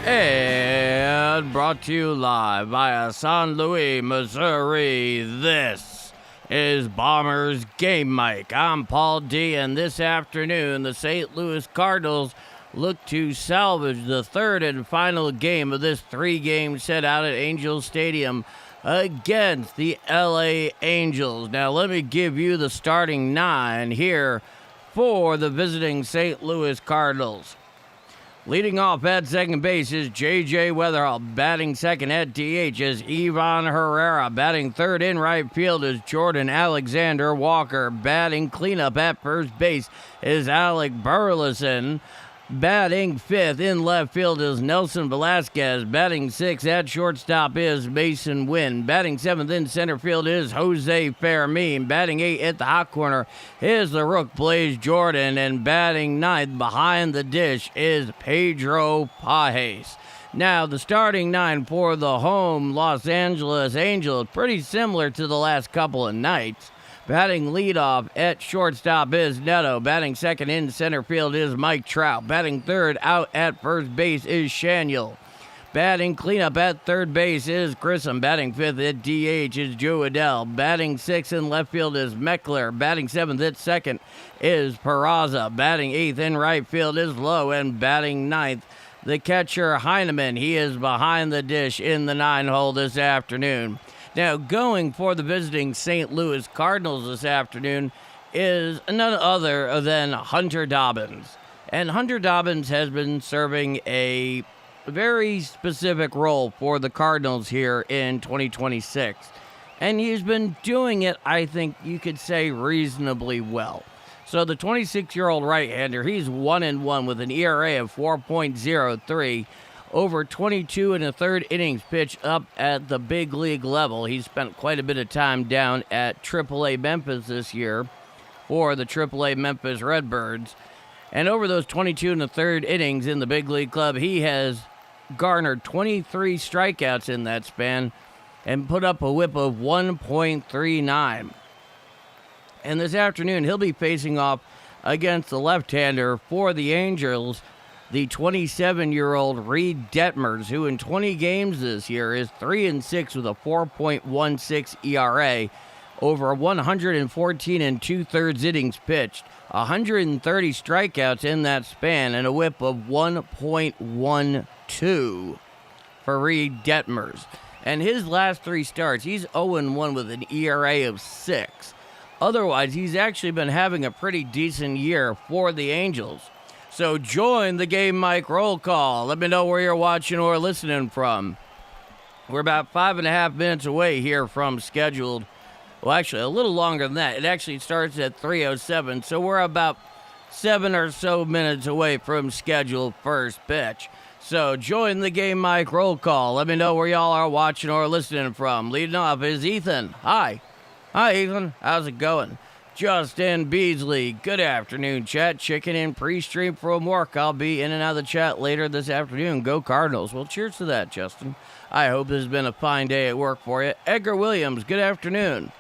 And brought to you live via San Luis, Missouri, this is Bombers Game Mic. I'm Paul D, and this afternoon the St. Louis Cardinals look to salvage the third and final game of this three-game set out at Angels Stadium against the LA Angels. Now let me give you the starting nine here for the visiting St. Louis Cardinals. Leading off at second base is J.J. Weatherall. Batting second at DH is Ivan Herrera. Batting third in right field is Jordan Alexander Walker. Batting cleanup at first base is Alec Burleson. Batting fifth in left field is Nelson Velasquez. Batting sixth at shortstop is Mason Wynn. Batting seventh in center field is Jose Fermin. Batting eighth at the hot corner is the rook Blaze Jordan. And batting ninth behind the dish is Pedro Pajes. Now, the starting nine for the home Los Angeles Angels, pretty similar to the last couple of nights. Batting leadoff at shortstop is Neto. Batting second in center field is Mike Trout. Batting third out at first base is Shaniel. Batting cleanup at third base is Grissom. Batting fifth at DH is Joe Adele. Batting sixth in left field is Meckler. Batting seventh at second is Peraza. Batting eighth in right field is Lowe. And batting ninth, the catcher Heineman. He is behind the dish in the 9-hole this afternoon. Now, going for the visiting St. Louis Cardinals this afternoon is none other than Hunter Dobbins. And Hunter Dobbins has been serving a very specific role for the Cardinals here in 2026. And he's been doing it, I think you could say, reasonably well. So the 26-year-old right-hander, he's 1-1 with an ERA of 4.03. Over 22 and a third innings pitched up at the big league level. He spent quite a bit of time down at AAA Memphis this year for the AAA Memphis Redbirds. And over those 22 and a third innings in the big league club, he has garnered 23 strikeouts in that span and put up a whip of 1.39. And this afternoon, he'll be facing off against the left-hander for the Angels, the 27-year-old Reed Detmers, who in 20 games this year is 3-6 with a 4.16 ERA, over 114 and two-thirds innings pitched, 130 strikeouts in that span, and a whip of 1.12 for Reed Detmers. And his last three starts, he's 0-1 with an ERA of 6. Otherwise, he's actually been having a pretty decent year for the Angels. So join the Game Mic roll call. Let me know where you're watching or listening from. We're about 5.5 minutes away here from scheduled. Well, actually, a little longer than that. It actually starts at 3:07, so we're about 7 or so minutes away from scheduled first pitch. So join the Game Mic roll call. Let me know where y'all are watching or listening from. Leading off is Ethan. Hi. Hi, Ethan. How's it going? Justin Beasley, good afternoon, chat. Chicken in pre-stream from work. I'll be in and out of the chat later this afternoon. Go Cardinals. Well, cheers to that, Justin. I hope this has been a fine day at work for you. Edgar Williams, good afternoon.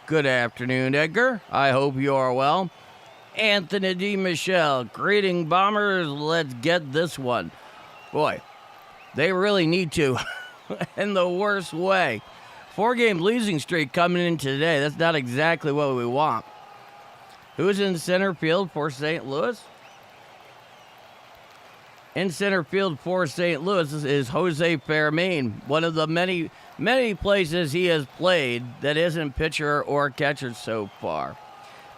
Good afternoon, Edgar. I hope you are well. Anthony D. Michelle, greeting Bombers. Let's get this one. Boy, they really need to in the worst way. 4-game losing streak coming in today. That's not exactly what we want. Who's in center field for St. Louis? In center field for St. Louis is Jose Fermin, one of the many, many places he has played that isn't pitcher or catcher so far.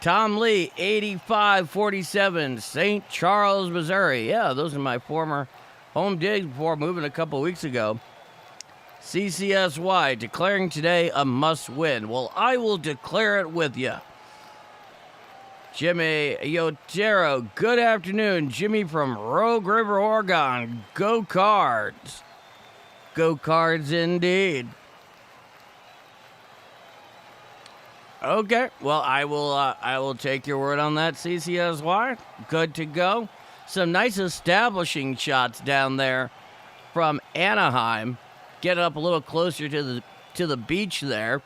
Tom Lee, 85-47, St. Charles, Missouri. Yeah, those are my former home digs before moving a couple weeks ago. CCSY, declaring today a must-win. Well, I will declare it with you. Jimmy Yotero, good afternoon. Jimmy from Rogue River, Oregon. Go Cards. Go Cards indeed. Okay, well, I will take your word on that, CCSY. Good to go. Some nice establishing shots down there from Anaheim. Get up a little closer to the beach there.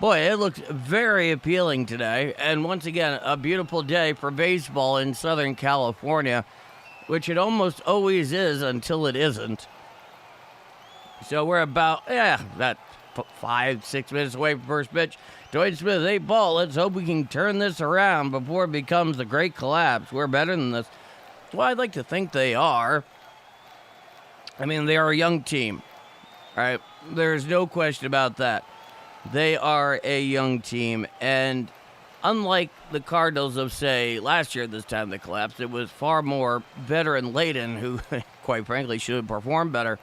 Boy, it looks very appealing today. And once again, a beautiful day for baseball in Southern California, which it almost always is until it isn't. So we're about, 5-6 minutes away from first pitch. Dwayne Smith, 8 ball. Let's hope we can turn this around before it becomes a great collapse. We're better than this. Well, I'd like to think they are. I mean, they are a young team. All right, there's no question about that. They are a young team, and unlike the Cardinals of, say, last year at this time they collapsed, it was far more veteran-laden who, quite frankly, should have performed better.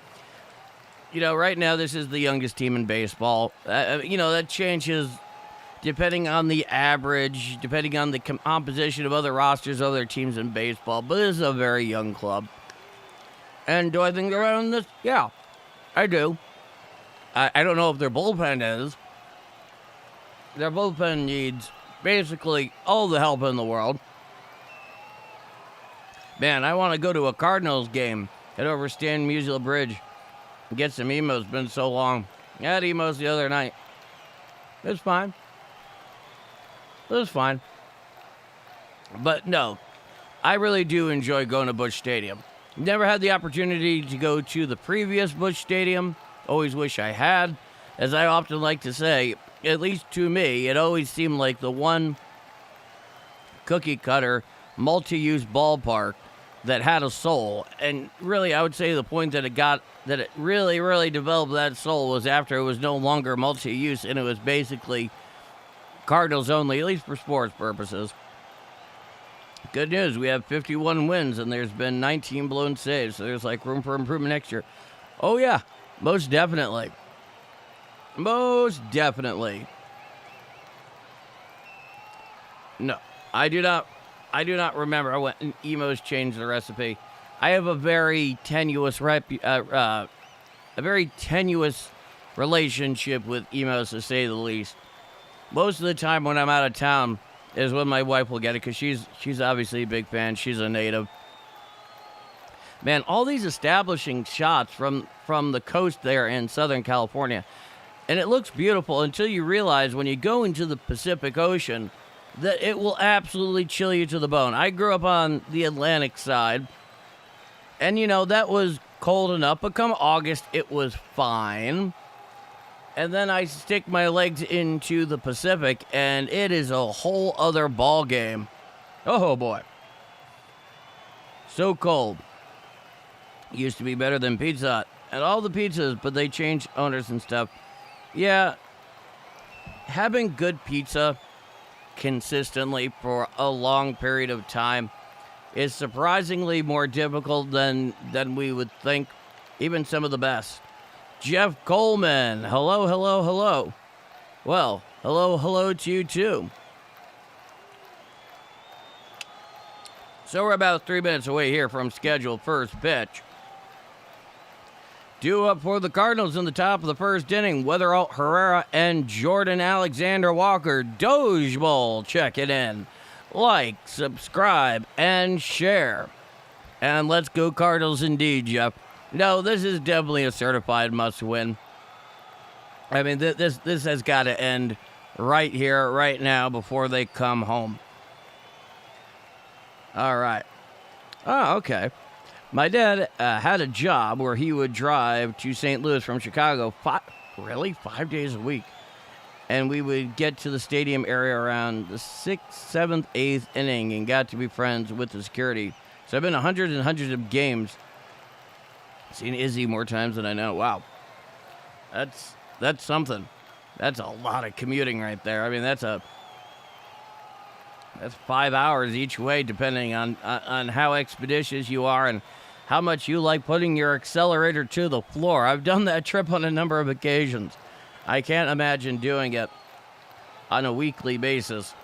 Right now this is the youngest team in baseball. That changes depending on the average, depending on the composition of other rosters, other teams in baseball, but this is a very young club. And do I think they're on this? Yeah, I do. I don't know if their bullpen is. Their bullpen needs basically all the help in the world. Man, I want to go to a Cardinals game, head over Stan Musial Bridge, and get some emos. It's been so long. I had emos the other night. It's fine. It was fine. But no, I really do enjoy going to Busch Stadium. Never had the opportunity to go to the previous Busch Stadium. Always wish I had. As I often like to say, at least to me, it always seemed like the one cookie-cutter, multi-use ballpark that had a soul. And really, I would say the point that it really, really developed that soul was after it was no longer multi-use, and it was basically Cardinals only, at least for sports purposes. Good news, we have 51 wins, and there's been 19 blown saves, so there's room for improvement next year. Oh, yeah, most definitely. Most definitely. No, I do not remember when emos changed the recipe. I have a very tenuous relationship with emos, to say the least. Most of the time when I'm out of town is when my wife will get it, because she's obviously a big fan. She's a native. Man, all these establishing shots from the coast there in Southern California. And it looks beautiful until you realize when you go into the Pacific Ocean that it will absolutely chill you to the bone. I grew up on the Atlantic side, and that was cold enough, but come August, it was fine. And then I stick my legs into the Pacific, and it is a whole other ball game. Oh, boy. So cold. Used to be better than Pizza Hut. And all the pizzas, but they changed owners and stuff. Yeah, having good pizza consistently for a long period of time is surprisingly more difficult than we would think, even some of the best. Jeff Coleman, hello, hello, hello. Well, hello, hello to you too. So we're about 3 minutes away here from scheduled first pitch. Due up for the Cardinals in the top of the first inning, Weatherall Herrera and Jordan Alexander Walker. Doge Bowl, check it in. Like, subscribe, and share. And let's go Cardinals indeed, Jeff. No, this is definitely a certified must-win. I mean, this has got to end right here, right now, before they come home. All right. Oh, okay. My dad had a job where he would drive to St. Louis from Chicago 5 days a week. And we would get to the stadium area around the 6th, 7th, 8th inning and got to be friends with the security. So I've been to hundreds and hundreds of games. Seen Izzy more times than I know. Wow. That's something. That's a lot of commuting right there. I mean, that's 5 hours each way, depending on how expeditious you are and how much you like putting your accelerator to the floor. I've done that trip on a number of occasions. I can't imagine doing it on a weekly basis.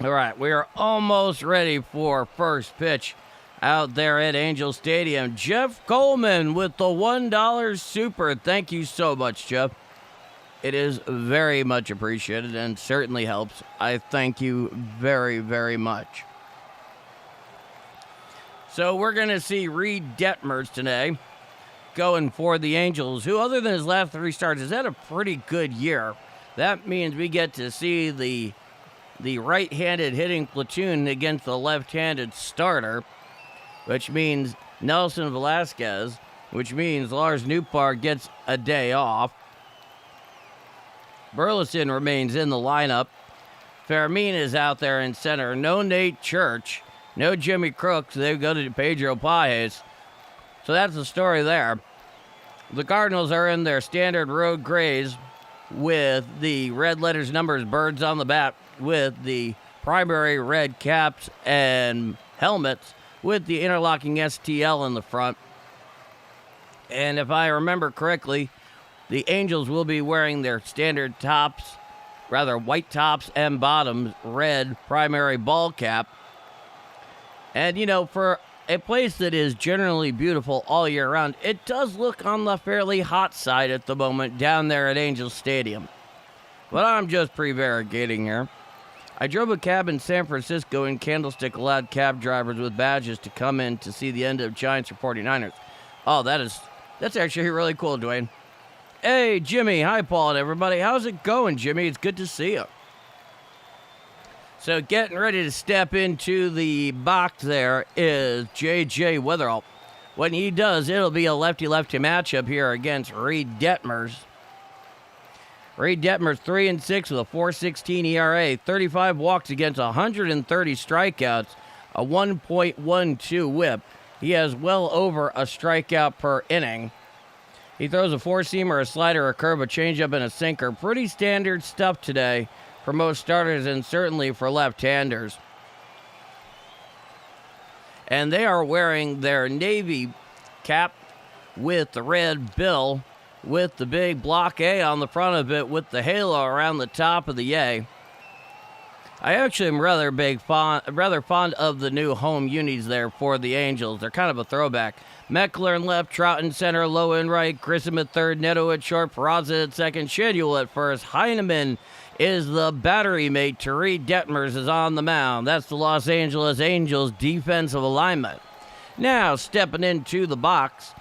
All right, we are almost ready for first pitch out there at Angel Stadium. Jeff Coleman with the $1 super. Thank you so much, Jeff. It is very much appreciated and certainly helps. I thank you very, very much. So we're going to see Reed Detmers today going for the Angels, who, other than his last 3 starts, has had a pretty good year. That means we get to see the right-handed hitting platoon against the left-handed starter, which means Nelson Velasquez, which means Lars Nootbaar gets a day off. Burleson remains in the lineup. Fermin is out there in center. No Nate Church. No Jimmy Crooks. They go to Pedro Pages. So that's the story there. The Cardinals are in their standard road grays with the red letters, numbers, birds on the bat, with the primary red caps and helmets, with the interlocking STL in the front. And if I remember correctly, the Angels will be wearing their standard tops, rather white tops and bottoms, red primary ball cap. And, you know, for a place that is generally beautiful all year round, it does look on the fairly hot side at the moment down there at Angel Stadium. But I'm just prevaricating here. I drove a cab in San Francisco, and Candlestick allowed cab drivers with badges to come in to see the end of Giants or 49ers. Oh, that's actually really cool, Dwayne. Hey, Jimmy. Hi, Paul and everybody. How's it going, Jimmy? It's good to see you. So getting ready to step into the box there is J.J. Wetherall. When he does, it'll be a lefty-lefty matchup here against Reed Detmers. Reed Detmers 3-6 with a 4.16 ERA, 35 walks against 130 strikeouts, a 1.12 whip. He has well over a strikeout per inning. He throws a four-seamer, a slider, a curve, a changeup, and a sinker. Pretty standard stuff today for most starters and certainly for left-handers. And they are wearing their navy cap with the red bill, with the big block A on the front of it, with the halo around the top of the A. I actually am rather fond of the new home unis there for the Angels. They're kind of a throwback. Meckler in left, Trout in center, Lowe in right, Grissom at third, Neto at short, Peraza at second, Shedule at first. Heineman is the battery mate to Reed Detmers is on the mound. That's the Los Angeles Angels defensive alignment. Now stepping into the box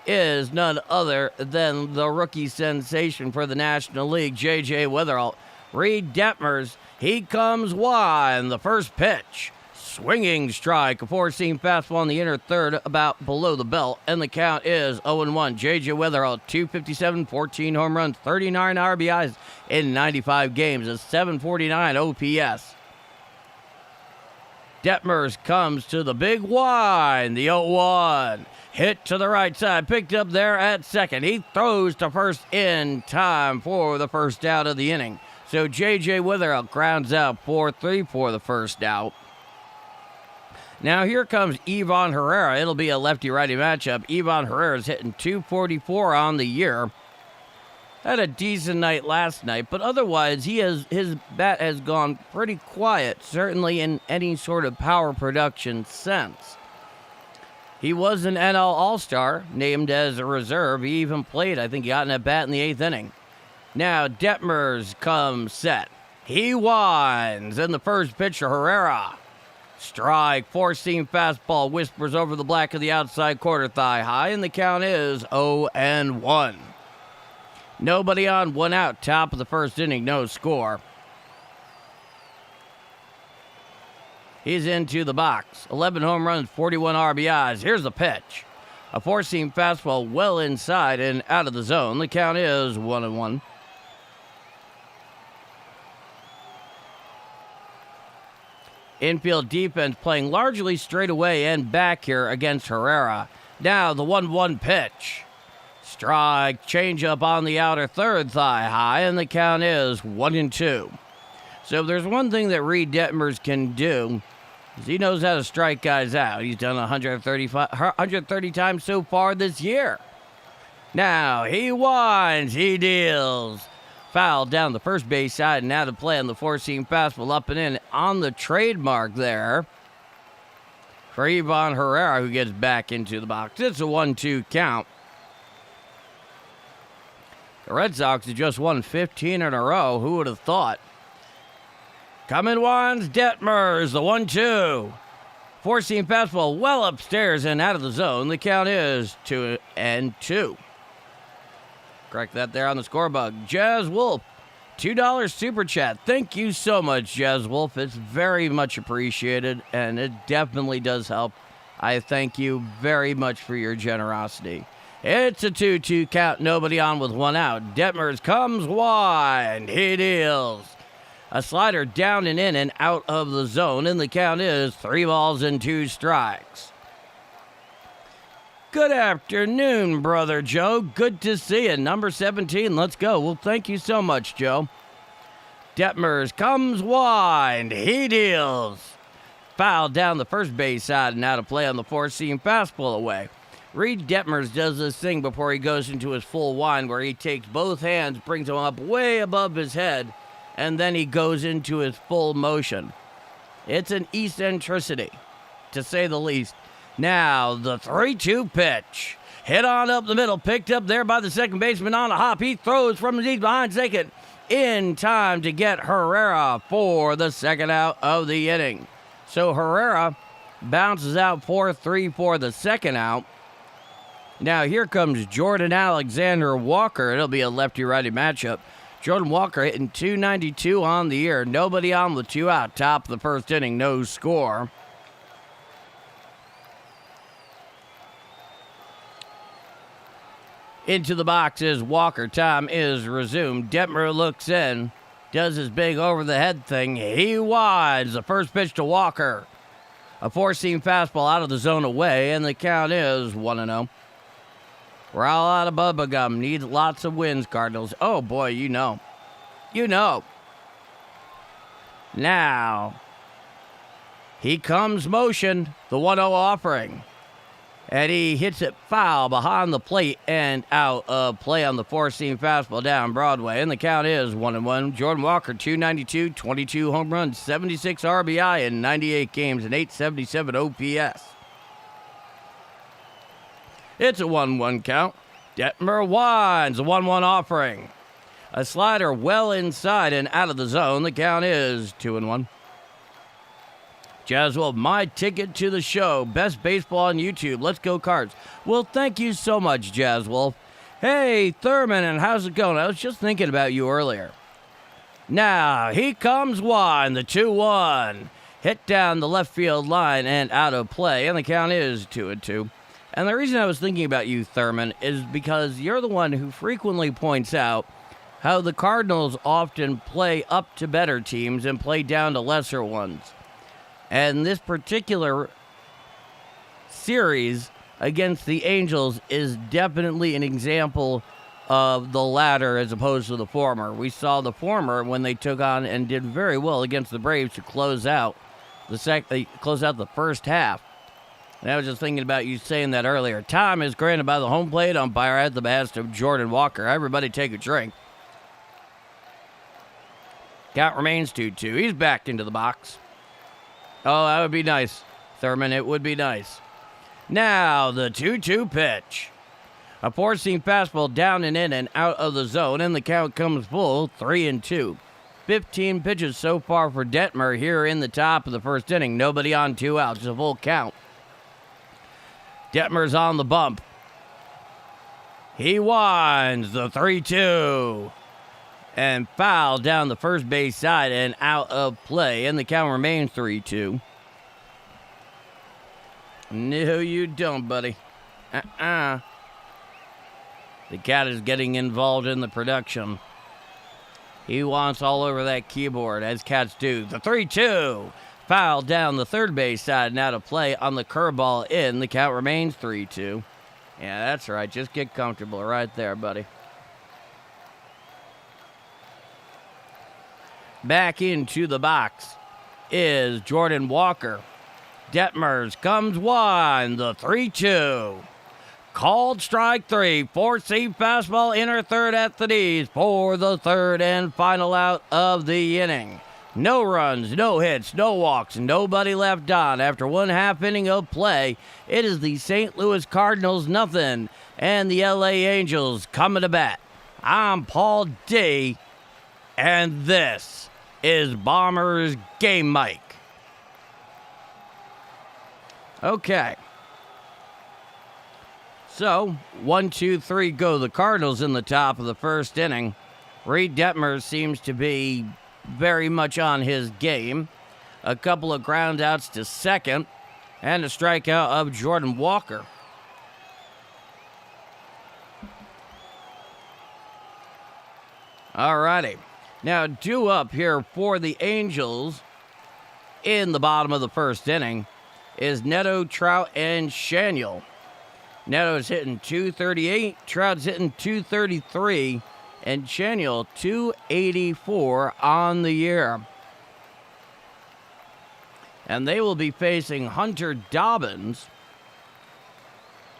is none other than the rookie sensation for the National League, J.J. Wetherall. Reed Detmers, he comes wide. The first pitch, swinging strike, a four-seam fastball in the inner third, about below the belt, and the count is 0-1. J.J. Wetherall, 257, 14 home runs, 39 RBIs in 95 games, a 749 OPS. Detmers comes to the big wide, the 0-1. Hit to the right side, picked up there at second. He throws to first in time for the first out of the inning. So J.J. Wetherall grounds out 4-3 for the first out. Now here comes Ivan Herrera. It'll be a lefty-righty matchup. Ivan Herrera's hitting .244 on the year. Had a decent night last night, but otherwise his bat has gone pretty quiet, certainly in any sort of power production sense. He was an NL All-Star, named as a reserve. He even played, I think he got in a bat in the 8th inning. Now Detmers comes set. He winds, and the first pitcher, Herrera. Strike, four-seam fastball, whispers over the black of the outside quarter thigh high, and the count is 0-1. Nobody on, one out, top of the first inning, no score. He's into the box. 11 home runs, 41 RBIs. Here's the pitch. A four-seam fastball well inside and out of the zone. The count is 1-1. Infield defense playing largely straight away and back here against Herrera. Now the 1-1 pitch. Strike, changeup on the outer third thigh high, and the count is 1-2. So if there's one thing that Reed Detmers can do, is he knows how to strike guys out. He's done 130 times so far this year. Now he winds, he deals. Foul down the first base side and out of play on the four-seam fastball up and in on the trademark there for Ivan Herrera, who gets back into the box. It's a 1-2 count. The Red Sox have just won 15 in a row. Who would have thought? Coming once, Detmers, the 1-2. Four-seam fastball well upstairs and out of the zone. The count is 2-2. Correct that there on the scorebug. Jazz Wolf, $2 super chat. Thank you so much, Jazz Wolf. It's very much appreciated, and it definitely does help. I thank you very much for your generosity. It's a 2-2 count. Nobody on with one out. Detmers comes wide. He deals a slider down and in and out of the zone, and the count is 3 balls and 2 strikes. Good afternoon, Brother Joe. Good to see you. Number 17, let's go. Well, thank you so much, Joe. Detmers comes wide. He deals. Foul down the first base side and out of play on the four-seam fastball away. Reed Detmers does this thing before he goes into his full wind where he takes both hands, brings them up way above his head, and then he goes into his full motion. It's an eccentricity, to say the least. Now, the 3-2 pitch. Hit on up the middle, picked up there by the second baseman on a hop. He throws from deep behind second in time to get Herrera for the second out of the inning. So Herrera bounces out 4-3 for the second out. Now here comes Jordan Alexander Walker. It'll be a lefty-righty matchup. Jordan Walker hitting .292 on the year. Nobody on with 2 out. Top of the first inning, no score. Into the box is Walker. Time is resumed. Detmer looks in. Does his big over-the-head thing. He wides. The first pitch to Walker. A four-seam fastball out of the zone away, and the count is 1-0. We're all out of Bubba Gum. Need lots of wins, Cardinals. Oh, boy, you know. You know. Now, he comes motion, the 1-0 offering. And he hits it foul behind the plate and out of play on the four-seam fastball down Broadway. And the count is 1-1. Jordan Walker, .292, 22 home runs, 76 RBI in 98 games, and .877 OPS. It's a 1-1 count. Detmer winds, a 1-1 offering. A slider well inside and out of the zone. The count is 2-1. Jazz Wolf, my ticket to the show. Best baseball on YouTube. Let's go Cards. Well, thank you so much, Jazz Wolf. Hey, Thurman, and how's it going? I was just thinking about you earlier. Now, he comes wide, the 2-1. Hit down the left field line and out of play, and the count is 2-2. And the reason I was thinking about you, Thurman, is because you're the one who frequently points out how the Cardinals often play up to better teams and play down to lesser ones. And this particular series against the Angels is definitely an example of the latter as opposed to the former. We saw the former when they took on and did very well against the Braves to close out the first half. And I was just thinking about you saying that earlier. Time is granted by the home plate umpire at the behest of Jordan Walker. Everybody take a drink. Count remains 2-2. He's back into the box. Oh, that would be nice, Thurman. It would be nice. Now, the 2-2 pitch. A four-seam fastball down and in and out of the zone, and the count comes full, 3-2. 15 pitches so far for Detmer here in the top of the first inning. Nobody on 2 outs, a full count. Detmer's on the bump. He winds the 3-2. And foul down the first base side and out of play. And the count remains 3-2. No, you don't, buddy. The cat is getting involved in the production. He wants all over that keyboard, as cats do. The 3-2. Foul down the third base side and out of play on the curveball in. The count remains 3-2. Yeah, that's right. Just get comfortable right there, buddy. Back into the box is Jordan Walker. Detmers comes wide, the 3-2. Called strike three. Four-seam fastball, inner third at the knees for the third and final out of the inning. No runs, no hits, no walks, nobody left on. After one half inning of play, it is the St. Louis Cardinals nothing and the LA Angels coming to bat. I'm Paul D, and this is Bombers Game Mike. Okay. So, 1, 2, 3 go the Cardinals in the top of the first inning. Reed Detmer seems to be very much on his game. A couple of ground outs to second, and a strikeout of Jordan Walker. Alrighty. Now, due up here for the Angels in the bottom of the first inning is Neto, Trout, and Shaniel. Neto's hitting .238, Trout's hitting .233, and Shaniel .284 on the year. And they will be facing Hunter Dobbins.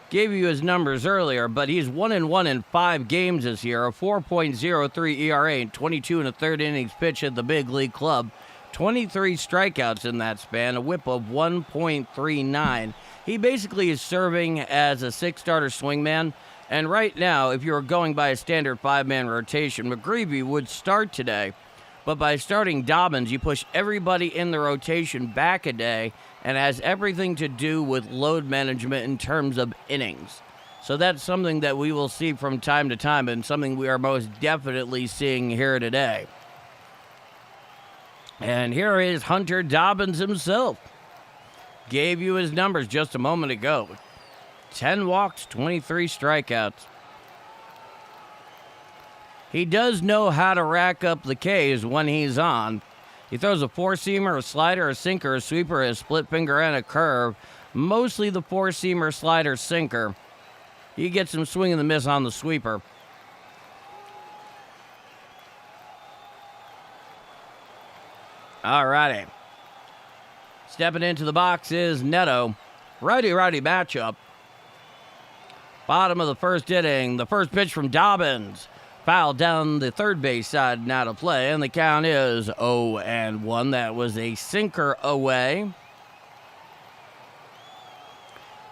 Gave you his numbers earlier, but he's 1-1 in 5 games this year, a 4.03 ERA, and 22 1/3 innings pitched at the big league club. 23 strikeouts in that span, a whip of 1.39. He basically is serving as a 6-starter swingman. And right now, if you were going by a standard 5-man rotation, McGreevy would start today. But by starting Dobbins, you push everybody in the rotation back a day, and it has everything to do with load management in terms of innings. So that's something that we will see from time to time, and something we are most definitely seeing here today. And here is Hunter Dobbins himself. Gave you his numbers just a moment ago. 10 walks, 23 strikeouts. He does know how to rack up the Ks when he's on. He throws a four-seamer, a slider, a sinker, a sweeper, a split finger, and a curve. Mostly the four-seamer, slider, sinker. He gets some swing and the miss on the sweeper. Alrighty. Stepping into the box is Neto. Righty-righty matchup. Bottom of the first inning. The first pitch from Dobbins. Foul down the third base side, now to play, and the count is 0-1. That was a sinker away.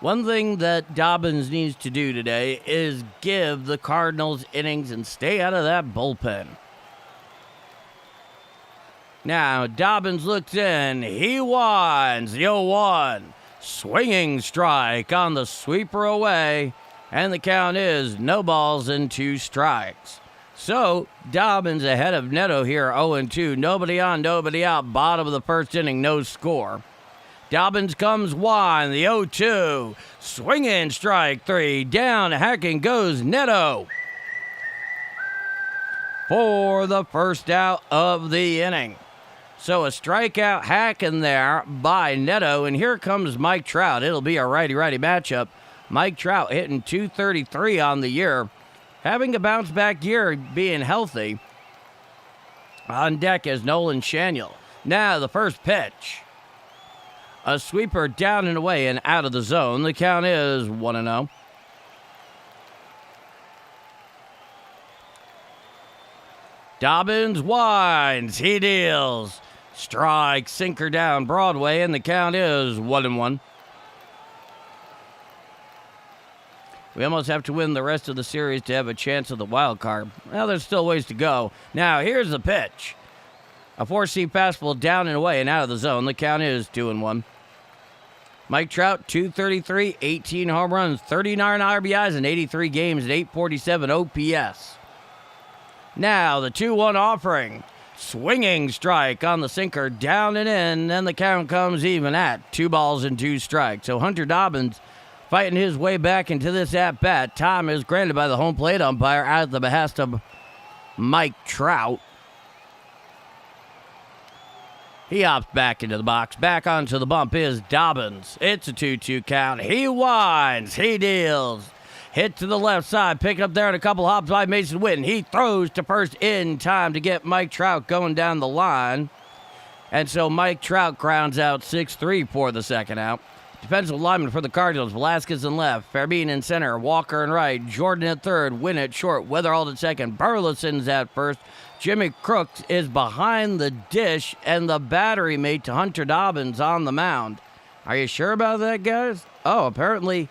One thing that Dobbins needs to do today is give the Cardinals innings and stay out of that bullpen. Now, Dobbins looks in. He winds the 0-1. Swinging strike on the sweeper away. And the count is no balls and 2 strikes. So, Dobbins ahead of Neto here, 0-2. Nobody on, nobody out. Bottom of the first inning, no score. Dobbins comes wind, the 0-2. Swinging strike 3. Down, hacking goes Neto for the first out of the inning. So a strikeout hack in there by Neto, and here comes Mike Trout. It'll be a righty-righty matchup. Mike Trout hitting .233 on the year, having a bounce-back year, being healthy. On deck is Nolan Shaniel. Now the first pitch. A sweeper down and away and out of the zone. The count is 1-0. Dobbins winds. He deals. Strike, sinker down Broadway, and the count is 1-1. We almost have to win the rest of the series to have a chance of the wild card. Well, there's still ways to go. Now, here's the pitch. A 4-seam fastball down and away and out of the zone. The count is 2-1. Mike Trout, .233, 18 home runs, 39 RBIs in 83 games at .847 OPS. Now, the 2-1 offering. Swinging strike on the sinker, down and in, and the count comes even at 2 balls and 2 strikes. So Hunter Dobbins fighting his way back into this at-bat. Time is granted by the home plate umpire at the behest of Mike Trout. He hops back into the box. Back onto the bump is Dobbins. It's a 2-2 count. He winds. He deals. Hit to the left side. Pick up there and a couple hops by Mason Witten. He throws to first in time to get Mike Trout going down the line. And so Mike Trout grounds out 6-3 for the second out. Defensive lineman for the Cardinals, Velasquez in left, Fairbean in center, Walker in right, Jordan at third, Wynn at short, Weatherall at second, Burleson's at first, Jimmy Crooks is behind the dish, and the battery mate to Hunter Dobbins on the mound. Are you sure about that, guys? Oh, apparently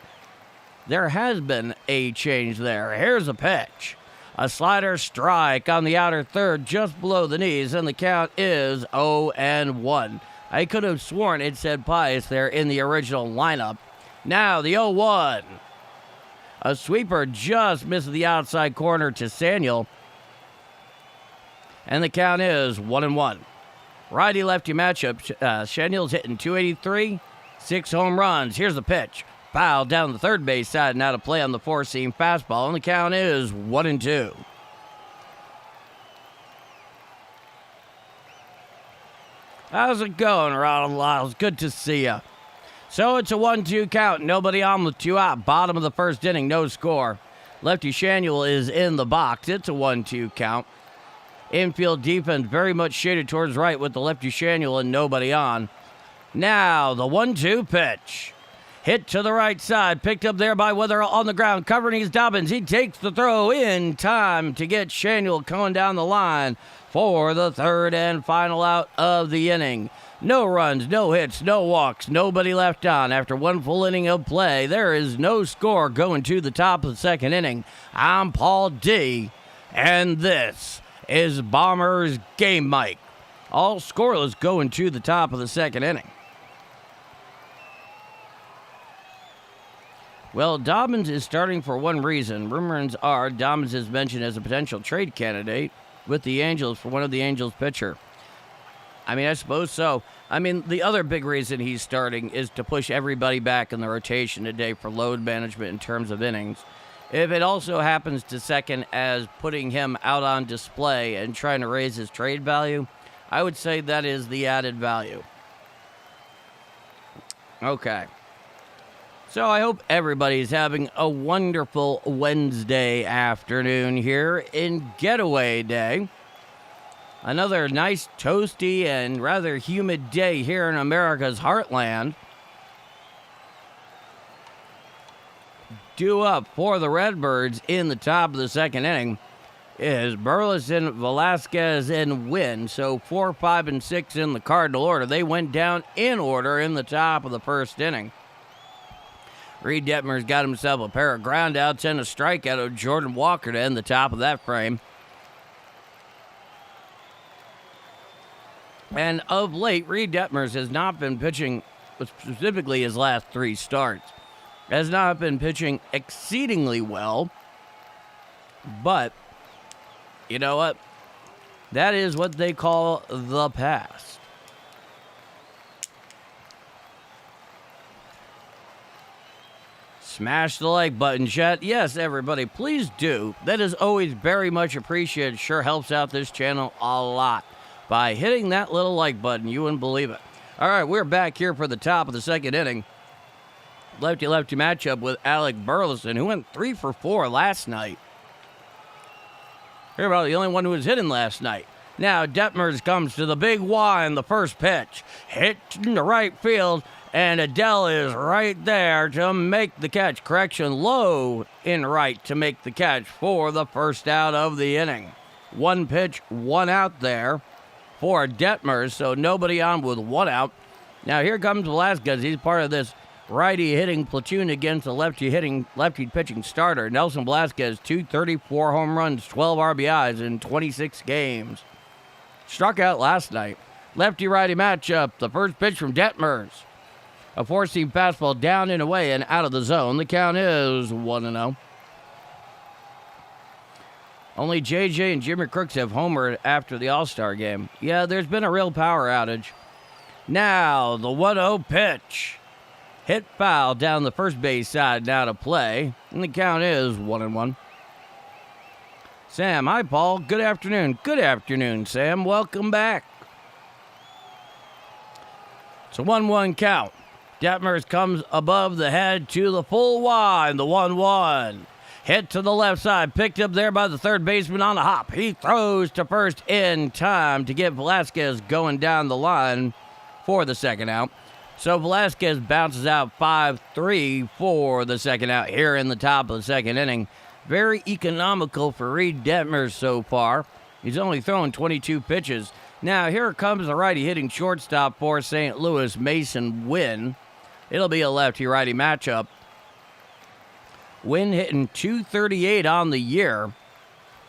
there has been a change there. Here's a pitch. A slider strike on the outer third just below the knees, and the count is 0-1. I could have sworn it said Pius there in the original lineup. Now the 0-1. A sweeper just misses the outside corner to Saniel. And the count is 1-1. Righty-lefty matchup. Saniel's hitting .283, 6 home runs. Here's the pitch. Foul down the third base side. Now to play on the four-seam fastball. And the count is 1-2. How's it going, Ronald Lyles? Good to see you. So it's a 1-2 count. Nobody on with 2 out. Bottom of the first inning, no score. Lefty Shanuel is in the box. It's a 1-2 count. Infield defense very much shaded towards right with the lefty Shanuel and nobody on. Now the 1-2 pitch. Hit to the right side. Picked up there by Weatherall on the ground. Covering his Dobbins. He takes the throw in time to get Shanuel coming down the line for the third and final out of the inning. No runs, no hits, no walks, nobody left on. After one full inning of play, there is no score going to the top of the second inning. I'm Paul D, and this is Bombers Game Mic. All scoreless going to the top of the second inning. Well, Dobbins is starting for one reason. Rumors are Dobbins is mentioned as a potential trade candidate with the Angels for one of the Angels' pitcher. I mean, I suppose so. I mean, the other big reason he's starting is to push everybody back in the rotation today for load management in terms of innings. If it also happens to second as putting him out on display and trying to raise his trade value, I would say that is the added value. Okay. So I hope everybody's having a wonderful Wednesday afternoon here in Getaway Day. Another nice, toasty, and rather humid day here in America's heartland. Due up for the Redbirds in the top of the second inning is Burleson, Velasquez, and Wynn. So 4, 5, and 6 in the Cardinal order. They went down in order in the top of the first inning. Reed Detmer's got himself a pair of groundouts and a strikeout of Jordan Walker to end the top of that frame. And of late, Reed Detmers has not been pitching, specifically his last 3 starts, has not been pitching exceedingly well. But, you know what? That is what they call the past. Smash the like button, chat. Yes, everybody, please do. That is always very much appreciated. Sure helps out this channel a lot by hitting that little like button. You wouldn't believe it. All right, we're back here for the top of the second inning. Lefty-lefty matchup with Alec Burleson, who went 3 for 4 last night. You're about the only one who was hitting last night. Now, Detmers comes to the big Y in the first pitch. Hit in the right field. And Adele is right there to make the catch. Correction, low in right to make the catch for the first out of the inning. 1 pitch, 1 out there for Detmers, so nobody on with 1 out. Now here comes Velasquez. He's part of this righty hitting platoon against a lefty pitching starter. Nelson Velasquez, 234 home runs, 12 RBIs in 26 games. Struck out last night. Lefty-righty matchup. The first pitch from Detmers. A 4-seam fastball down and away and out of the zone. The count is 1-0. Only JJ and Jimmy Crooks have homered after the All-Star game. Yeah, there's been a real power outage. Now, the 1-0 pitch. Hit foul down the first base side now to play. And the count is 1-1. Sam, hi, Paul. Good afternoon. Good afternoon, Sam. Welcome back. It's a 1-1 count. Detmers comes above the head to the full Y, the 1-1. Hit to the left side, picked up there by the third baseman on the hop. He throws to first in time to get Velasquez going down the line for the second out. So Velasquez bounces out 5-3 for the second out here in the top of the second inning. Very economical for Reed Detmers so far. He's only thrown 22 pitches. Now here comes the righty hitting shortstop for St. Louis, Mason Wynn. It'll be a lefty-righty matchup. Wynn hitting .238 on the year.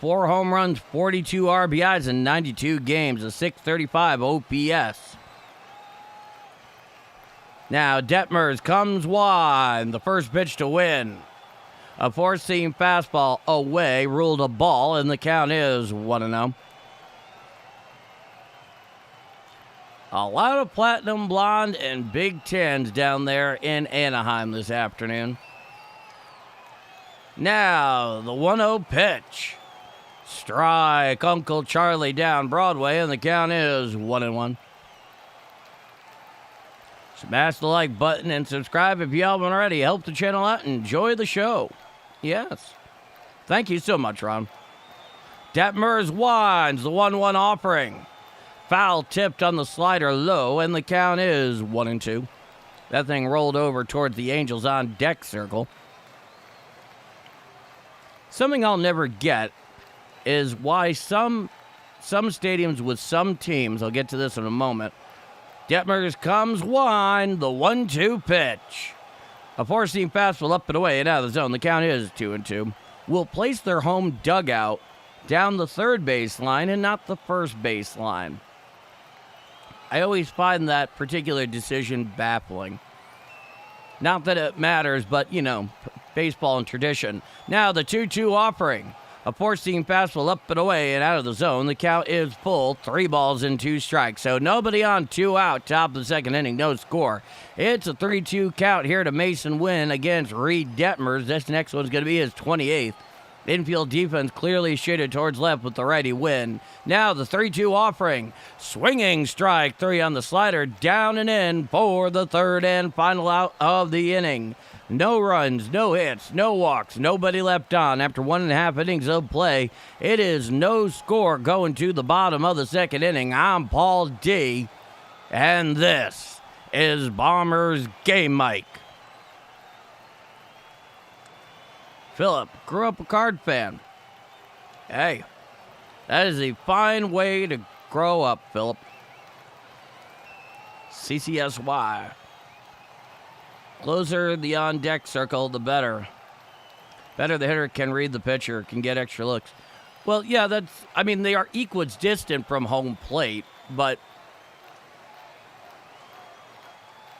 4 home runs, 42 RBIs in 92 games, a .635 OPS. Now Detmers comes wide. The first pitch to Wynn. A four-seam fastball away, ruled a ball, and the count is 1-0. A lot of platinum blonde and Big Tens down there in Anaheim this afternoon. Now, the 1-0 pitch. Strike, Uncle Charlie down Broadway, and the count is 1-1. Smash the like button and subscribe if you haven't already. Help the channel out and enjoy the show. Yes. Thank you so much, Ron. Detmers winds the 1-1 offering. Foul tipped on the slider low, and the count is 1-2. That thing rolled over towards the Angels on deck circle. Something I'll never get is why some stadiums with some teams, I'll get to this in a moment, Detmers comes wide, the 1-2 pitch. A four-seam fastball up and away and out of the zone. The count is 2-2. Will place their home dugout down the third baseline and not the first baseline. I always find that particular decision baffling. Not that it matters, but, baseball and tradition. Now the 2-2 offering. A four-seam fastball up and away and out of the zone. The count is full. 3 balls and 2 strikes. So nobody on, 2 out. Top of the second inning. No score. It's a 3-2 count here to Mason Wynn against Reed Detmers. This next one's going to be his 28th. Infield defense clearly shaded towards left with the righty Wynn. Now the 3-2 offering. Swinging strike 3 on the slider. Down and in for the third and final out of the inning. No runs, no hits, no walks, nobody left on after 1.5 innings of play. It is no score going to the bottom of the second inning. I'm Paul D, and this is Bombers Game Mic. Philip grew up a Card fan. Hey, that is a fine way to grow up, Philip. CCSY. Closer the on-deck circle, the better. Better the hitter can read the pitcher, can get extra looks. Well, yeah, they are equidistant from home plate, but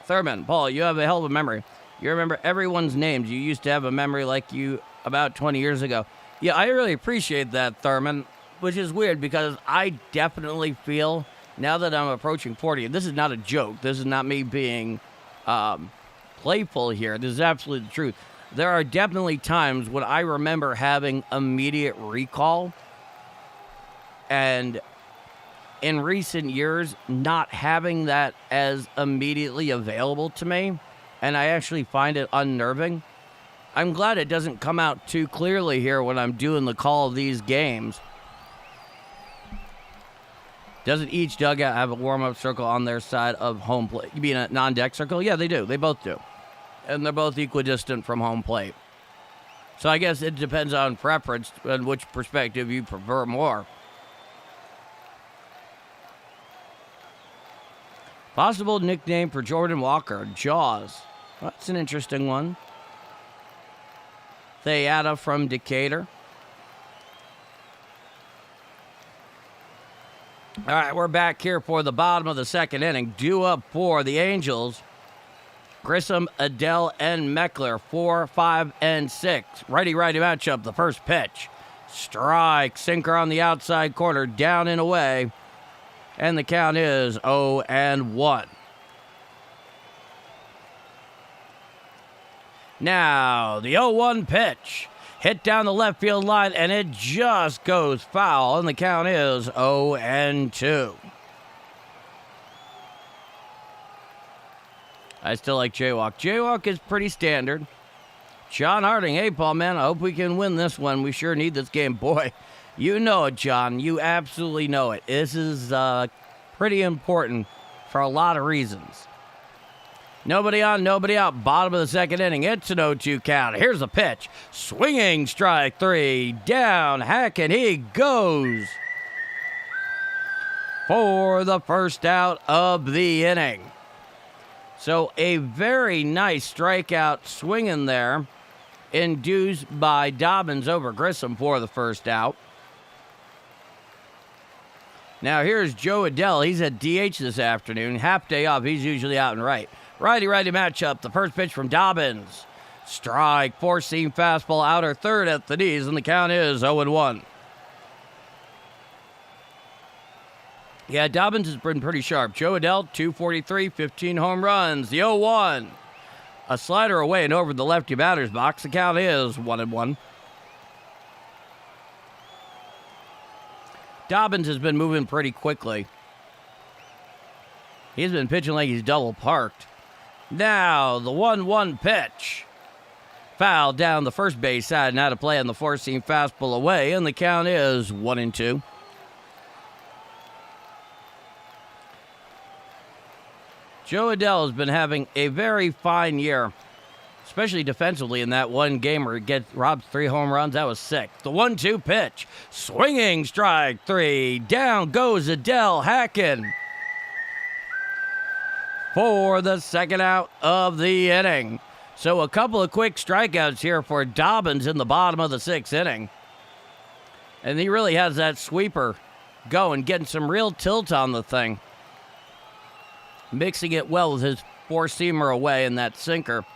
Thurman, Paul, you have a hell of a memory. You remember everyone's names. You used to have a memory like you about 20 years ago. Yeah, I really appreciate that, Thurman, which is weird because I definitely feel, now that I'm approaching 40, and this is not a joke, this is not me being playful here. This is absolutely the truth. There are definitely times when I remember having immediate recall, and in recent years, not having that as immediately available to me, and I actually find it unnerving. I'm glad it doesn't come out too clearly here when I'm doing the call of these games. Doesn't each dugout have a warm-up circle on their side of home plate? You mean a non-deck circle? Yeah, they do. They both do. And they're both equidistant from home plate. So I guess it depends on preference and which perspective you prefer more. Possible nickname for Jordan Walker, Jaws. That's an interesting one. Theata from Decatur. All right, we're back here for the bottom of the second inning. Due up for the Angels. Grissom, Adele, and Meckler, 4, 5, and 6. Righty-righty matchup, the first pitch. Strike, sinker on the outside corner, down and away. And the count is 0-1. Now, the 0-1 pitch. Hit down the left field line, and it just goes foul, and the count is 0-2. I still like Jaywalk. Jaywalk is pretty standard. John Harding, hey, Paul, man, I hope we can win this one. We sure need this game. Boy, you know it, John. You absolutely know it. This is pretty important for a lot of reasons. Nobody on, nobody out. Bottom of the second inning. It's an 0-2 count. Here's a pitch. Swinging strike 3. Down. Hack, and he goes for the first out of the inning. So a very nice strikeout swinging there, induced by Dobbins over Grissom for the first out. Now here's Joe Adell. He's at DH this afternoon. Half day off. He's usually out and right. Righty-righty matchup. The first pitch from Dobbins. Strike. Four-seam fastball. Outer third at the knees, and the count is 0-1. Yeah, Dobbins has been pretty sharp. Joe Adell, 243, 15 home runs. The 0-1. A slider away and over the lefty batter's box. The count is 1-1. Dobbins has been moving pretty quickly. He's been pitching like he's double parked. Now, the 1-1 pitch. Foul down the first base side. Now to play on the four-seam fastball away, and the count is 1-2. Joe Adell has been having a very fine year, especially defensively in that one game where he robbed 3 home runs. That was sick. The 1-2 pitch. Swinging strike 3. Down goes Adell, hacking for the second out of the inning. So a couple of quick strikeouts here for Dobbins in the bottom of the 6th inning. And he really has that sweeper going, getting some real tilt on the thing. Mixing it well with his four-seamer away and that sinker.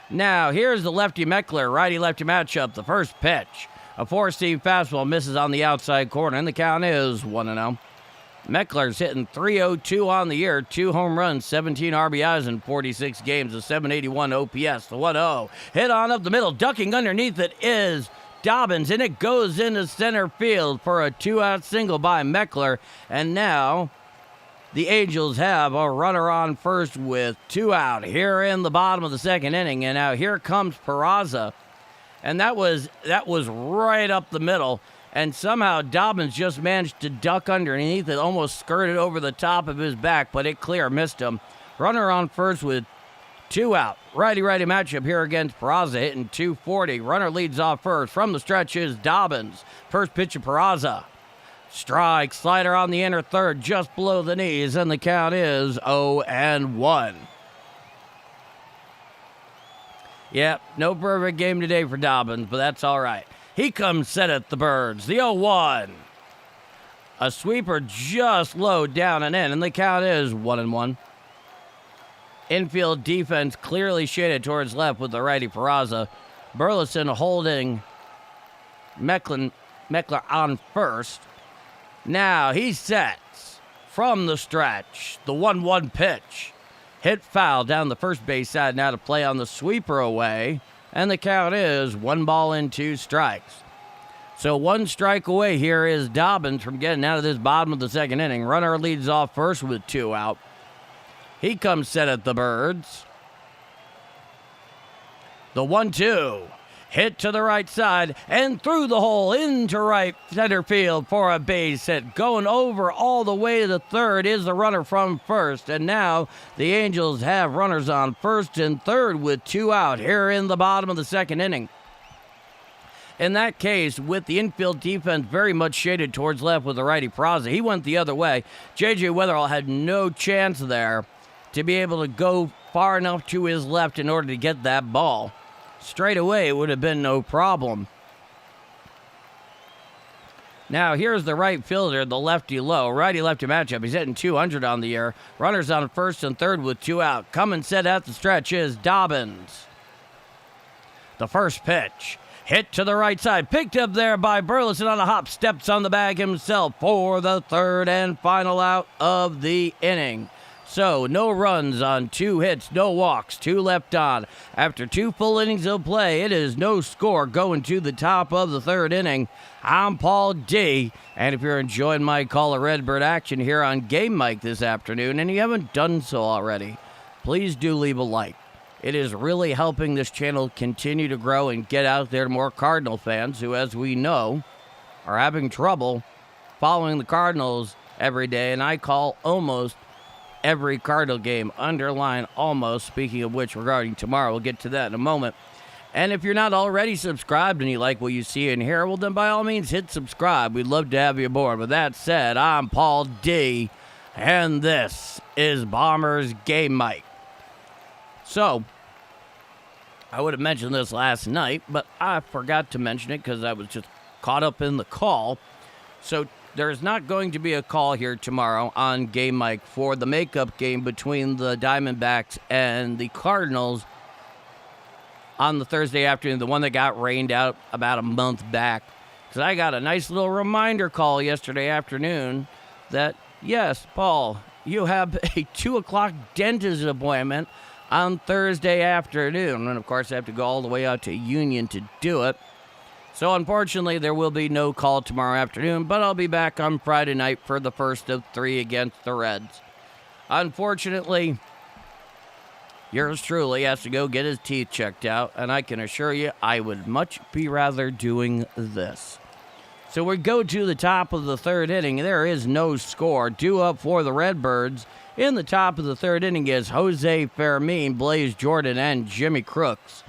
Now, here's the lefty Meckler, righty-lefty matchup. The first pitch. A four-seam fastball misses on the outside corner, and the count is 1-0. Meckler's hitting .302 on the year, 2 home runs, 17 RBIs in 46 games, a 781 OPS. The 1-0 hit on up the middle, ducking underneath it is Dobbins, and it goes into center field for a 2-out single by Meckler. And now the Angels have a runner on first with 2 out here in the bottom of the 2nd inning. And now here comes Peraza. And that was right up the middle. And somehow Dobbins just managed to duck underneath it, almost skirted over the top of his back, but it clear missed him. Runner on first with 2 out. Righty-righty matchup here against Peraza, hitting .240. Runner leads off first. From the stretch is Dobbins. First pitch of Peraza. Strike, slider on the inner third, just below the knees, and the count is 0-1. Yep, no perfect game today for Dobbins, but that's all right. He comes set at the Birds, the 0-1. A sweeper just low down and in, and the count is 1-1. Infield defense clearly shaded towards left with the righty Peraza. Burleson holding Meckler on first. Now he sets from the stretch. The 1-1 pitch. Hit foul down the first base side. Now to play on the sweeper away. And the count is 1-2 strikes. So 1 strike away here is Dobbins from getting out of this bottom of the 2nd inning. Runner leads off first with 2 out. He comes set at the Birds. The 1-2. Hit to the right side and through the hole into right center field for a base hit. Going over all the way to the third is the runner from first. And now the Angels have runners on first and third with 2 out here in the bottom of the 2nd inning. In that case, with the infield defense very much shaded towards left with the righty Peraza, he went the other way. J.J. Weatherall had no chance there to be able to go far enough to his left in order to get that ball. Straight away, it would have been no problem. Now, here's the right fielder, the lefty low. Righty-lefty matchup. He's hitting .200 on the year. Runners on first and third with 2 out. Coming set at the stretch is Dobbins. The first pitch. Hit to the right side. Picked up there by Burleson on a hop. Steps on the bag himself for the third and final out of the inning. So, no runs on 2 hits, no walks, 2 left on. After 2 full innings of play, it is no score going to the top of the 3rd inning. I'm Paul D. And if you're enjoying my call of Redbird action here on Game Mike this afternoon, and you haven't done so already, please do leave a like. It is really helping this channel continue to grow and get out there to more Cardinal fans who, as we know, are having trouble following the Cardinals every day. And I call almost every Cardinal game. Underline almost. Speaking of which, regarding tomorrow, we'll get to that in a moment. And if you're not already subscribed and you like what you see and hear, well, then by all means, hit subscribe. We'd love to have you aboard. With that said, I'm Paul D., and this is Bombers Game Mike. So, I would have mentioned this last night, but I forgot to mention it because I was just caught up in the call. So, there's not going to be a call here tomorrow on Game Mike for the makeup game between the Diamondbacks and the Cardinals on the Thursday afternoon, the one that got rained out about a month back. Because I got a nice little reminder call yesterday afternoon that, yes, Paul, you have a 2 o'clock dentist appointment on Thursday afternoon. And, of course, I have to go all the way out to Union to do it. So, unfortunately, there will be no call tomorrow afternoon, but I'll be back on Friday night for the first of 3 against the Reds. Unfortunately, yours truly has to go get his teeth checked out, and I can assure you I would much be rather doing this. So we go to the top of the third inning. There is no score. Due up for the Redbirds in the top of the third inning is Jose Fermin, Blaze Jordan, and Jimmy Crooks.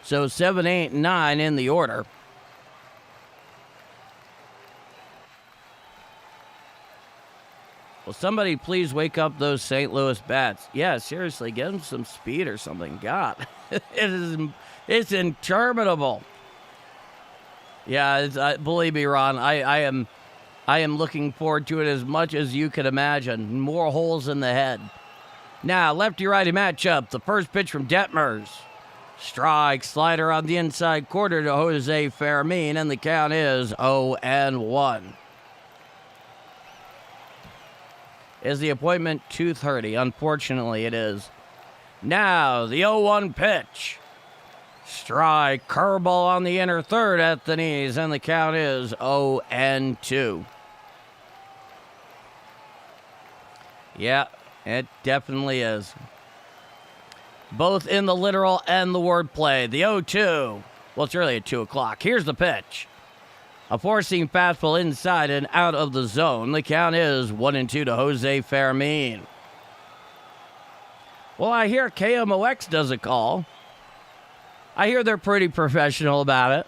So 7, 8, 9 in the order. Will somebody please wake up those St. Louis bats? Yeah, seriously, get them some speed or something. God, it's interminable. Yeah, believe me, Ron, I am looking forward to it as much as you can imagine. More holes in the head. Now, lefty-righty matchup. The first pitch from Detmers. Strike, slider on the inside quarter to Jose Fermin, and the count is 0-1. Is the appointment 2:30? Unfortunately, it is. Now, the 0-1 pitch. Strike, curveball on the inner third at the knees, and the count is 0-2. Yeah, it definitely is. Both in the literal and the wordplay. The 0-2. Well, it's really at 2 o'clock. Here's the pitch. A four-seam fastball inside and out of the zone. The count is 1-2 to Jose Fermin. Well, I hear KMOX does a call. I hear they're pretty professional about it.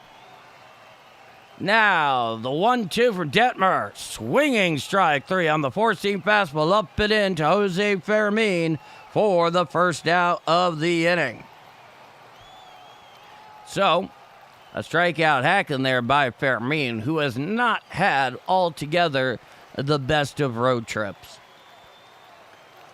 Now, the 1-2 for Detmer. Swinging strike 3 on the four-seam fastball. Up and in to Jose Fermin for the first out of the inning. So, a strikeout hack in there by Fermin, who has not had altogether the best of road trips.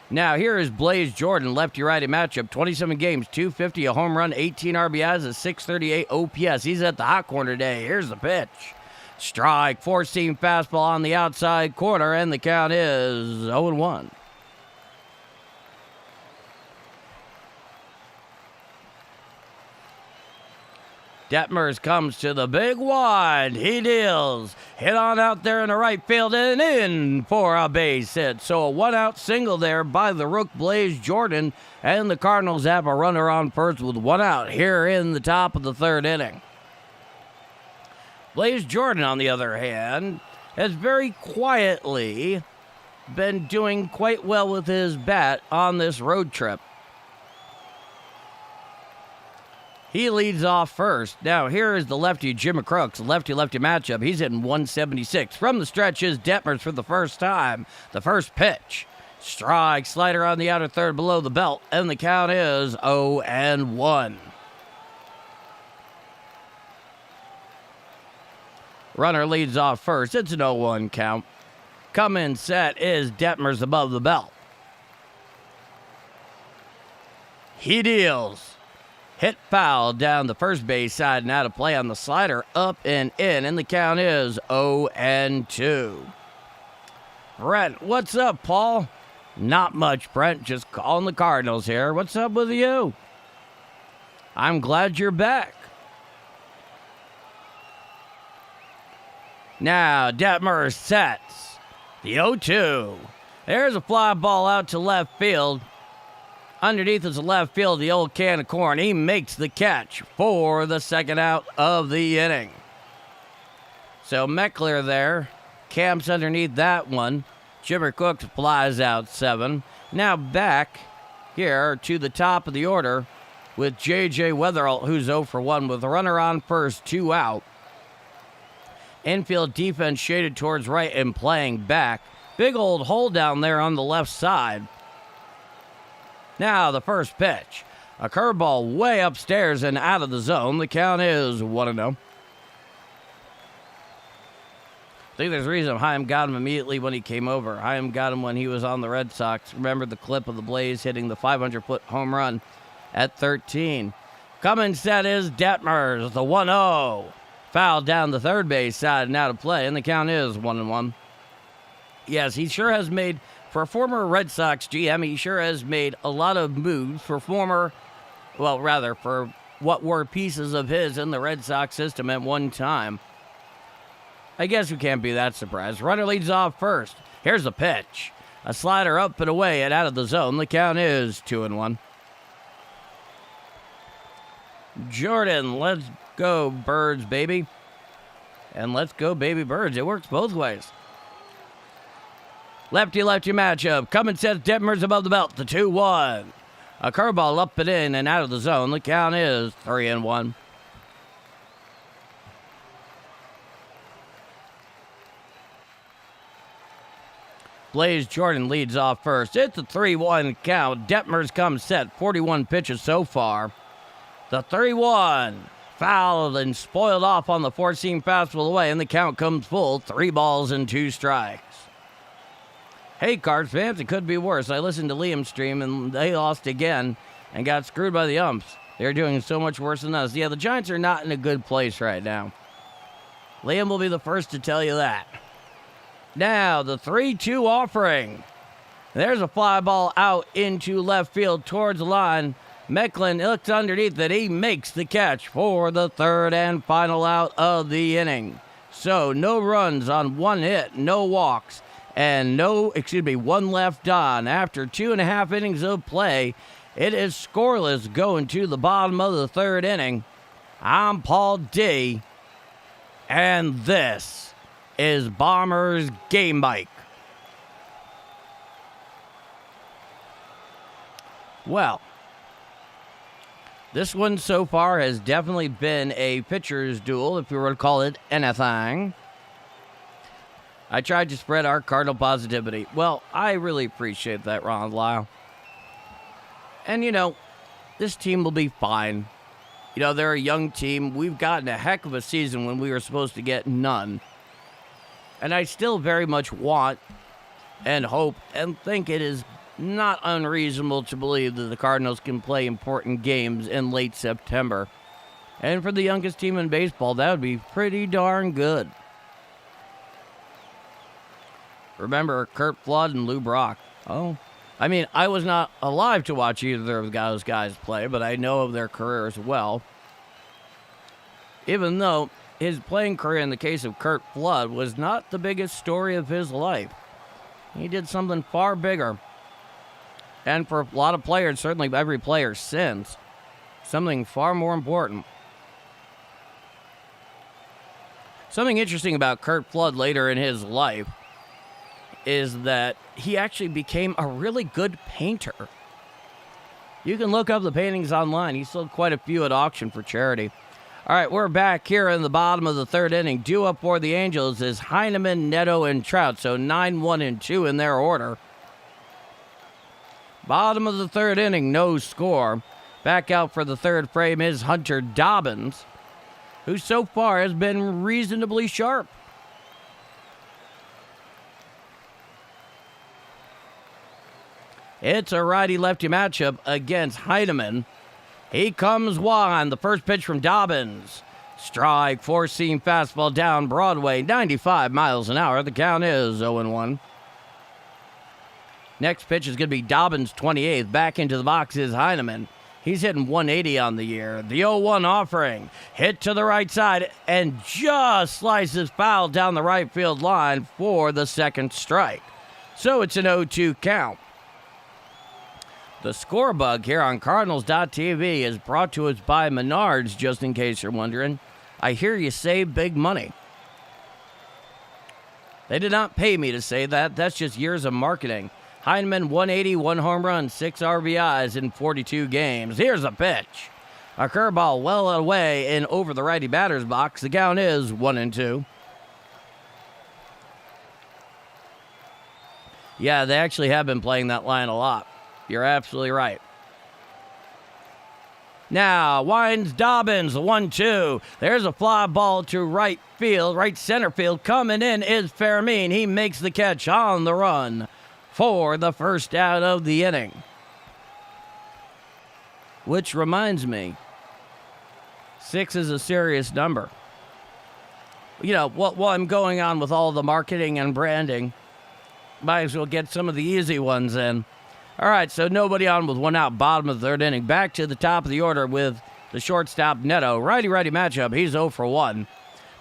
Now, here is Blaze Jordan, lefty-righty matchup. 27 games, 250, a home run, 18 RBIs, a 638 OPS. He's at the hot corner today. Here's the pitch. Strike, four-seam fastball on the outside corner, and the count is 0-1. Detmers comes to the big wide. He deals. Hit on out there in the right field and in for a base hit. So a one-out single there by the Rook Blaze Jordan. And the Cardinals have a runner on first with one out here in the top of the third inning. Blaze Jordan, on the other hand, has very quietly been doing quite well with his bat on this road trip. He leads off first. Now, here is the lefty, Jimmy Crooks, lefty-lefty matchup. He's hitting 176. From the stretch is Detmers for the first time. The first pitch. Strike, slider on the outer third below the belt, and the count is 0-1. Runner leads off first. It's an 0-1 count. Come in set is Detmers above the belt. He deals. Hit foul down the first base side and out of play on the slider, up and in, and the count is 0-2. Brent, what's up, Paul? Not much, Brent. Just calling the Cardinals here. What's up with you? I'm glad you're back. Now, Detmer sets. The 0-2. There's a fly ball out to left field. Underneath is the left field, the old can of corn. He makes the catch for the second out of the inning. So Meckler there camps underneath that one. Jimmer Cooks flies out 7. Now back here to the top of the order with J.J. Weatherall, who's 0 for 1 with a runner on first, 2 out. Infield defense shaded towards right and playing back. Big old hole down there on the left side. Now the first pitch. A curveball way upstairs and out of the zone. The count is 1-0. I think there's a reason Chaim got him immediately when he came over. Chaim got him when he was on the Red Sox. Remember the clip of the Blaze hitting the 500-foot home run at 13. Coming set is Detmers, the 1-0. Foul down the third base side and out of play, and the count is 1-1. Yes, he sure has made, for a former Red Sox GM, he sure has made a lot of moves for for what were pieces of his in the Red Sox system at one time. I guess we can't be that surprised. Runner leads off first. Here's a pitch. A slider up and away and out of the zone. The count is 2-1. Jordan, let's go Birds, baby. And let's go baby Birds. It works both ways. Lefty-lefty matchup. Coming sets Detmers above the belt. The 2-1. A curveball up and in and out of the zone. The count is 3-1. Blaze Jordan leads off first. It's a 3-1 count. Detmers comes set. 41 pitches so far. The 3-1. Fouled and spoiled off on the four-seam fastball away, and the count comes full. 3 balls and 2 strikes. Hey, Cards fans, it could be worse. I listened to Liam's stream, and they lost again and got screwed by the umps. They're doing so much worse than us. Yeah, the Giants are not in a good place right now. Liam will be the first to tell you that. Now, the 3-2 offering. There's a fly ball out into left field towards the line. Mecklin looks underneath it. He makes the catch for the third and final out of the inning. So, no runs on 1 hit, no walks, and one left on. After 2.5 innings of play, it is scoreless going to the bottom of the third inning. I'm Paul D, and this is Bombers Game Mike. Well, this one so far has definitely been a pitcher's duel, if you were to call it anything. I tried to spread our Cardinal positivity. Well, I really appreciate that, Ron Lyle. And, this team will be fine. They're a young team. We've gotten a heck of a season when we were supposed to get none. And I still very much want and hope and think it is not unreasonable to believe that the Cardinals can play important games in late September. And for the youngest team in baseball, that would be pretty darn good. Remember Kurt Flood and Lou Brock. I was not alive to watch either of those guys play, but I know of their careers well. Even though his playing career in the case of Kurt Flood was not the biggest story of his life. He did something far bigger. And for a lot of players, certainly every player since, something far more important. Something interesting about Kurt Flood later in his life is that he actually became a really good painter. You can look up the paintings online. He sold quite a few at auction for charity. All right, we're back here in the bottom of the third inning. Due up for the Angels is Heineman, Neto, and Trout. So 9, 1, and 2 in their order. Bottom of the third inning, no score. Back out for the third frame is Hunter Dobbins, who so far has been reasonably sharp. It's a righty-lefty matchup against Heineman. He comes wide. The first pitch from Dobbins. Strike, four-seam fastball down Broadway, 95 miles an hour. The count is 0-1. Next pitch is going to be Dobbins' 28th. Back into the box is Heineman. He's hitting 180 on the year. The 0-1 offering. Hit to the right side and just slices foul down the right field line for the second strike. So it's an 0-2 count. The score bug here on Cardinals.tv is brought to us by Menards, just in case you're wondering. I hear you save big money. They did not pay me to say that. That's just years of marketing. Heineman, 180, 1 home run, 6 RBIs in 42 games. Here's a pitch. A curveball well away and over the righty batter's box. The count is 1-2. Yeah, they actually have been playing that line a lot. You're absolutely right. Now, winds Dobbins, 1-2. There's a fly ball to right field, right center field. Coming in is Fermin. He makes the catch on the run for the first out of the inning. Which reminds me, 6 is a serious number. You know, while I'm going on with all the marketing and branding, might as well get some of the easy ones in. All right, so nobody on with 1 out, bottom of the 3rd inning. Back to the top of the order with the shortstop Neto. Righty-righty matchup. He's 0 for 1.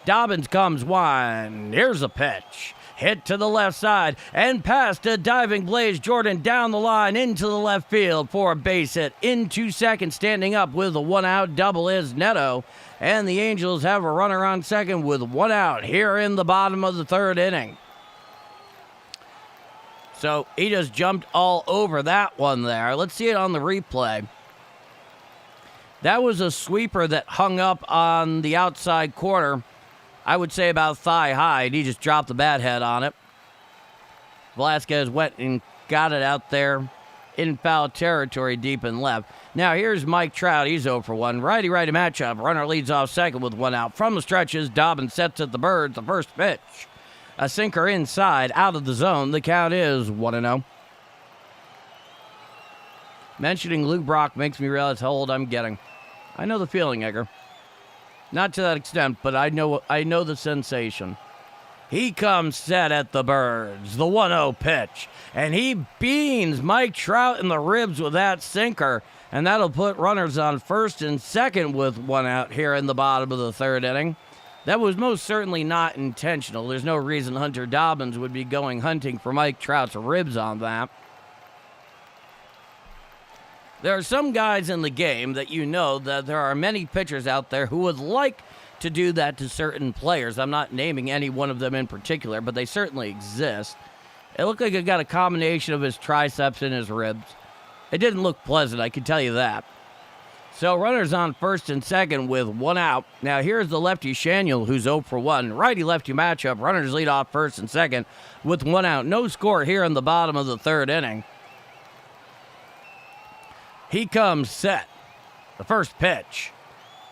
Dobbins comes one. Here's a pitch. Hit to the left side and past a diving Blaze Jordan down the line into the left field for a base hit. Into second, standing up with a 1 out double is Neto. And the Angels have a runner on second with 1 out here in the bottom of the 3rd inning. So he just jumped all over that one there. Let's see it on the replay. That was a sweeper that hung up on the outside corner. I would say about thigh high. He just dropped the bat head on it. Velasquez went and got it out there in foul territory deep and left. Now here's Mike Trout. He's 0 for 1. Righty-righty matchup. Runner leads off second with 1 out. From the stretches, Dobbins sets at the Birds. The first pitch. A sinker inside, out of the zone. The count is 1-0. Mentioning Luke Brock makes me realize how old I'm getting. I know the feeling, Edgar. Not to that extent, but I know the sensation. He comes set at the Birds. The 1-0 pitch. And he beans Mike Trout in the ribs with that sinker. And that'll put runners on first and second with 1 out here in the bottom of the 3rd inning. That was most certainly not intentional. There's no reason Hunter Dobbins would be going hunting for Mike Trout's ribs on that. There are some guys in the game that you know that there are many pitchers out there who would like to do that to certain players. I'm not naming any one of them in particular, but they certainly exist. It looked like it got a combination of his triceps and his ribs. It didn't look pleasant, I can tell you that. So runners on first and second with 1 out. Now here's the lefty Shaniel, who's 0 for 1. Righty-lefty matchup. Runners lead off first and second with 1 out. No score here in the bottom of the 3rd inning. He comes set. The first pitch.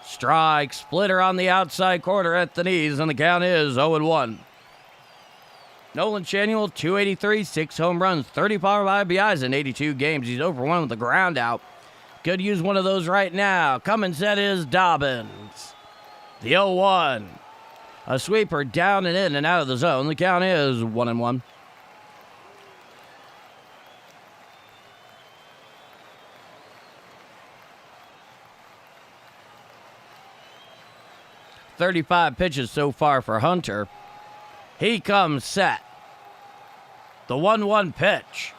Strike, splitter on the outside corner at the knees, and the count is 0-1. Nolan Shaniel, 283, 6 home runs, 35 RBIs in 82 games. He's 0 for 1 with a ground out. Could use one of those right now. Coming set is Dobbins. The 0-1. A sweeper down and in and out of the zone. The count is 1-1. .35 pitches so far for Hunter. He comes set. The 1-1 pitch.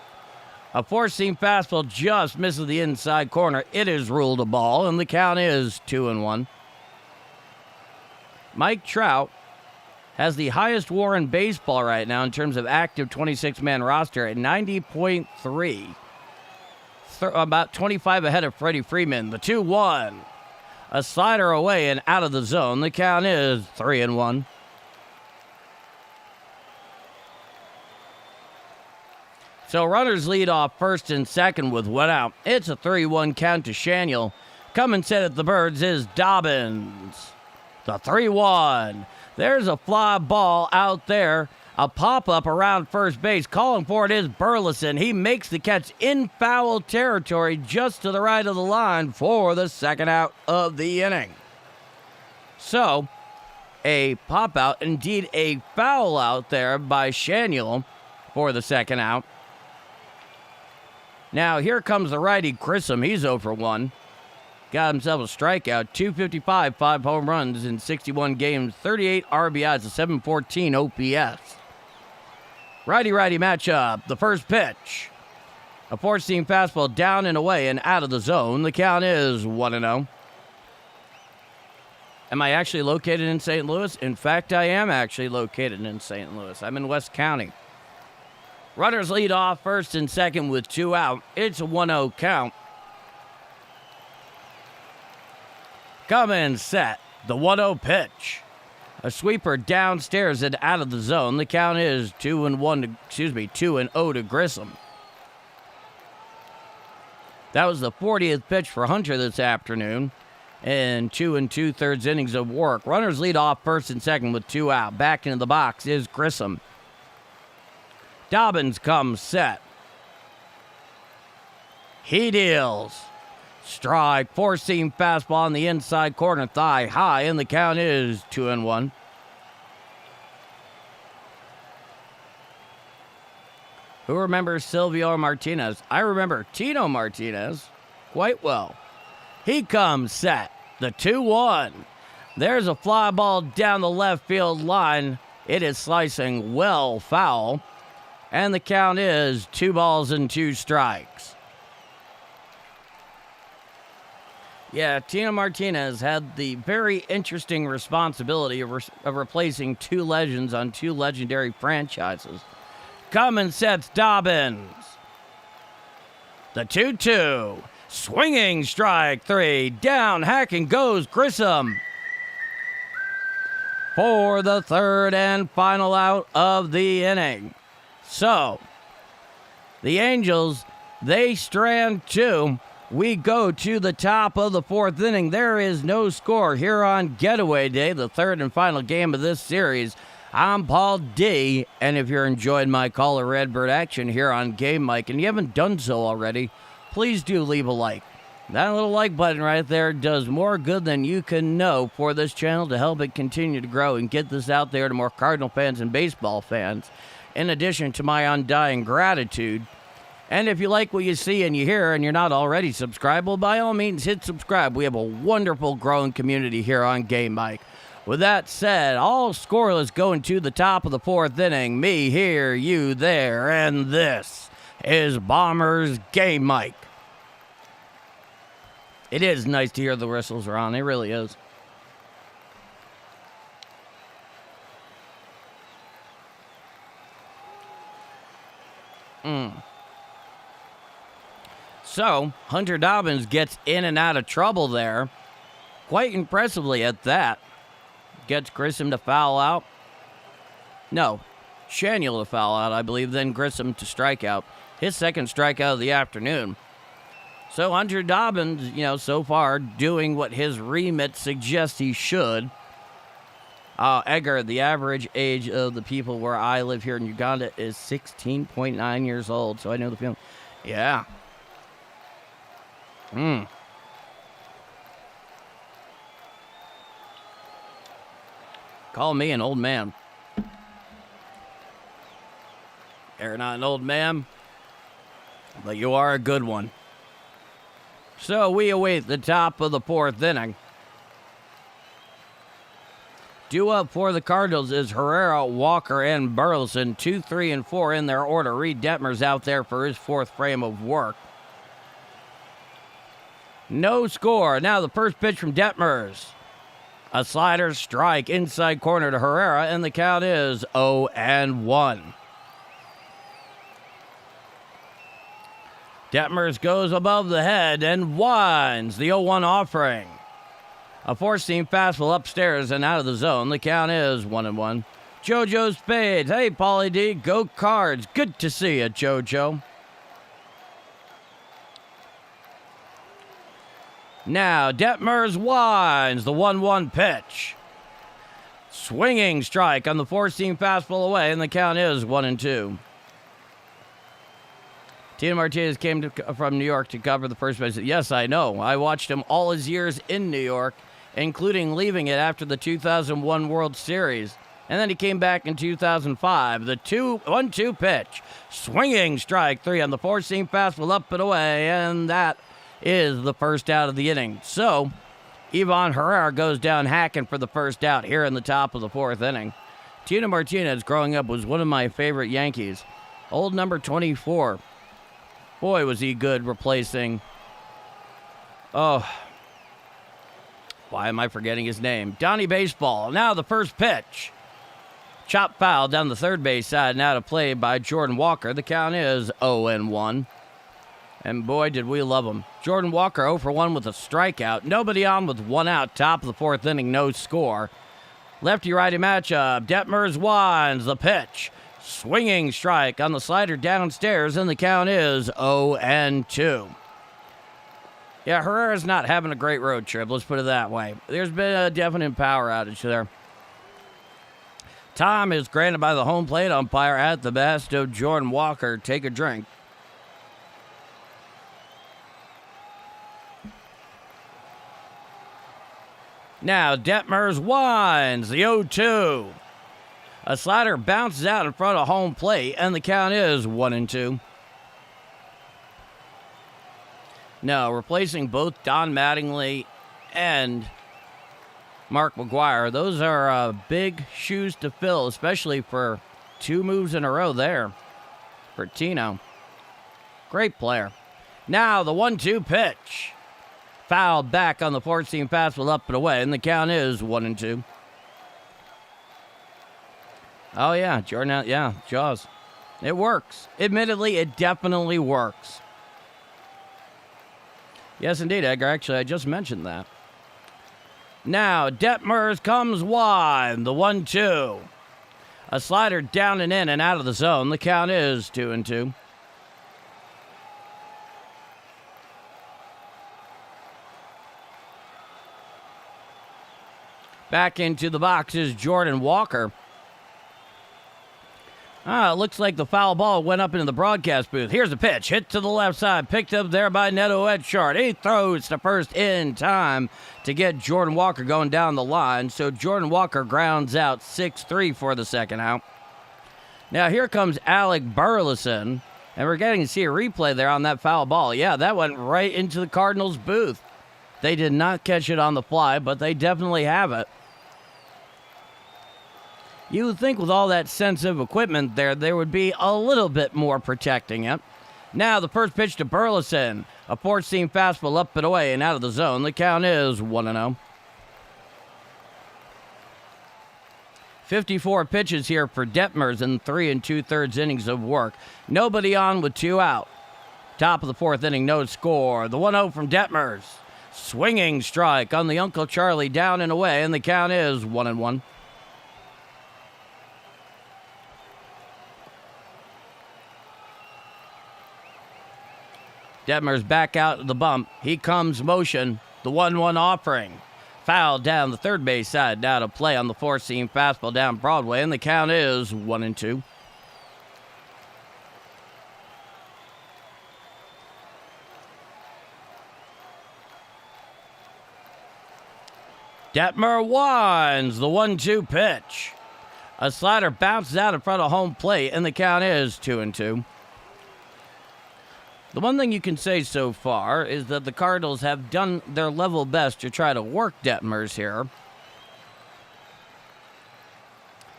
A four-seam fastball just misses the inside corner. It is ruled a ball, and the count is 2-1. Mike Trout has the highest WAR in baseball right now in terms of active 26-man roster at 90.3. About 25 ahead of Freddie Freeman. The 2-1. A slider away and out of the zone. The count is 3-1. So runners lead off first and second with 1 out. It's a 3-1 count to Shaniel. Coming set at the Birds is Dobbins. The 3-1. There's a fly ball out there. A pop-up around first base. Calling for it is Burleson. He makes the catch in foul territory just to the right of the line for the second out of the inning. So, a pop-out, indeed a foul out there by Shaniel for the second out. Now, here comes the righty Grissom. He's 0 for 1. Got himself a strikeout. 255, 5 home runs in 61 games. 38 RBIs, a 714 OPS. Righty-righty matchup. The first pitch. A four-seam fastball down and away and out of the zone. The count is 1-0. Am I actually located in St. Louis? In fact, I am actually located in St. Louis. I'm in West County. Runners lead off first and second with 2 out. It's a 1-0 count. Coming set. The 1-0 pitch. A sweeper downstairs and out of the zone. The count is 2-0 to Grissom. That was the 40th pitch for Hunter this afternoon. And 2 2/3 innings of work. Runners lead off first and second with 2 out. Back into the box is Grissom. Dobbins comes set. He deals. Strike, 4-seam fastball on the inside corner, thigh high, and the count is 2-1. Who remembers Silvio Martinez? I remember Tino Martinez quite well. He comes set. The 2-1. There's a fly ball down the left field line. It is slicing well foul. And the count is 2-2 strikes. Yeah, Tino Martinez had the very interesting responsibility of replacing 2 legends on 2 legendary franchises. Coming sets Dobbins. The 2-2. Swinging strike 3. Down, hacking goes Grissom. For the third and final out of the inning. So, the Angels, they strand 2. We go to the top of the 4th inning. There is no score here on Getaway Day, the third and final game of this series. I'm Paul D, and if you're enjoying my call of Redbird action here on Game Mike, and you haven't done so already, please do leave a like. That little like button right there does more good than you can know for this channel to help it continue to grow and get this out there to more Cardinal fans and baseball fans, in addition to my undying gratitude. And if you like what you see and you hear and you're not already subscribed, well, by all means, hit subscribe. We have a wonderful growing community here on Game Mike. With that said, all scoreless going to the top of the 4th inning. Me here, you there, and this is Bombers Game Mike. It is nice to hear the whistles are on. It really is. So, Hunter Dobbins gets in and out of trouble there. Quite impressively at that. Gets Grissom to foul out. No, Shaniel to foul out, I believe, then Grissom to strike out. His second strikeout of the afternoon. So Hunter Dobbins, so far doing what his remit suggests he should. Edgar, the average age of the people where I live here in Uganda is 16.9 years old, so I know the feeling. Yeah. Call me an old man. You're not an old man, but you are a good one. So we await the top of the 4th inning. Due up for the Cardinals is Herrera, Walker, and Burleson. 2, 3, and 4 in their order. Reed Detmer's out there for his 4th frame of work. No score. Now the first pitch from Detmers. A slider strike inside corner to Herrera, and the count is 0-1. Detmers goes above the head and winds the 0-1 offering. A 4-seam fastball upstairs and out of the zone. The count is 1-1. JoJo Spades. Hey, Paulie D. Go Cards. Good to see you, JoJo. Now, Detmers winds the 1-1 pitch. Swinging strike on the 4-seam fastball away, and the count is 1-2. Tino Martinez came from New York to cover the first base. Yes, I know. I watched him all his years in New York, including leaving it after the 2001 World Series. And then he came back in 2005. The 1-2 pitch. Swinging strike 3 on the 4-seam fastball up and away, and that is the first out of the inning. So, Ivan Herrera goes down hacking for the first out here in the top of the 4th inning. Tino Martinez, growing up, was one of my favorite Yankees. Old number 24. Boy, was he good replacing... Oh, Why am I forgetting his name? Donnie Baseball. Now the first pitch. Chop foul down the third base side. Now to play by Jordan Walker. The count is 0-1. And boy, did we love him. Jordan Walker 0 for 1 with a strikeout. Nobody on with one out. Top of the fourth inning, no score. Lefty-righty matchup. Detmers winds the pitch. Swinging strike on the slider downstairs, and the count is 0-2. Yeah, Herrera's not having a great road trip, let's put it that way. There's been a definite power outage there. Time is granted by the home plate umpire at the behest of Jordan Walker. Take a drink. Now, Detmers winds the 0-2. A slider bounces out in front of home plate, and the count is 1-2. Now, replacing both Don Mattingly and Mark McGwire, those are big shoes to fill, especially for 2 moves in a row there for Tino. Great player. Now, the 1-2 pitch. Fouled back on the four-seam fastball up and away, and the count is 1-2. Oh, yeah, Jordan, yeah, Jaws. It works. Admittedly, it definitely works. Yes, indeed, Edgar. Actually, I just mentioned that. Now, Detmers comes wide, the 1-2. A slider down and in and out of the zone. The count is 2-2. Back into the box is Jordan Walker. It looks like the foul ball went up into the broadcast booth. Here's the pitch. Hit to the left side. Picked up there by Neto Edshart. He throws to first in time to get Jordan Walker going down the line. So Jordan Walker grounds out 6-3 for the second out. Now here comes Alec Burleson. And we're getting to see a replay there on that foul ball. Yeah, that went right into the Cardinals booth. They did not catch it on the fly, but they definitely have it. You would think with all that sensitive equipment there would be a little bit more protecting it. Now the first pitch to Burleson. A four-seam fastball up and away and out of the zone. The count is 1-0. 54 pitches here for Detmers in 3 2/3 innings of work. Nobody on with 2 out. Top of the fourth inning, no score. The 1-0 from Detmers. Swinging strike on the Uncle Charlie down and away, and the count is 1-1. Detmers back out of the bump. He comes motion. The 1-1 offering. Foul down the third base side. Now to play on the four-seam fastball down Broadway, and the count is 1-2. Detmer winds the 1-2 pitch. A slider bounces out in front of home plate, and the count is 2-2. The one thing you can say so far is that the Cardinals have done their level best to try to work Detmers here.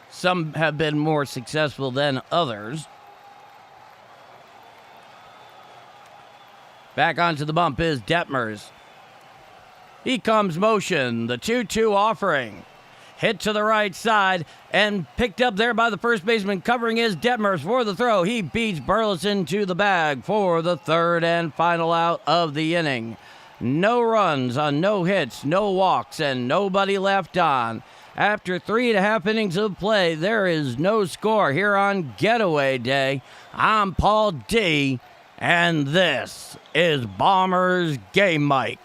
Some have been more successful than others. Back onto the bump is Detmers. He comes motion, the 2-2 offering. Hit to the right side and picked up there by the first baseman covering his Detmers for the throw. He beats Burleson to the bag for the third and final out of the inning. No runs on no hits, no walks, and nobody left on. After 3.5 innings of play, there is no score here on Getaway Day. I'm Paul D, and this is Bombers Game Mike.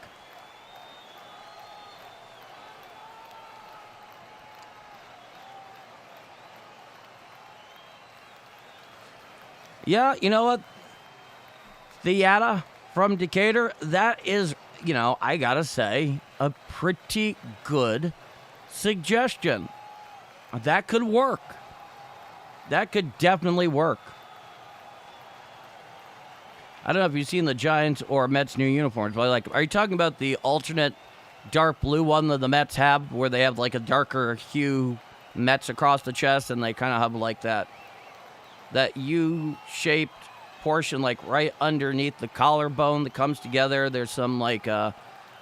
Yeah, you know what? Theata from Decatur, that is, I gotta say, a pretty good suggestion. That could work. That could definitely work. I don't know if you've seen the Giants or Mets new uniforms, but are you talking about the alternate dark blue one that the Mets have, where they have a darker hue Mets across the chest, and they kind of have that U-shaped portion right underneath the collarbone that comes together. There's some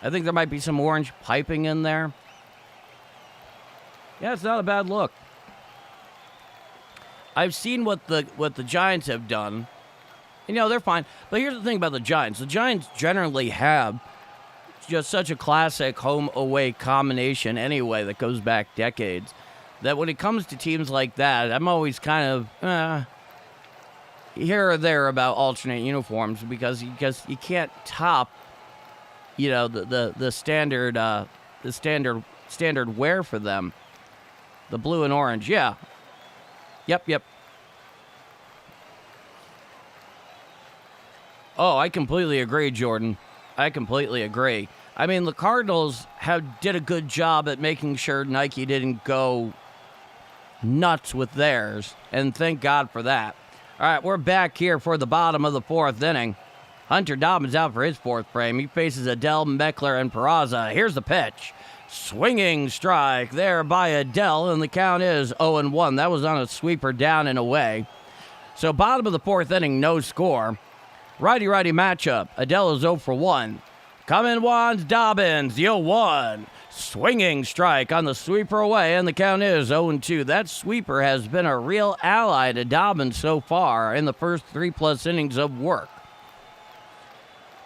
I think there might be some orange piping in there. Yeah, it's not a bad look. I've seen what the Giants have done. You know, they're fine. But here's the thing about the Giants. The Giants generally have just such a classic home-away combination anyway that goes back decades, that when it comes to teams like that, I'm always kind of here or there about alternate uniforms because you can't top, you know, the standard wear for them. The blue and orange, yeah. Yep. Oh, I completely agree, Jordan. I completely agree. I mean, the Cardinals did a good job at making sure Nike didn't go nuts with theirs, and thank God for that. All right, we're back here for the bottom of the fourth inning. Hunter Dobbins out for his fourth frame. He faces Adele, Meckler, and Peraza. Here's the pitch. Swinging strike there by Adele, and the count is 0-1. That was on a sweeper down and away. So bottom of the fourth inning, no score. Righty-righty matchup. Adele is 0 for 1. Coming one's Dobbins, the 0-1. Swinging strike on the sweeper away, and the count is 0-2. That sweeper has been a real ally to Dobbins so far in the first 3+ innings of work.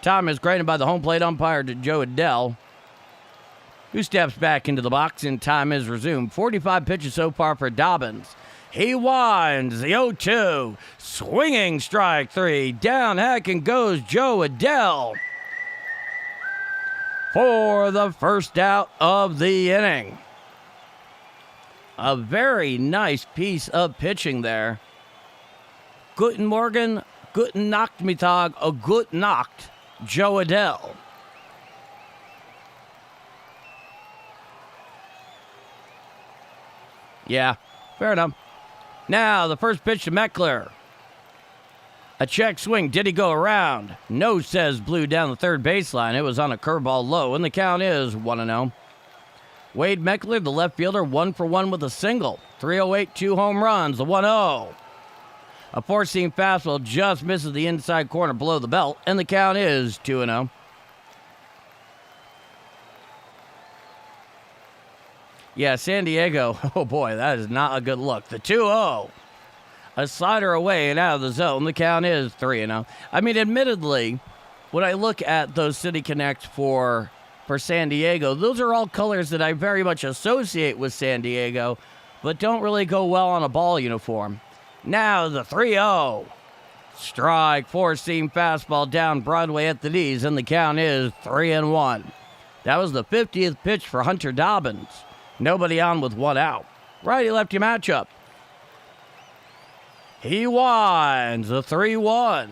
Time is graded by the home plate umpire to Joe Adele, who steps back into the box, and time is resumed. 45 pitches so far for Dobbins. He winds the 0-2. Swinging strike 3. Down hacking goes Joe Adele for the first out of the inning. A very nice piece of pitching there. Guten Morgen, guten Nacht, Mittag, a gut Nacht, Joe Adele. Yeah, fair enough. Now, the first pitch to Meckler. A check swing. Did he go around? No, says Blue down the third baseline. It was on a curveball low, and the count is 1-0. Wade Meckler, the left fielder, 1 for 1 with a single. 308, 2 home runs, the 1-0. A four-seam fastball just misses the inside corner below the belt, and the count is 2-0. Yeah, San Diego, oh boy, that is not a good look. The 2-0. A slider away and out of the zone. The count is 3-0. I mean, admittedly, when I look at those City Connects for San Diego, those are all colors that I very much associate with San Diego, but don't really go well on a ball uniform. Now the 3-0. Strike, four-seam fastball down Broadway at the knees, and the count is 3-1. That was the 50th pitch for Hunter Dobbins. Nobody on with 1 out. Righty-lefty matchup. He winds a 3-1.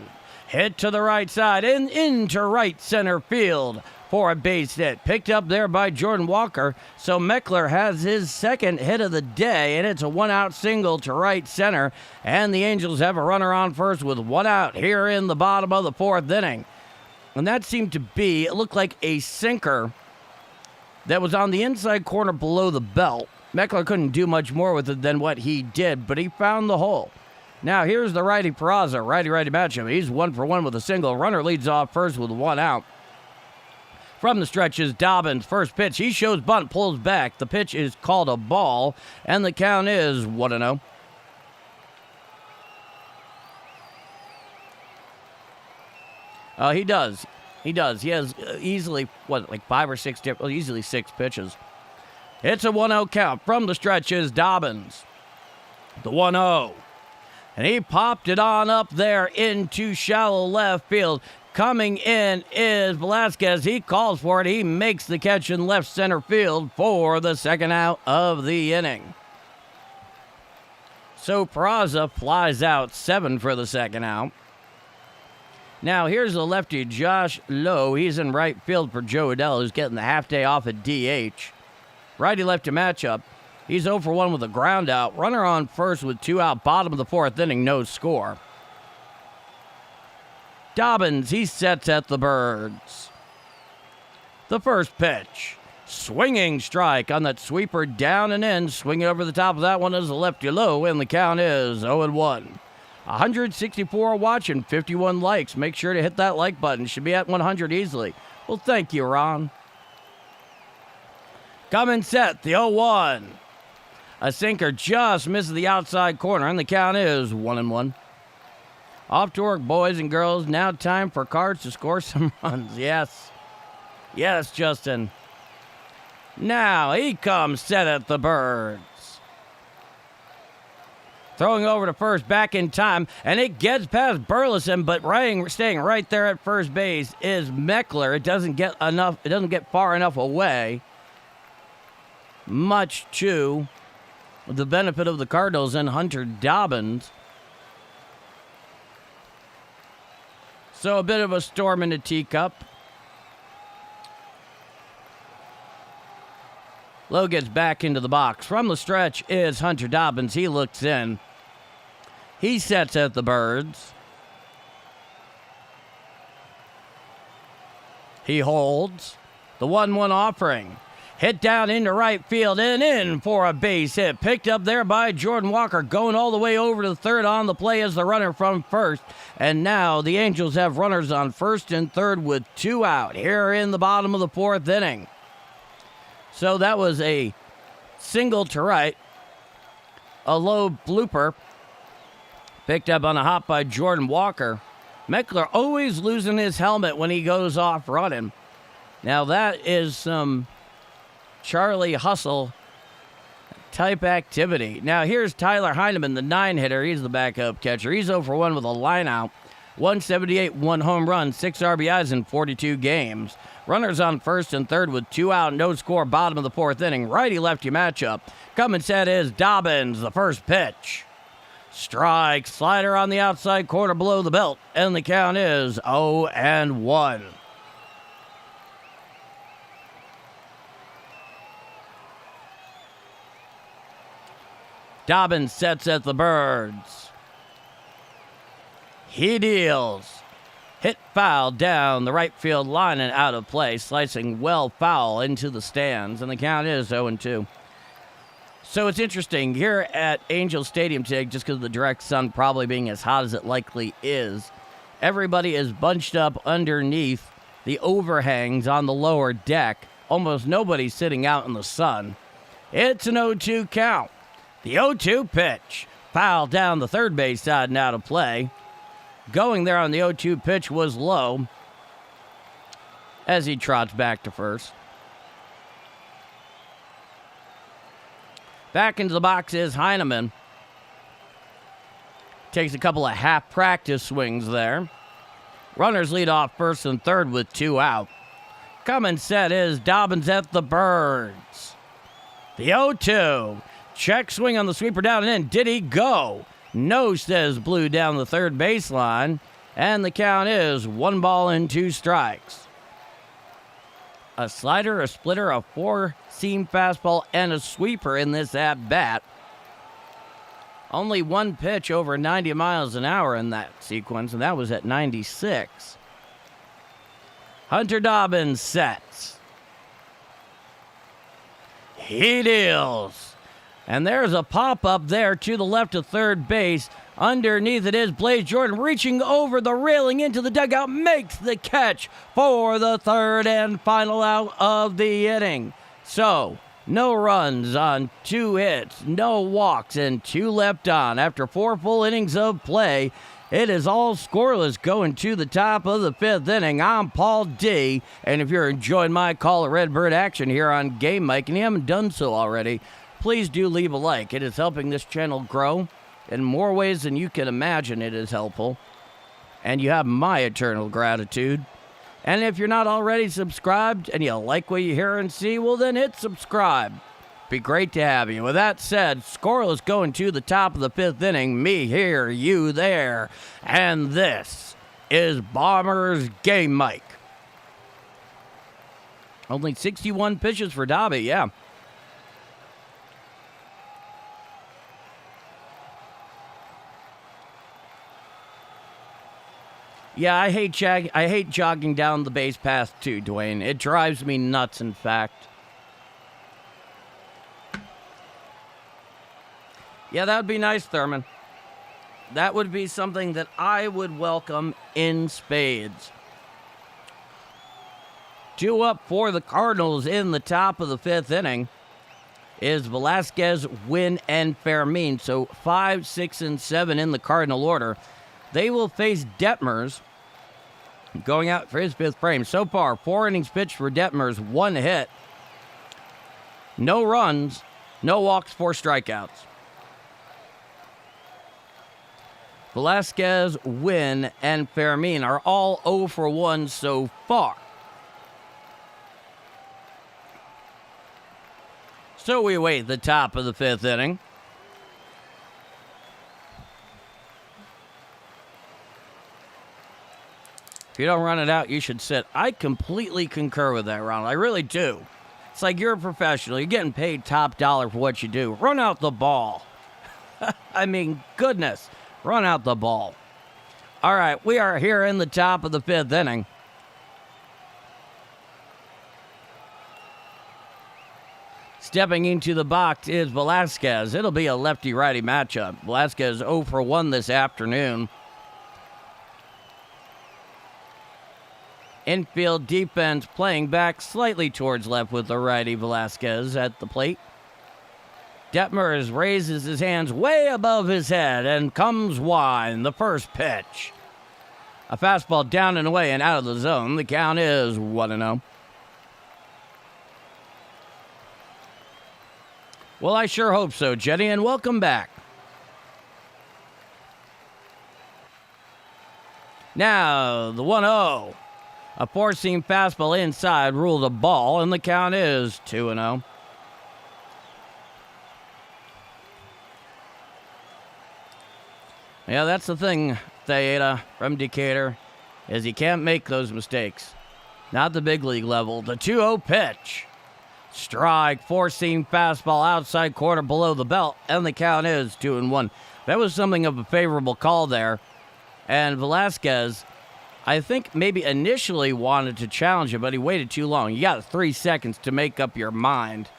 Hit to the right side and into right center field for a base hit. Picked up there by Jordan Walker. So Meckler has his second hit of the day, and it's a 1-out single to right center. And the Angels have a runner on first with 1 out here in the bottom of the fourth inning. And that seemed to be, it looked like a sinker that was on the inside corner below the belt. Meckler couldn't do much more with it than what he did, but he found the hole. Now here's the righty Peraza, righty-righty matchup. He's 1 for 1 with a single. Runner leads off first with 1 out. From the stretch is Dobbins. First pitch, he shows bunt, pulls back. The pitch is called a ball, and the count is 1-0. He does. He has easily, 5 or 6 different, easily 6 pitches. It's a 1-0 count. From the stretch is Dobbins. The 1-0. And he popped it on up there into shallow left field. Coming in is Velasquez. He calls for it. He makes the catch in left center field for the second out of the inning. So Peraza flies out 7 for the second out. Now here's the lefty Josh Lowe. He's in right field for Joe Adele, who's getting the half day off at DH. Righty-lefty matchup. He's 0 for 1 with a ground out. Runner on first with 2 out. Bottom of the fourth inning, no score. Dobbins, he sets at the Birds. The first pitch. Swinging strike on that sweeper down and in. Swinging over the top of that one is a lefty Low, and the count is 0-1. 164 watching, 51 likes. Make sure to hit that like button. Should be at 100 easily. Well, thank you, Ron. Coming set, the 0-1. A sinker just misses the outside corner, and the count is 1-1. Off to work, boys and girls. Now time for Cards to score some runs. Yes. Yes, Justin. Now he comes set at the Birds. Throwing over to first, back in time, and it gets past Burleson, but staying right there at first base is Meckler. It doesn't get far enough away, much to the benefit of the Cardinals and Hunter Dobbins. So a bit of a storm in the teacup. Lowe gets back into the box. From the stretch is Hunter Dobbins. He looks in. He sets at the Birds. He holds. The 1-1 offering. Hit down into right field and in for a base hit. Picked up there by Jordan Walker, going all the way over to third on the play as the runner from first. And now the Angels have runners on first and third with 2 out here in the bottom of the 4th inning. So that was a single to right. A low blooper. Picked up on a hop by Jordan Walker. Meckler always losing his helmet when he goes off running. Now that is some Charlie Hustle type activity. Now here's Tyler Heineman, the 9-hitter. He's the backup catcher. He's 0 for 1 with a line out. 178, 1 home run, 6 RBIs in 42 games. Runners on first and third with 2 out, no score, bottom of the 4th inning. Righty-lefty matchup. Coming set is Dobbins, the first pitch. Strike, slider on the outside corner below the belt, and the count is 0-1. Dobbins sets at the Birds. He deals. Hit foul down the right field line and out of play, slicing well foul into the stands, and the count is 0-2. So it's interesting, here at Angel Stadium today, just because of the direct sun probably being as hot as it likely is, everybody is bunched up underneath the overhangs on the lower deck. Almost nobody's sitting out in the sun. It's an 0-2 count. The 0-2 pitch. Foul down the third base side and out of play. Going there on the 0-2 pitch was Lowe as he trots back to first. Back into the box is Heineman. Takes a couple of half practice swings there. Runners lead off first and third with 2 out. Coming set is Dobbins at the Birds. The 0-2. Check swing on the sweeper down and in. Did he go? No, says Blue down the third baseline. And the count is 1 ball and 2 strikes. A slider, a splitter, a 4-seam fastball, and a sweeper in this at-bat. Only 1 pitch over 90 miles an hour in that sequence, and that was at 96. Hunter Dobbins sets. He deals. And there's a pop-up there to the left of third base. Underneath it is Blaze Jordan reaching over the railing into the dugout, makes the catch for the third and final out of the inning. So, no runs on 2 hits, no walks, and 2 left on. After 4 full innings of play, it is all scoreless going to the top of the 5th inning. I'm Paul D, and if you're enjoying my call of Redbird action here on Game Mike, and you haven't done so already, please do leave a like. It is helping this channel grow in more ways than you can imagine. It is helpful. And you have my eternal gratitude. And if you're not already subscribed and you like what you hear and see, well then hit subscribe. Be great to have you. With that said, scoreless going to the top of the 5th inning. Me here, you there. And this is Bombers Game Mike. Only 61 pitches for Dobby, yeah. Yeah, I hate jogging down the base path too, Dwayne. It drives me nuts, in fact. Yeah, that would be nice, Thurman. That would be something that I would welcome in spades. Two up for the Cardinals in the top of the fifth inning is Velasquez, Wynn, and Fermin. So 5, 6, and 7 in the Cardinal order. They will face Detmers going out for his fifth frame. So far, 4 innings pitched for Detmers, 1 hit. No runs, no walks, 4 strikeouts. Velasquez, Wynn, and Fermin are all 0 for 1 so far. So we wait the top of the fifth inning. If you don't run it out, you should sit. I completely concur with that, Ronald. I really do. It's like you're a professional. You're getting paid top dollar for what you do. Run out the ball. I mean, goodness. Run out the ball. All right, we are here in the top of the fifth inning. Stepping into the box is Velasquez. It'll be a lefty-righty matchup. Velasquez 0 for 1 this afternoon. Infield defense playing back slightly towards left with the righty Velasquez at the plate. Detmers raises his hands way above his head and comes wide. The first pitch. A fastball down and away and out of the zone. The count is 1-0. Well, I sure hope so, Jenny, and welcome back. Now, the 1-0. A four-seam fastball inside ruled a ball, and the count is 2-0. Yeah, that's the thing, Thayeta from Decatur, is you can't make those mistakes. Not the big league level. The 2-0 pitch. Strike, four-seam fastball outside corner below the belt, and the count is 2-1. That was something of a favorable call there. And Velasquez, I think maybe initially wanted to challenge it, but he waited too long. You got 3 seconds to make up your mind.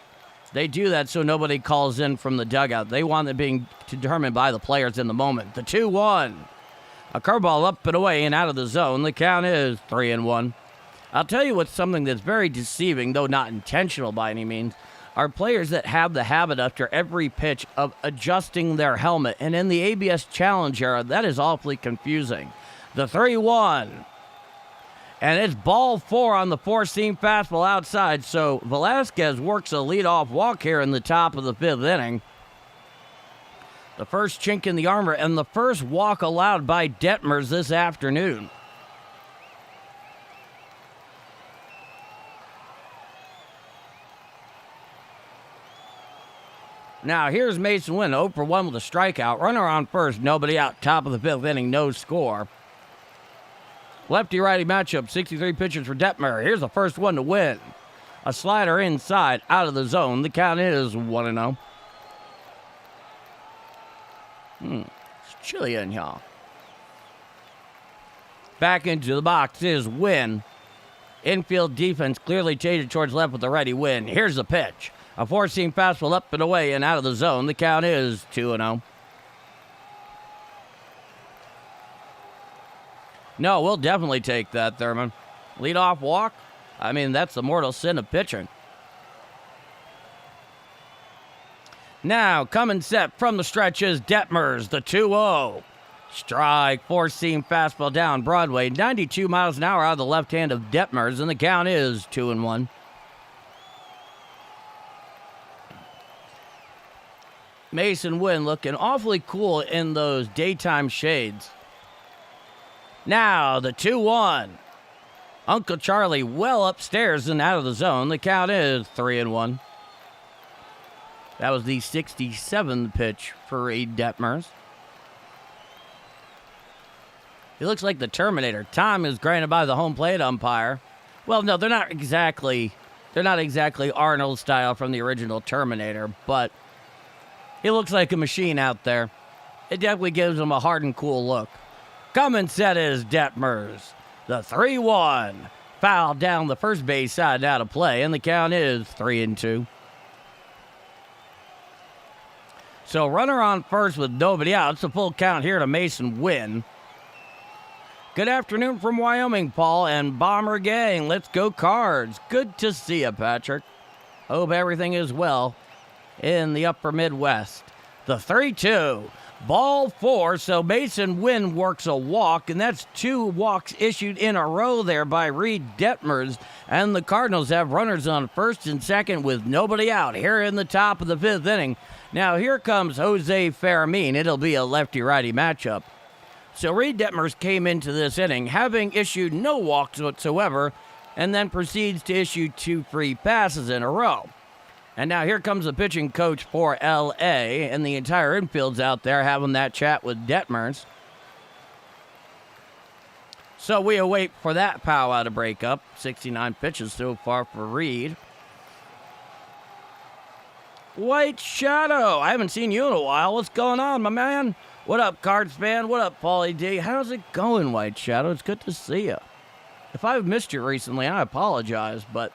They do that so nobody calls in from the dugout. They want it being determined by the players in the moment. The 2-1. A curveball up and away and out of the zone. The count is 3-1. I'll tell you what's something that's very deceiving, though not intentional by any means, are players that have the habit after every pitch of adjusting their helmet. And in the ABS Challenge era, that is awfully confusing. The 3-1. And it's ball 4 on the four-seam fastball outside. So Velasquez works a leadoff walk here in the top of the fifth inning. The first chink in the armor and the first walk allowed by Detmers this afternoon. Now, here's Mason Wynn, 0 for 1 with a strikeout. Runner on first, nobody out. Top of the fifth inning, no score. Lefty-righty matchup, 63 pitches for Detmer. Here's the first one to Win. A slider inside, out of the zone. The count is 1-0. It's chilly in here. Back into the box is Win. Infield defense clearly changed towards left with the righty Win. Here's the pitch. A four-seam fastball up and away and out of the zone. The count is 2-0. No, we'll definitely take that, Thurman. Leadoff walk? I mean, that's the mortal sin of pitching. Now, coming set from the stretch is Detmers, the 2-0. Strike, four-seam fastball down Broadway. 92 miles an hour out of the left hand of Detmers, and the count is 2-1. Mason Wynn looking awfully cool in those daytime shades. Now, the 2-1. Uncle Charlie well upstairs and out of the zone. The count is 3-1. That was the 67th pitch for Reed Detmers. He looks like the Terminator. Time is granted by the home plate umpire. Well, no, they're not exactly Arnold style from the original Terminator, but he looks like a machine out there. It definitely gives him a hard and cool look. Coming set is Detmers. The 3-1. Foul down the first base side out of play, and the count is 3-2. So runner on first with nobody out. It's a full count here to Mason Wynn. Good afternoon from Wyoming, Paul and Bomber Gang. Let's go Cards. Good to see you, Patrick. Hope everything is well in the upper Midwest. The 3-2. Ball 4, so Mason Wynn works a walk, and that's 2 walks issued in a row there by Reed Detmers, and the Cardinals have runners on first and second with nobody out here in the top of the 5th inning. Now here comes Jose Fermin. It'll be a lefty-righty matchup. So Reed Detmers came into this inning having issued no walks whatsoever, and then proceeds to issue 2 free passes in a row. And now here comes the pitching coach for L.A., and the entire infield's out there having that chat with Detmers. So we await for that powwow to break up. 69 pitches so far for Reed. White Shadow, I haven't seen you in a while. What's going on, my man? What up, Cards fan? What up, Paulie D? How's it going, White Shadow? It's good to see you. If I've missed you recently, I apologize, but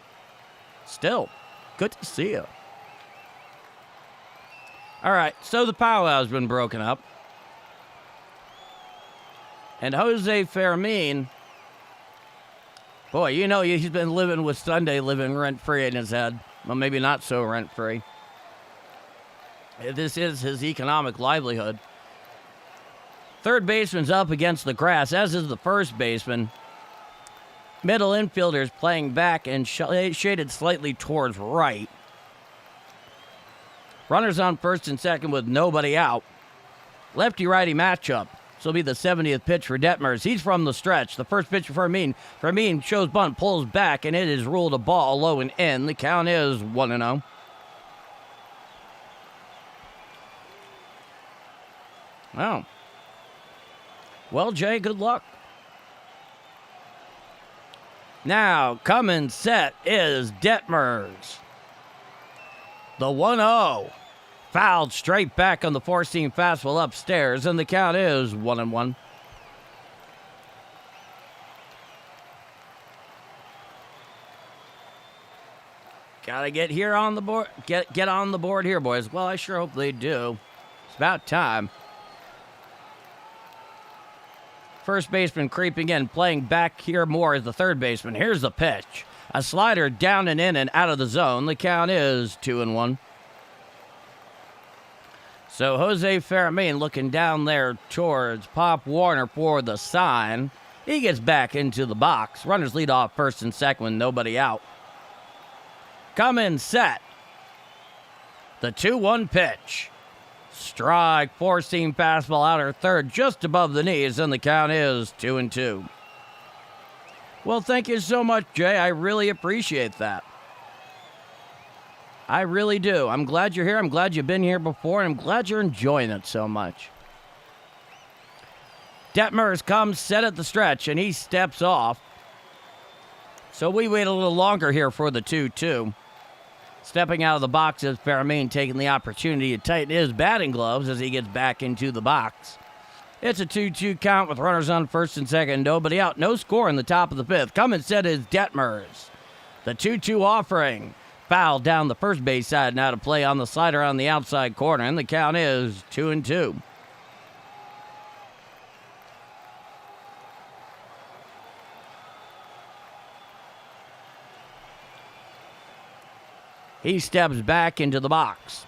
still, good to see you. All right, so the powwow's been broken up. And Jose Fermin, boy, you know he's been living with Sunday living rent-free in his head. Well, maybe not so rent-free. This is his economic livelihood. Third baseman's up against the grass, as is the first baseman. Middle infielders playing back and shaded slightly towards right. Runners on first and second with nobody out. Lefty-righty matchup. This will be the 70th pitch for Detmers. He's from the stretch. The first pitch for Fermin. Fermin shows bunt, pulls back, and it is ruled a ball low and in. The count is 1-0. Oh. Well, Jay, good luck. Now, coming set is Detmers. The 1-0. Fouled straight back on the four-seam fastball upstairs, and the count is 1-1. Gotta get here on the board. Get on the board here, boys. Well, I sure hope they do. It's about time. First baseman creeping in, playing back here more as the third baseman. Here's the pitch. A slider down and in and out of the zone. The count is 2-1. So Jose Fermin looking down there towards Pop Warner for the sign. He gets back into the box. Runners lead off first and second with nobody out. Come in set. The 2-1 pitch. Strike, four-seam fastball outer third just above the knees, and the count is 2-2. Well, thank you so much, Jay. I really appreciate that. I really do. I'm glad you're here. I'm glad you've been here before, and I'm glad you're enjoying it so much. Detmers comes set at the stretch, and he steps off. So we wait a little longer here for the 2-2. Stepping out of the box is Fermin, taking the opportunity to tighten his batting gloves as he gets back into the box. It's a 2-2 count with runners on first and second, nobody out. No score in the top of the fifth. Coming set is Detmers. The 2-2 offering. Foul down the first base side, now to play on the slider on the outside corner, and the count is 2-2. He steps back into the box.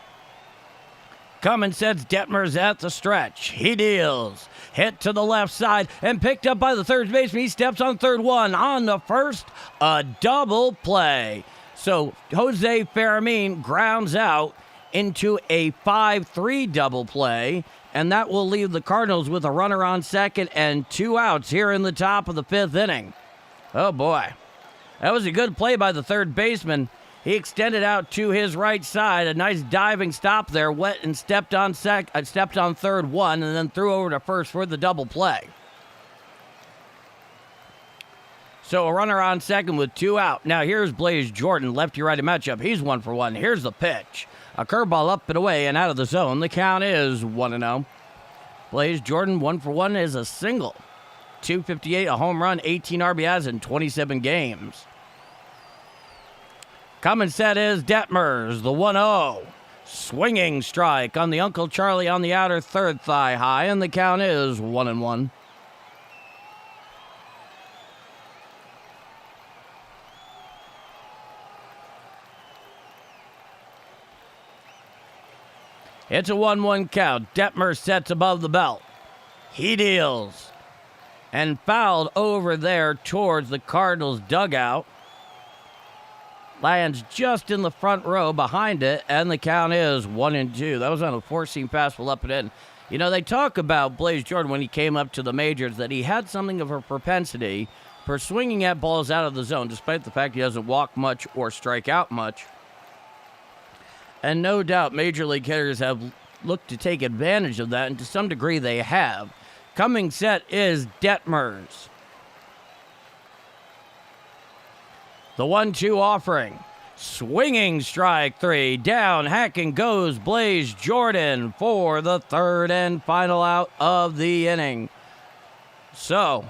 Coming sets Detmers at the stretch. He deals. Hit to the left side and picked up by the third baseman. He steps on third one. On the first, a double play. So Jose Fermin grounds out into a 5-3 double play, and that will leave the Cardinals with a runner on second and 2 outs here in the top of the fifth inning. Oh boy. That was a good play by the third baseman. He extended out to his right side, a nice diving stop there, went and stepped on third one, and then threw over to first for the double play. So a runner on second with 2 out. Now here's Blaze Jordan, lefty-righty matchup. He's 1 for 1. Here's the pitch. A curveball up and away and out of the zone. The count is 1-0. Blaze Jordan 1 for 1 is a single. 258, a home run, 18 RBIs in 27 games. Coming set is Detmers, the 1-0. Swinging strike on the Uncle Charlie on the outer third thigh high, and the count is 1-1. It's a 1-1 count. Detmer sets above the belt. He deals. And fouled over there towards the Cardinals dugout. Lands just in the front row behind it, and the count is 1-2. That was on a four-seam fastball up and in. You know, they talk about Blaze Jordan when he came up to the majors that he had something of a propensity for swinging at balls out of the zone, despite the fact he doesn't walk much or strike out much. And no doubt major league hitters have looked to take advantage of that, and to some degree they have. Coming set is Detmers. The 1-2 offering. Swinging strike three. Down, hacking goes Blaze Jordan for the third and final out of the inning. So,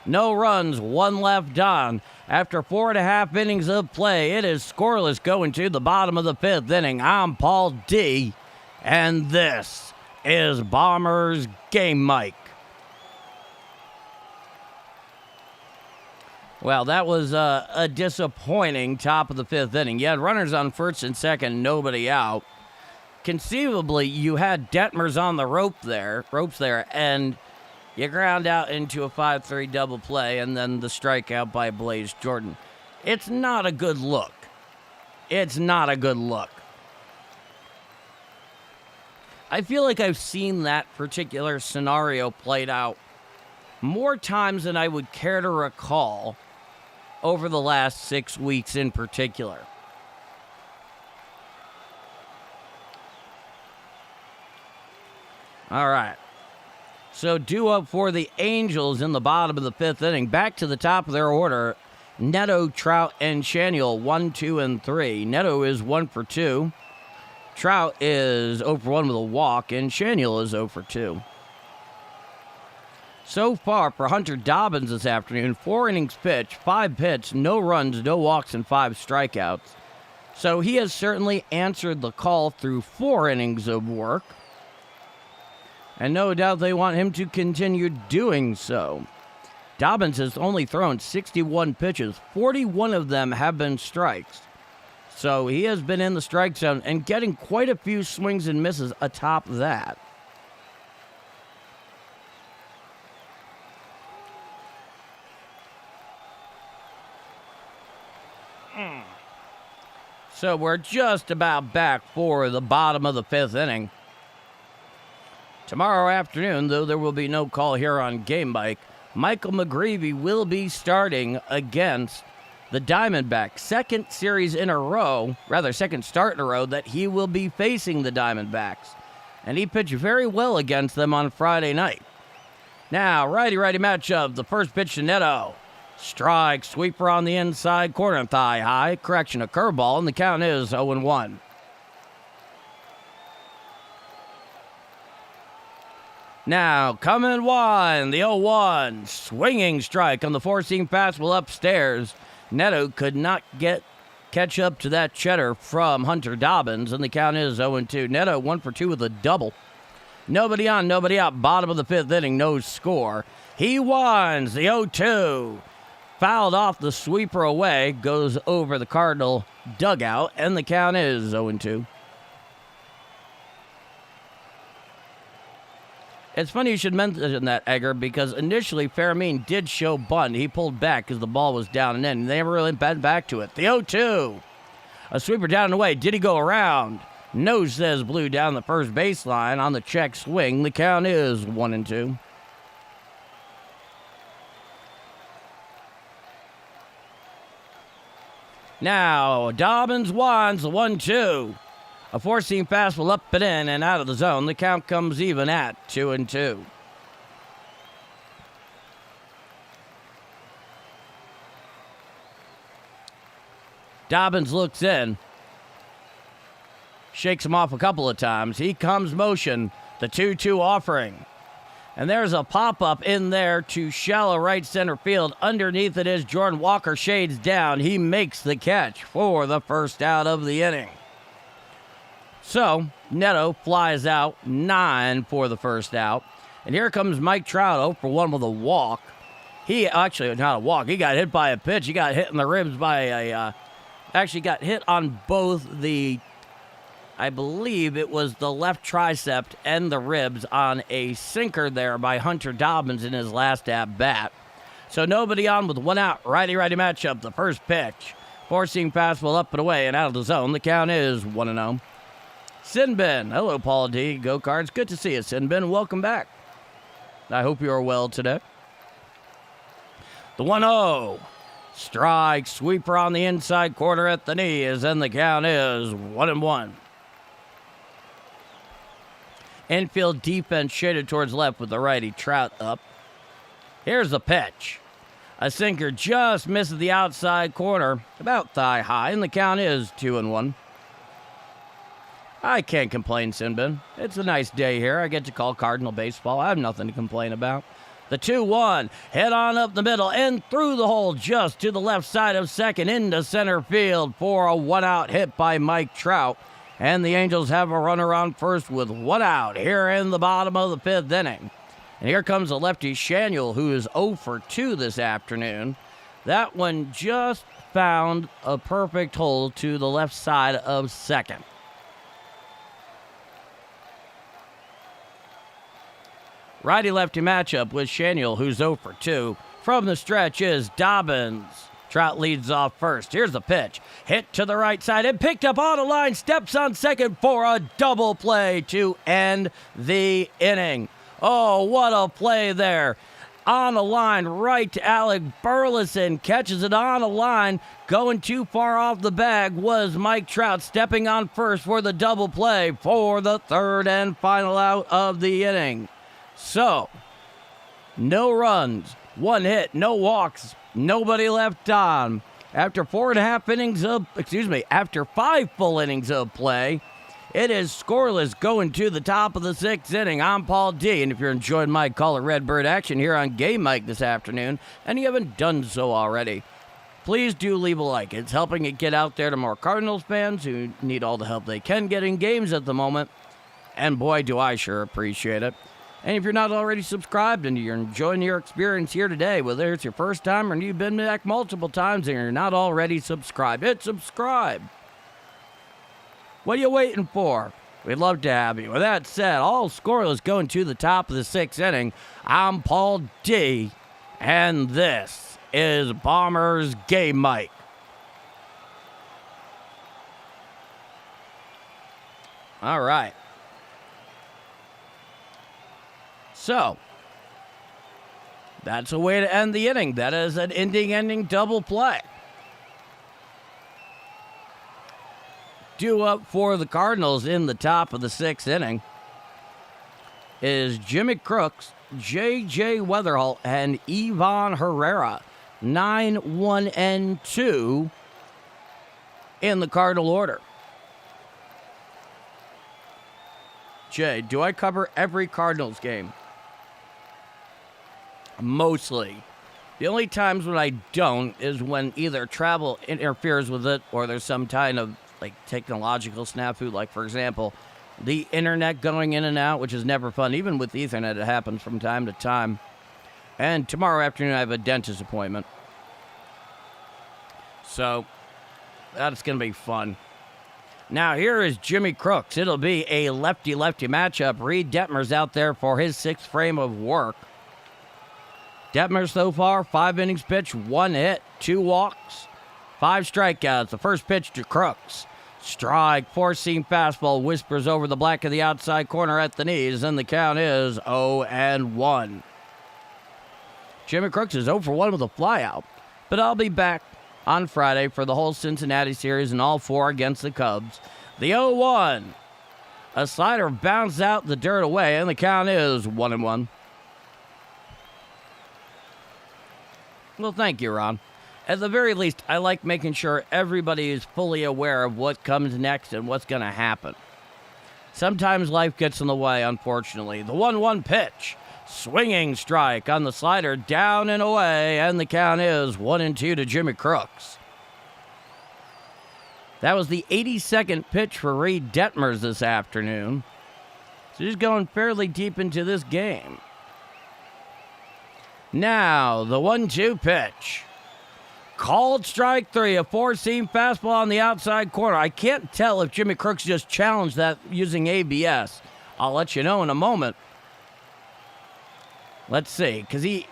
no runs, one left on. After 4.5 innings of play, it is scoreless going to the bottom of the fifth inning. I'm Paul D, and this is Bombers Game Mike. Well, that was a disappointing top of the fifth inning. You had runners on first and second, nobody out. Conceivably, you had Detmers on the ropes there, and you ground out into a 5-3 double play, and then the strikeout by Blaze Jordan. It's not a good look. It's not a good look. I feel like I've seen that particular scenario played out more times than I would care to recall over the last 6 weeks in particular. All right. So due up for the Angels in the bottom of the fifth inning. Back to the top of their order. Neto, Trout, and Shaniel, 1, 2, and 3. Neto is 1 for 2. Trout is 0 for 1 with a walk, and Shaniel is 0 for 2. So far for Hunter Dobbins this afternoon, 4 innings pitched, 5 hits, no runs, no walks, and 5 strikeouts. So he has certainly answered the call through 4 innings of work. And no doubt they want him to continue doing so. Dobbins has only thrown 61 pitches. 41 of them have been strikes. So he has been in the strike zone and getting quite a few swings and misses atop that. So we're just about back for the bottom of the fifth inning. Tomorrow afternoon, though there will be no call here on Game Mike, Michael McGreevy will be starting against the Diamondbacks. Second start in a row that he will be facing the Diamondbacks. And he pitched very well against them on Friday night. Now, righty-righty matchup. The first pitch to Neto. Strike, sweeper on the inside corner, thigh high. Correction, a curveball, and the count is 0-1. Now, coming one, the 0-1. Swinging strike on the four-seam fastball upstairs. Neto could not catch up to that cheddar from Hunter Dobbins, and the count is 0-2. Neto 1 for 2 with a double. Nobody on, nobody out. Bottom of the fifth inning, no score. He winds the 0-2. Fouled off the sweeper away, goes over the Cardinal dugout, and the count is 0-2. It's funny you should mention that, Edgar, because initially Fairmeen did show bunt. He pulled back because the ball was down and in. They never really bent back to it. The 0-2. A sweeper down and away. Did he go around? No, says Blue down the first baseline on the check swing. The count is 1-2. Now, Dobbins winds the 1-2. A four-seam fastball up and in and out of the zone. The count comes even at 2-2. Dobbins looks in. Shakes him off a couple of times. He comes motion. The 2-2 offering. And there's a pop-up in there to shallow right center field. Underneath it is Jordan Walker, shades down. He makes the catch for the first out of the inning. So, Neto flies out 9 for the first out. And here comes Mike Trout 0 for 1 with a walk. He actually, not a walk, he got hit by a pitch. He got hit in the ribs by actually got hit on both the I believe it was the left tricep and the ribs on a sinker there by Hunter Dobbins in his last at-bat. So nobody on with one out. Righty-righty matchup. The first pitch. Four-seam fastball up and away and out of the zone. The count is 1-0. Sinbin. Hello, Paul D. Go Cards. Good to see you, Sinbin. Welcome back. I hope you are well today. The 1-0. Strike. Sweeper on the inside corner at the knees. And the count is 1-1. Infield defense shaded towards left with the righty Trout up. Here's the pitch. A sinker just misses the outside corner, about thigh high, and the count is 2-1. I can't complain, Sinbin. It's a nice day here. I get to call Cardinal baseball. I have nothing to complain about. The 2-1, head on up the middle and through the hole just to the left side of second into center field for a one-out hit by Mike Trout. And the Angels have a runner on first with one out here in the bottom of the fifth inning. And here comes the lefty Shaniel, who is 0 for 2 this afternoon. That one just found a perfect hole to the left side of second. Righty-lefty matchup with Shaniel, who's 0 for 2. From the stretch is Dobbins. Trout leads off first. Here's the pitch. Hit to the right side and picked up on the line. Steps on second for a double play to end the inning. Oh, what a play there. On the line, right to Alec Burleson. Catches it on the line. Going too far off the bag was Mike Trout stepping on first for the double play for the third and final out of the inning. So, no runs, one hit, no walks, nobody left on. After 5 full innings of play, it is scoreless going to the top of the 6th inning. I'm Paul D, and if you're enjoying my call of Redbird action here on Game Mike this afternoon, and you haven't done so already, please do leave a like. It's helping it get out there to more Cardinals fans who need all the help they can get in games at the moment, and boy, do I sure appreciate it. And if you're not already subscribed and you're enjoying your experience here today, whether it's your first time or you've been back multiple times and you're not already subscribed, hit subscribe. What are you waiting for? We'd love to have you. With that said, all scoreless going to the top of the 6th inning. I'm Paul D, and this is Bombers Game Mike. All right. So, that's a way to end the inning. That is an ending double play. Due up for the Cardinals in the top of the 6th inning is Jimmy Crooks, J.J. Weatherholt, and Ivan Herrera. 9, 1, and 2 in the Cardinal order. Jay, do I cover every Cardinals game? Mostly. The only times when I don't is when either travel interferes with it or there's some kind of technological snafu, like for example, the internet going in and out, which is never fun. Even with Ethernet, it happens from time to time. And tomorrow afternoon I have a dentist appointment. So that's going to be fun. Now here is Jimmy Crooks. It'll be a lefty-lefty matchup. Reed Detmer's out there for his 6th frame of work. Detmer so far, 5 innings pitched, 1 hit, 2 walks, 5 strikeouts. The first pitch to Crooks. Strike, 4-seam fastball, whispers over the black of the outside corner at the knees, and the count is 0-1. Jimmy Crooks is 0 for 1 with a flyout, but I'll be back on Friday for the whole Cincinnati series and all 4 against the Cubs. The 0-1. A slider bounced out the dirt away, and the count is 1-1. Well, thank you, Ron. At the very least, I like making sure everybody is fully aware of what comes next and what's going to happen. Sometimes life gets in the way, unfortunately. The 1-1 pitch. Swinging strike on the slider, down and away, and the count is 1-2 to Jimmy Crooks. That was the 82nd pitch for Reed Detmers this afternoon. So he's going fairly deep into this game. Now, the 1-2 pitch. Called strike three, a four-seam fastball on the outside corner. I can't tell if Jimmy Crooks just challenged that using ABS. I'll let you know in a moment. Let's see, because he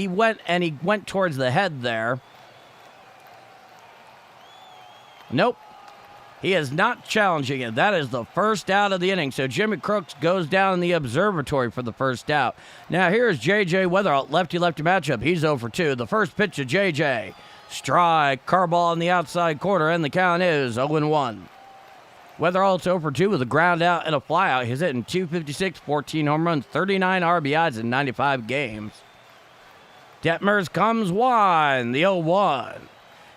went towards the head there. Nope. He is not challenging it. That is the first out of the inning. So Jimmy Crooks goes down in the observatory for the first out. Now here's J.J. Weatherall, lefty-lefty matchup. He's 0 for 2. The first pitch to J.J. Strike, curveball on the outside corner, and the count is 0-1. Weatherall's 0 for 2 with a ground out and a flyout. He's hitting .256, 14 home runs, 39 RBIs in 95 games. Detmers comes one, the 0-1.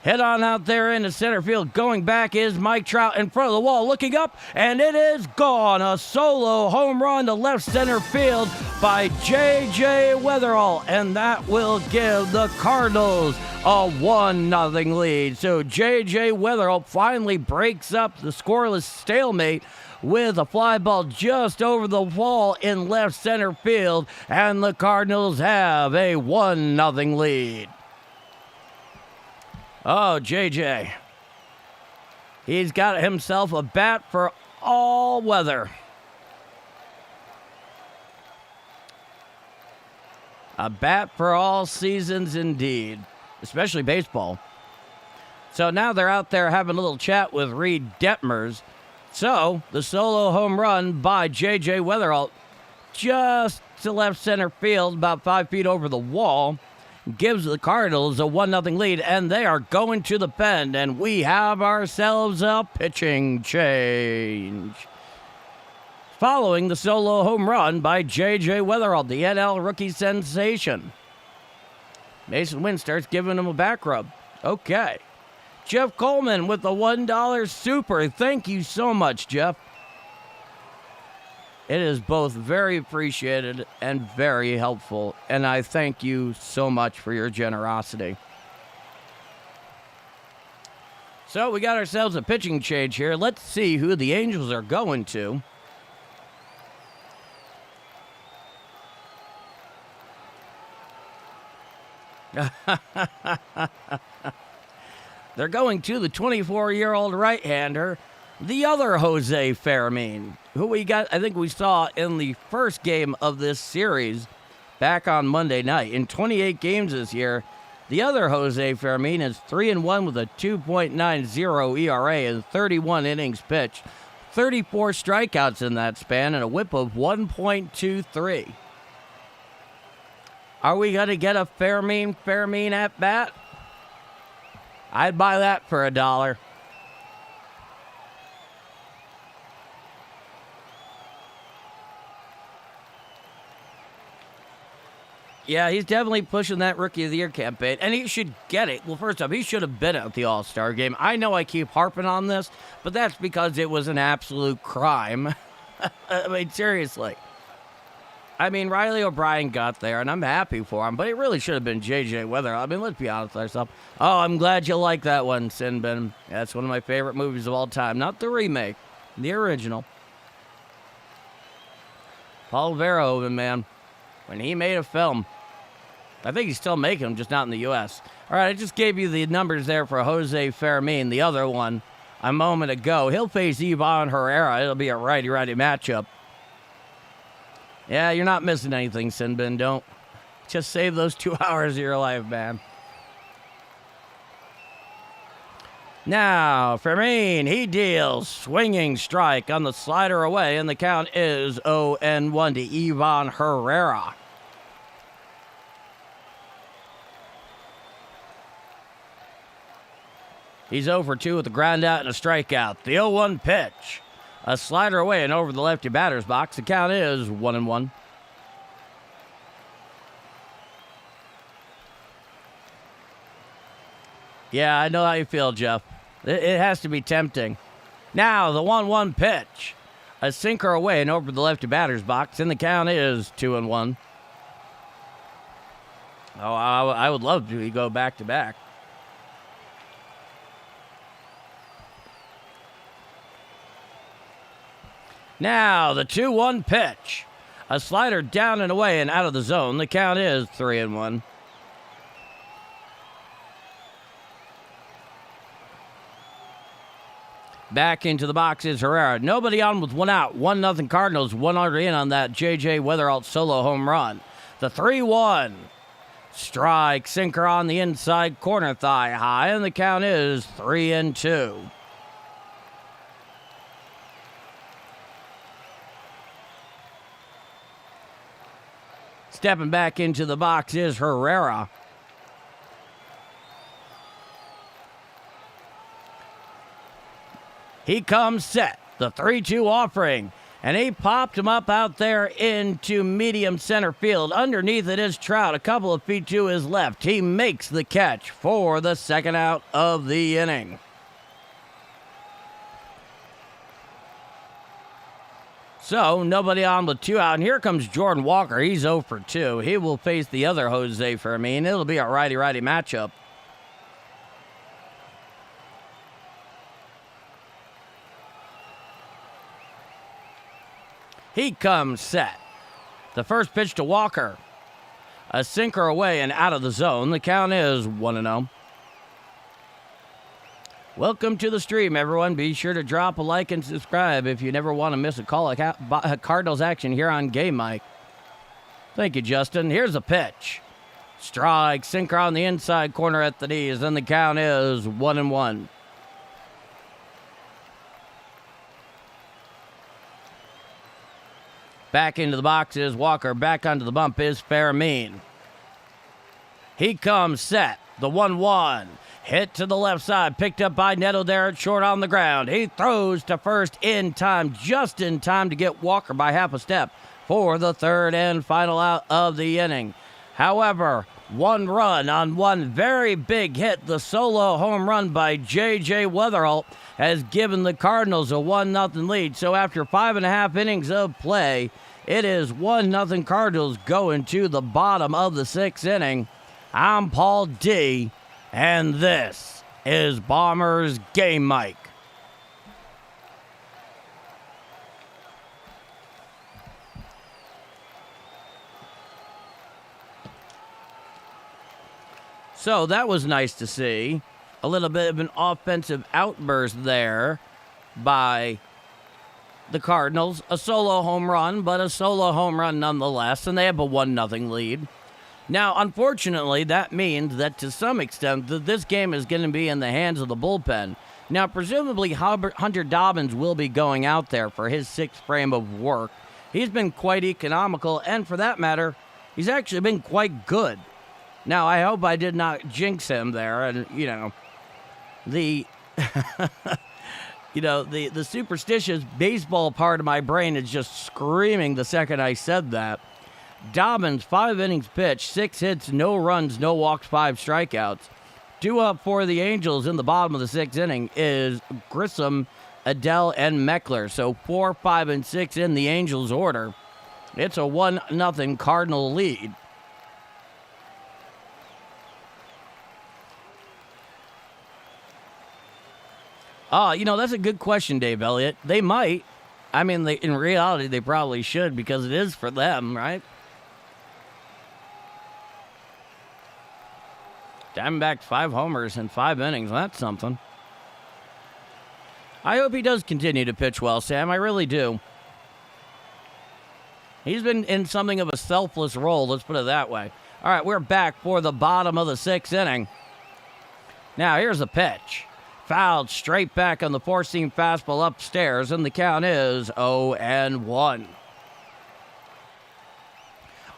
Head on out there into center field. Going back is Mike Trout in front of the wall, looking up, and it is gone. A solo home run to left center field by J.J. Weatherall, and that will give the Cardinals a 1-0 lead. So J.J. Weatherall finally breaks up the scoreless stalemate with a fly ball just over the wall in left center field, and the Cardinals have a 1-0 lead. Oh, JJ. He's got himself a bat for all weather. A bat for all seasons indeed, especially baseball. So now they're out there having a little chat with Reed Detmers. So the solo home run by J.J. Weatherall just to left center field, about 5 feet over the wall, gives the Cardinals a 1-0 lead, and they are going to the pen, and we have ourselves a pitching change. Following the solo home run by J.J. Weatherall, the NL rookie sensation. Mason Wynn starts giving him a back rub. Okay. Jeff Coleman with the $1 super. Thank you so much, Jeff. It is both very appreciated and very helpful, and I thank you so much for your generosity. So we got ourselves a pitching change here. Let's see who the Angels are going to. They're going to the 24-year-old right-hander, the other Jose Fermin, who we got, I think we saw in the first game of this series back on Monday night. In 28 games this year, the other Jose Fermin is 3-1 with a 2.90 ERA and 31 innings pitched, 34 strikeouts in that span, and a whip of 1.23. Are we going to get a Fermin at bat? I'd buy that for $1. Yeah, he's definitely pushing that Rookie of the Year campaign, and he should get it. Well, first off, he should have been at the All-Star game. I know I keep harping on this, but that's because it was an absolute crime. I mean, seriously. I mean, Riley O'Brien got there, and I'm happy for him, but it really should have been J.J. Weatherall. I mean, let's be honest with ourselves. Oh, I'm glad you like that one, Sinbin. That's one of my favorite movies of all time. Not the remake, the original. Paul Verhoeven, man. When he made a film, I think he's still making them, just not in the U.S. All right, I just gave you the numbers there for Jose Fermin, the other one, a moment ago. He'll face Ivan Herrera. It'll be a righty-righty matchup. Yeah, you're not missing anything, Sinbin. Don't. Just save those 2 hours of your life, man. Now, Fermin, he deals swinging strike on the slider away, and the count is 0-1 to Ivan Herrera. He's 0 for 2 with a ground out and a strikeout. The 0-1 pitch. A slider away and over the lefty batter's box. The count is 1-1. Yeah, I know how you feel, Jeff. It has to be tempting. Now, the 1-1 pitch. A sinker away and over the lefty batter's box, and the count is 2-1. Oh, I would love to go back-to-back. Now, the 2-1 pitch. A slider down and away and out of the zone. The count is 3-1. Back into the box is Herrera. Nobody on with one out. 1-0 Cardinals. 1 under in on that J.J. Weatheralt solo home run. The 3-1. Strike, sinker on the inside corner, thigh high, and the count is 3-2. Stepping back into the box is Herrera. He comes set. The 3-2 offering. And he popped him up out there into medium center field. Underneath it is Trout, a couple of feet to his left. He makes the catch for the second out of the inning. So, nobody on with 2 out. And here comes Jordan Walker. He's 0 for 2. He will face the other Jose Fermin. It'll be a righty-righty matchup. He comes set. The first pitch to Walker. A sinker away and out of the zone. The count is 1-0. Welcome to the stream, everyone. Be sure to drop a like and subscribe if you never want to miss a call of Cardinals action here on Game Mike. Thank you, Justin. Here's a pitch. Strike, sinker on the inside corner at the knees, and the count is 1-1. Back into the box is Walker. Back onto the bump is Fermin. He comes set. The 1-1. Hit to the left side. Picked up by Neto there at short on the ground. He throws to first in time. Just in time to get Walker by half a step for the third and final out of the inning. However, 1 run on 1 very big hit. The solo home run by J.J. Weatheralt has given the Cardinals a 1-0 lead. So after 5.5 innings of play, it is 1-0 Cardinals going to the bottom of the 6th inning. I'm Paul D, and this is Bombers Game Mike. So that was nice to see. A little bit of an offensive outburst there by the Cardinals. A solo home run, but a solo home run nonetheless, and they have a 1-0 lead. Now, unfortunately, that means that to some extent that this game is going to be in the hands of the bullpen. Now, presumably, Hunter Dobbins will be going out there for his 6th frame of work. He's been quite economical, and for that matter, he's actually been quite good. Now, I hope I did not jinx him there, and, the the superstitious baseball part of my brain is just screaming the second I said that. Dobbins, 5 innings pitched, 6 hits, no runs, no walks, 5 strikeouts. 2 up for the Angels in the bottom of the 6th inning is Grissom, Adele, and Meckler. So 4, 5, and 6 in the Angels order. It's a 1-0 Cardinal lead. That's a good question, Dave Elliott. They might. I mean, in reality, they probably should because it is for them, right? Diamondback 5 homers in 5 innings. That's something. I hope he does continue to pitch well, Sam. I really do. He's been in something of a selfless role, let's put it that way. All right, we're back for the bottom of the 6th inning. Now, here's the pitch. Fouled straight back on the 4-seam fastball upstairs, and the count is 0-1.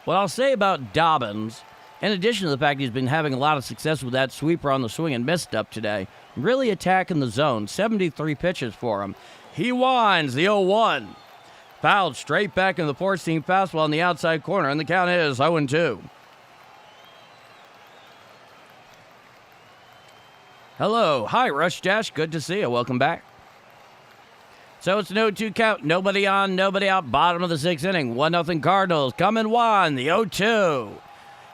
What I'll say about Dobbins, in addition to the fact he's been having a lot of success with that sweeper on the swing and miss up today, really attacking the zone, 73 pitches for him. He winds the 0-1. Fouled straight back in the 4-seam fastball on the outside corner, and the count is 0-2. Hello. Hi, Rush Dash. Good to see you. Welcome back. So it's an 0-2 count. Nobody on, nobody out. Bottom of the 6th inning. 1-0 Cardinals. Coming 1. The 0-2.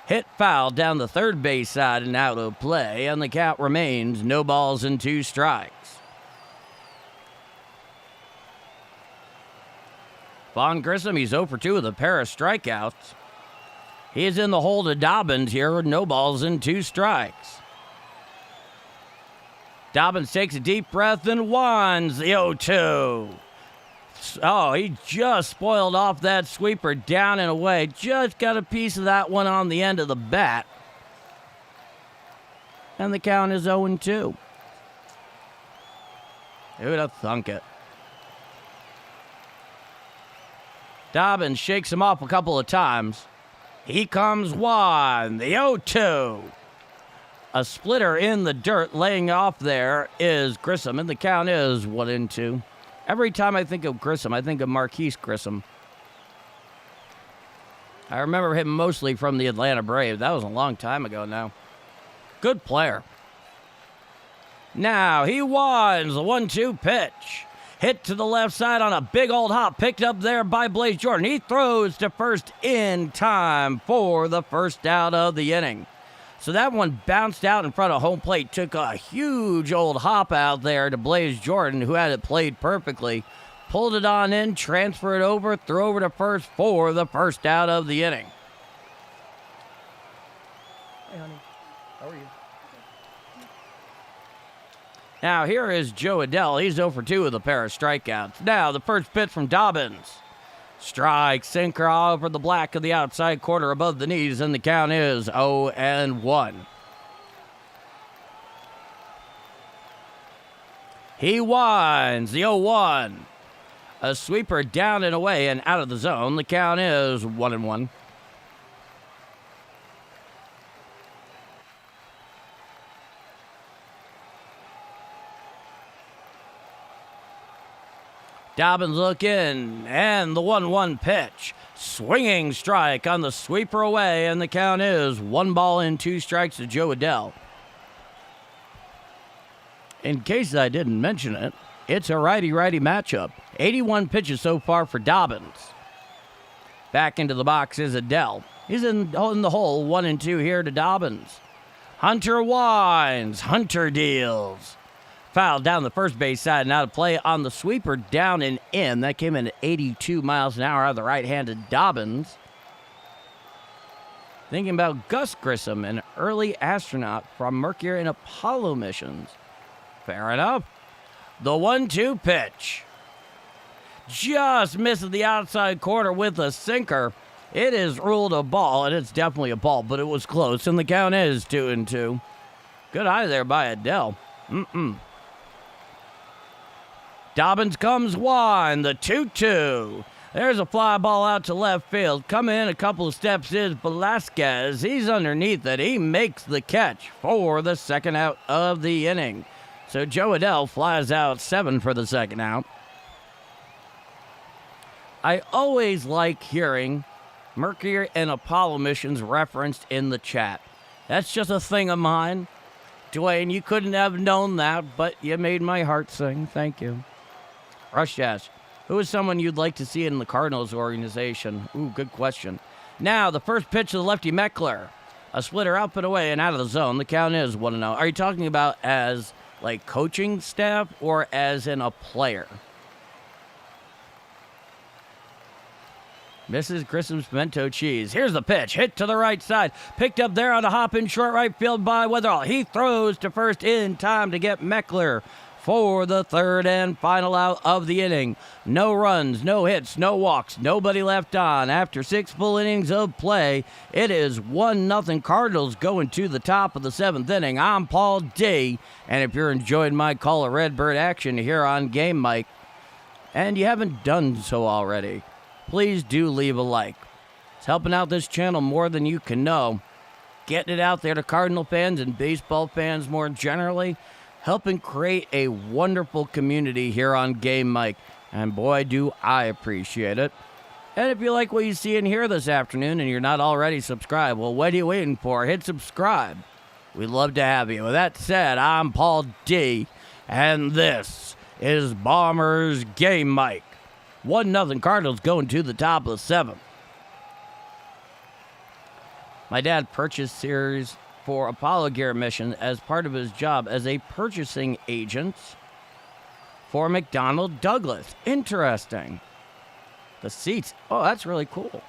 Hit foul down the third base side and out of play. And the count remains no balls and 2 strikes. Vaughn Grissom, he's 0 for 2 with a pair of strikeouts. He is in the hole to Dobbins here with no balls and 2 strikes. Dobbins takes a deep breath and winds the 0-2. Oh, he just spoiled off that sweeper down and away. Just got a piece of that one on the end of the bat. And the count is 0-2. Who'd have thunk it? Dobbins shakes him off a couple of times. He comes one, the 0-2. A splitter in the dirt laying off there is Grissom, and the count is 1-2. Every time I think of Grissom, I think of Marquise Grissom. I remember him mostly from the Atlanta Braves. That was a long time ago now. Good player. Now he winds the 1-2 pitch. Hit to the left side on a big old hop. Picked up there by Blaze Jordan. He throws to first in time for the first out of the inning. So that one bounced out in front of home plate. Took a huge old hop out there to Blaze Jordan, who had it played perfectly. Pulled it on in, transferred it over, threw over to first for the first out of the inning. Hey, honey. How are you? Now, here is Joe Adell. He's 0-2 with a pair of strikeouts. Now, the first pitch from Dobbins. Strike, sinker over the black of the outside quarter above the knees, and the count is 0-1. He winds the 0-1. A sweeper down and away and out of the zone. The count is 1-1. Dobbins looking, and the 1-1 pitch. Swinging strike on the sweeper away, and the count is 1-2 to Joe Adell. In case I didn't mention it, it's a righty-righty matchup. 81 pitches so far for Dobbins. Back into the box is Adell. He's in the hole, 1-2 here to Dobbins. Hunter winds, Hunter deals. Foul down the first base side and out of play on the sweeper down and in. That came in at 82 miles an hour out of the right-handed Dobbins. Thinking about Gus Grissom, an early astronaut from Mercury and Apollo missions. Fair enough. The 1-2 pitch. Just misses the outside corner with a sinker. It is ruled a ball, and it's definitely a ball, but it was close, and the count is 2-2. Good eye there by Adell. Dobbins comes one, the 2-2. There's a fly ball out to left field. Coming in a couple of steps is Velasquez. He's underneath it. He makes the catch for the second out of the inning. So Joe Adell flies out 7 for the second out. I always like hearing Mercury and Apollo missions referenced in the chat. That's just a thing of mine. Dwayne, you couldn't have known that, but you made my heart sing. Thank you. Rush Dash, who is someone you'd like to see in the Cardinals organization? Ooh, good question. Now, the first pitch to the lefty Meckler. A splitter up and away and out of the zone. The count is 1-0. Are you talking about as, like, coaching staff or as in a player? Mrs. Grissom's pimento cheese. Here's the pitch. Hit to the right side. Picked up there on a hop in short right field by Weatherall. He throws to first in time to get Meckler for the third and final out of the inning. No runs, no hits, no walks, nobody left on. After 6 full innings of play, it is 1-0 Cardinals going to the top of the 7th inning. I'm Paul D, and if you're enjoying my call of Redbird action here on Game Mike, and you haven't done so already, please do leave a like. It's helping out this channel more than you can know. Getting it out there to Cardinal fans and baseball fans more generally, helping create a wonderful community here on Game Mike. And boy, do I appreciate it. And if you like what you see and hear this afternoon and you're not already subscribed, well, what are you waiting for? Hit subscribe. We'd love to have you. With that said, I'm Paul D, and this is Bombers Game Mike. 1-0 Cardinals going to the top of the 7th. My dad purchased series for Apollo Gear mission as part of his job as a purchasing agent for McDonnell Douglas. Interesting. The seats. Oh, that's really cool.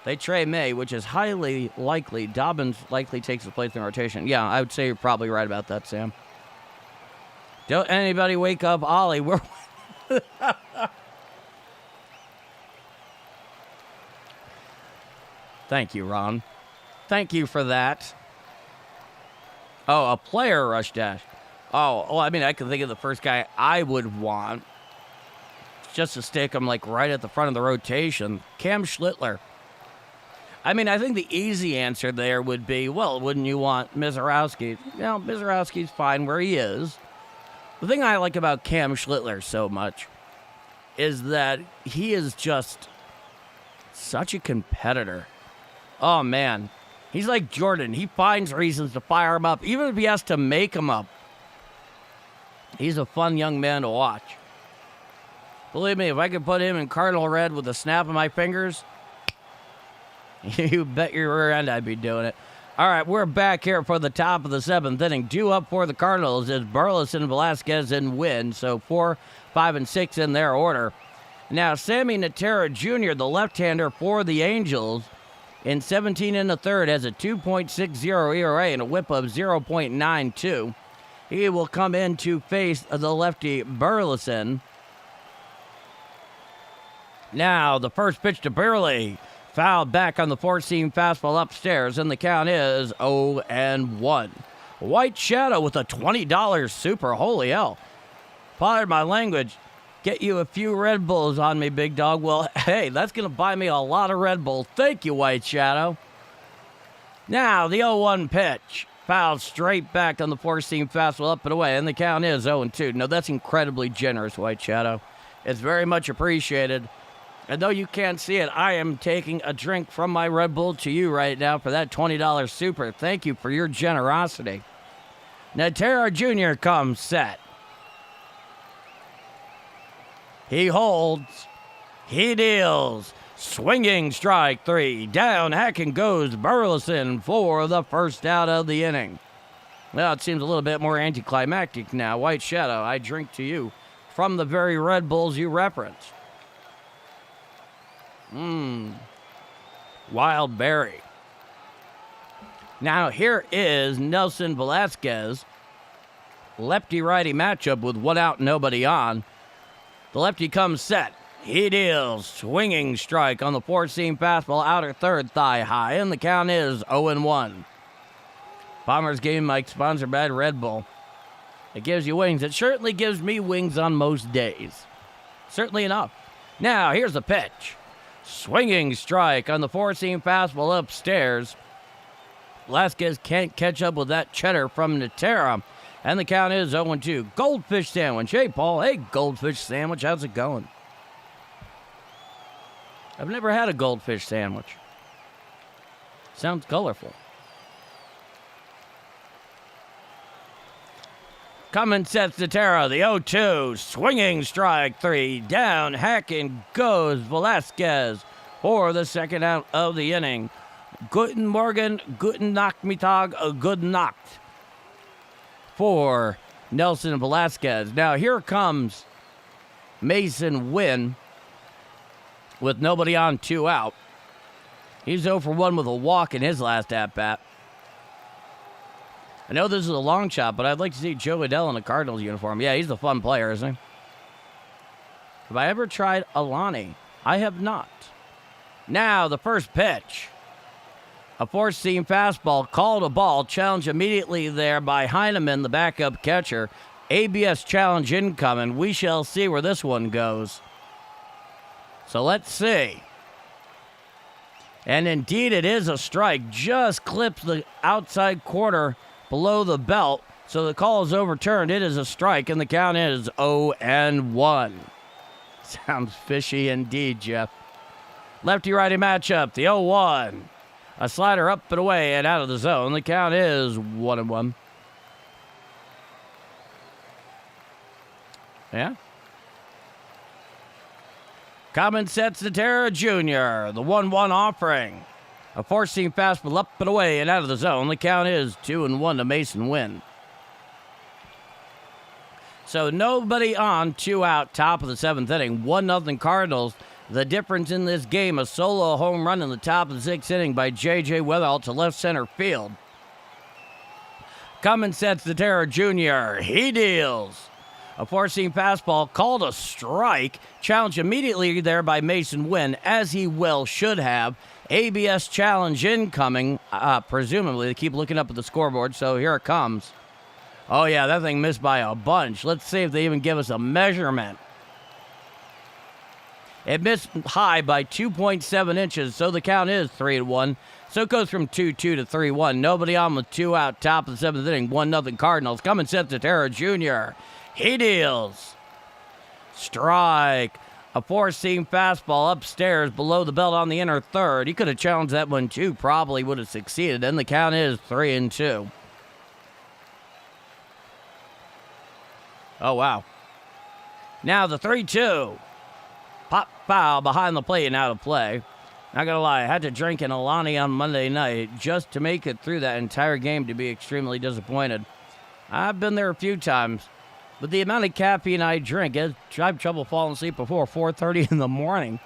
They trade May, which is highly likely. Dobbins likely takes the place in rotation. Yeah, I would say you're probably right about that, Sam. Don't anybody wake up Ollie. We're Thank you, Ron. Thank you for that. Oh, a player rush dash. Oh, well, I mean, I can think of the first guy I would want just to stick him like right at the front of the rotation. Cam Schlittler. I mean, I think the easy answer there would be, well, wouldn't you want Mizorowski? You know, Mizorowski's fine where he is. The thing I like about Cam Schlittler so much is that he is just such a competitor. Oh, man. He's like Jordan. He finds reasons to fire him up, even if he has to make him up. He's a fun young man to watch. Believe me, if I could put him in Cardinal red with a snap of my fingers, you bet your rear end I'd be doing it. All right, we're back here for the top of the seventh inning. Due up for the Cardinals is Burleson, Velasquez, and Wynn. So 4, 5, and 6 in their order. Now, Sammy Natera Jr., the left-hander for the Angels, in 17 in the third, has a 2.60 ERA and a whip of 0.92. He will come in to face the lefty Burleson. Now, the first pitch to Burley. Fouled back on the four-seam fastball upstairs, and the count is 0-1. White Shadow with a $20 super. Holy hell. Pardon my language. Get you a few Red Bulls on me, big dog. Well, hey, that's going to buy me a lot of Red Bull. Thank you, White Shadow. Now, the 0-1 pitch. Fouled straight back on the four-seam fastball up and away, and the count is 0-2. No, that's incredibly generous, White Shadow. It's very much appreciated. And though you can't see it, I am taking a drink from my Red Bull to you right now for that $20 super. Thank you for your generosity. Natera Jr. comes set. He holds. He deals. Swinging strike 3. Down hacking goes Burleson for the first out of the inning. Well, it seems a little bit more anticlimactic now. White Shadow, I drink to you from the very Red Bulls you referenced. Wild Berry. Now here is Nelson Velasquez. Lefty-righty matchup with one out, nobody on. The lefty comes set. He deals. Swinging strike on the four-seam fastball, outer third, thigh high, and the count is 0-1. Bombers Game Mike, sponsored by Red Bull. It gives you wings. It certainly gives me wings on most days. Certainly enough. Now, here's the pitch. Swinging strike on the four-seam fastball upstairs. Velasquez can't catch up with that cheddar from Natera. And the count is 0-2. Goldfish sandwich. Hey, Paul. Hey, goldfish sandwich. How's it going? I've never had a goldfish sandwich. Sounds colorful. Coming sets Natera, the 0-2. Swinging strike 3. Down, hacking goes Velasquez for the second out of the inning. Guten Morgen, guten Nachmittag, good Nacht for Nelson Velasquez. Now here comes Mason Wynn with nobody on, 2 out. He's 0 for 1 with a walk in his last at-bat. I know this is a long shot, but I'd like to see Joe Adell in a Cardinals uniform. Yeah, he's a fun player, isn't he? Have I ever tried Alani? I have not. Now, the first pitch. A four-seam fastball, called a ball, challenged immediately there by Heineman, the backup catcher. ABS challenge incoming. We shall see where this one goes. So let's see. And indeed, it is a strike. Just clips the outside corner below the belt. So the call is overturned. It is a strike, and the count is 0-1. Sounds fishy indeed, Jeff. Lefty-righty matchup, the 0-1. A slider up and away and out of the zone. The count is 1-1. Yeah. Common sets Natera Jr., the 1-1 offering. A four-seam fastball up and away and out of the zone. The count is 2-1 to Mason Wynn. So nobody on, 2 out, top of the seventh inning. 1-0 Cardinals. The difference in this game, a solo home run in the top of the sixth inning by J.J. Weatherall to left center field. Cummins sets Natera Jr. He deals. A four-seam fastball called a strike. Challenged immediately there by Mason Wynn, as he well should have. ABS challenge incoming, presumably. They keep looking up at the scoreboard, so here it comes. Oh, yeah, that thing missed by a bunch. Let's see if they even give us a measurement. It missed high by 2.7 inches, so the count is 3-1. So it goes from 2-2 to 3-1. Nobody on with 2 out, top of the 7th inning. 1-0 Cardinals. Coming set to Tara Jr. He deals. Strike. A four-seam fastball upstairs below the belt on the inner third. He could have challenged that one too. Probably would have succeeded. And the count is 3-2. Oh, wow. Now the 3-2. Pop foul behind the plate and out of play. Not gonna lie, I had to drink an Alani on Monday night just to make it through that entire game to be extremely disappointed. I've been there a few times. With the amount of caffeine I drink, I have trouble falling asleep before 4:30 in the morning.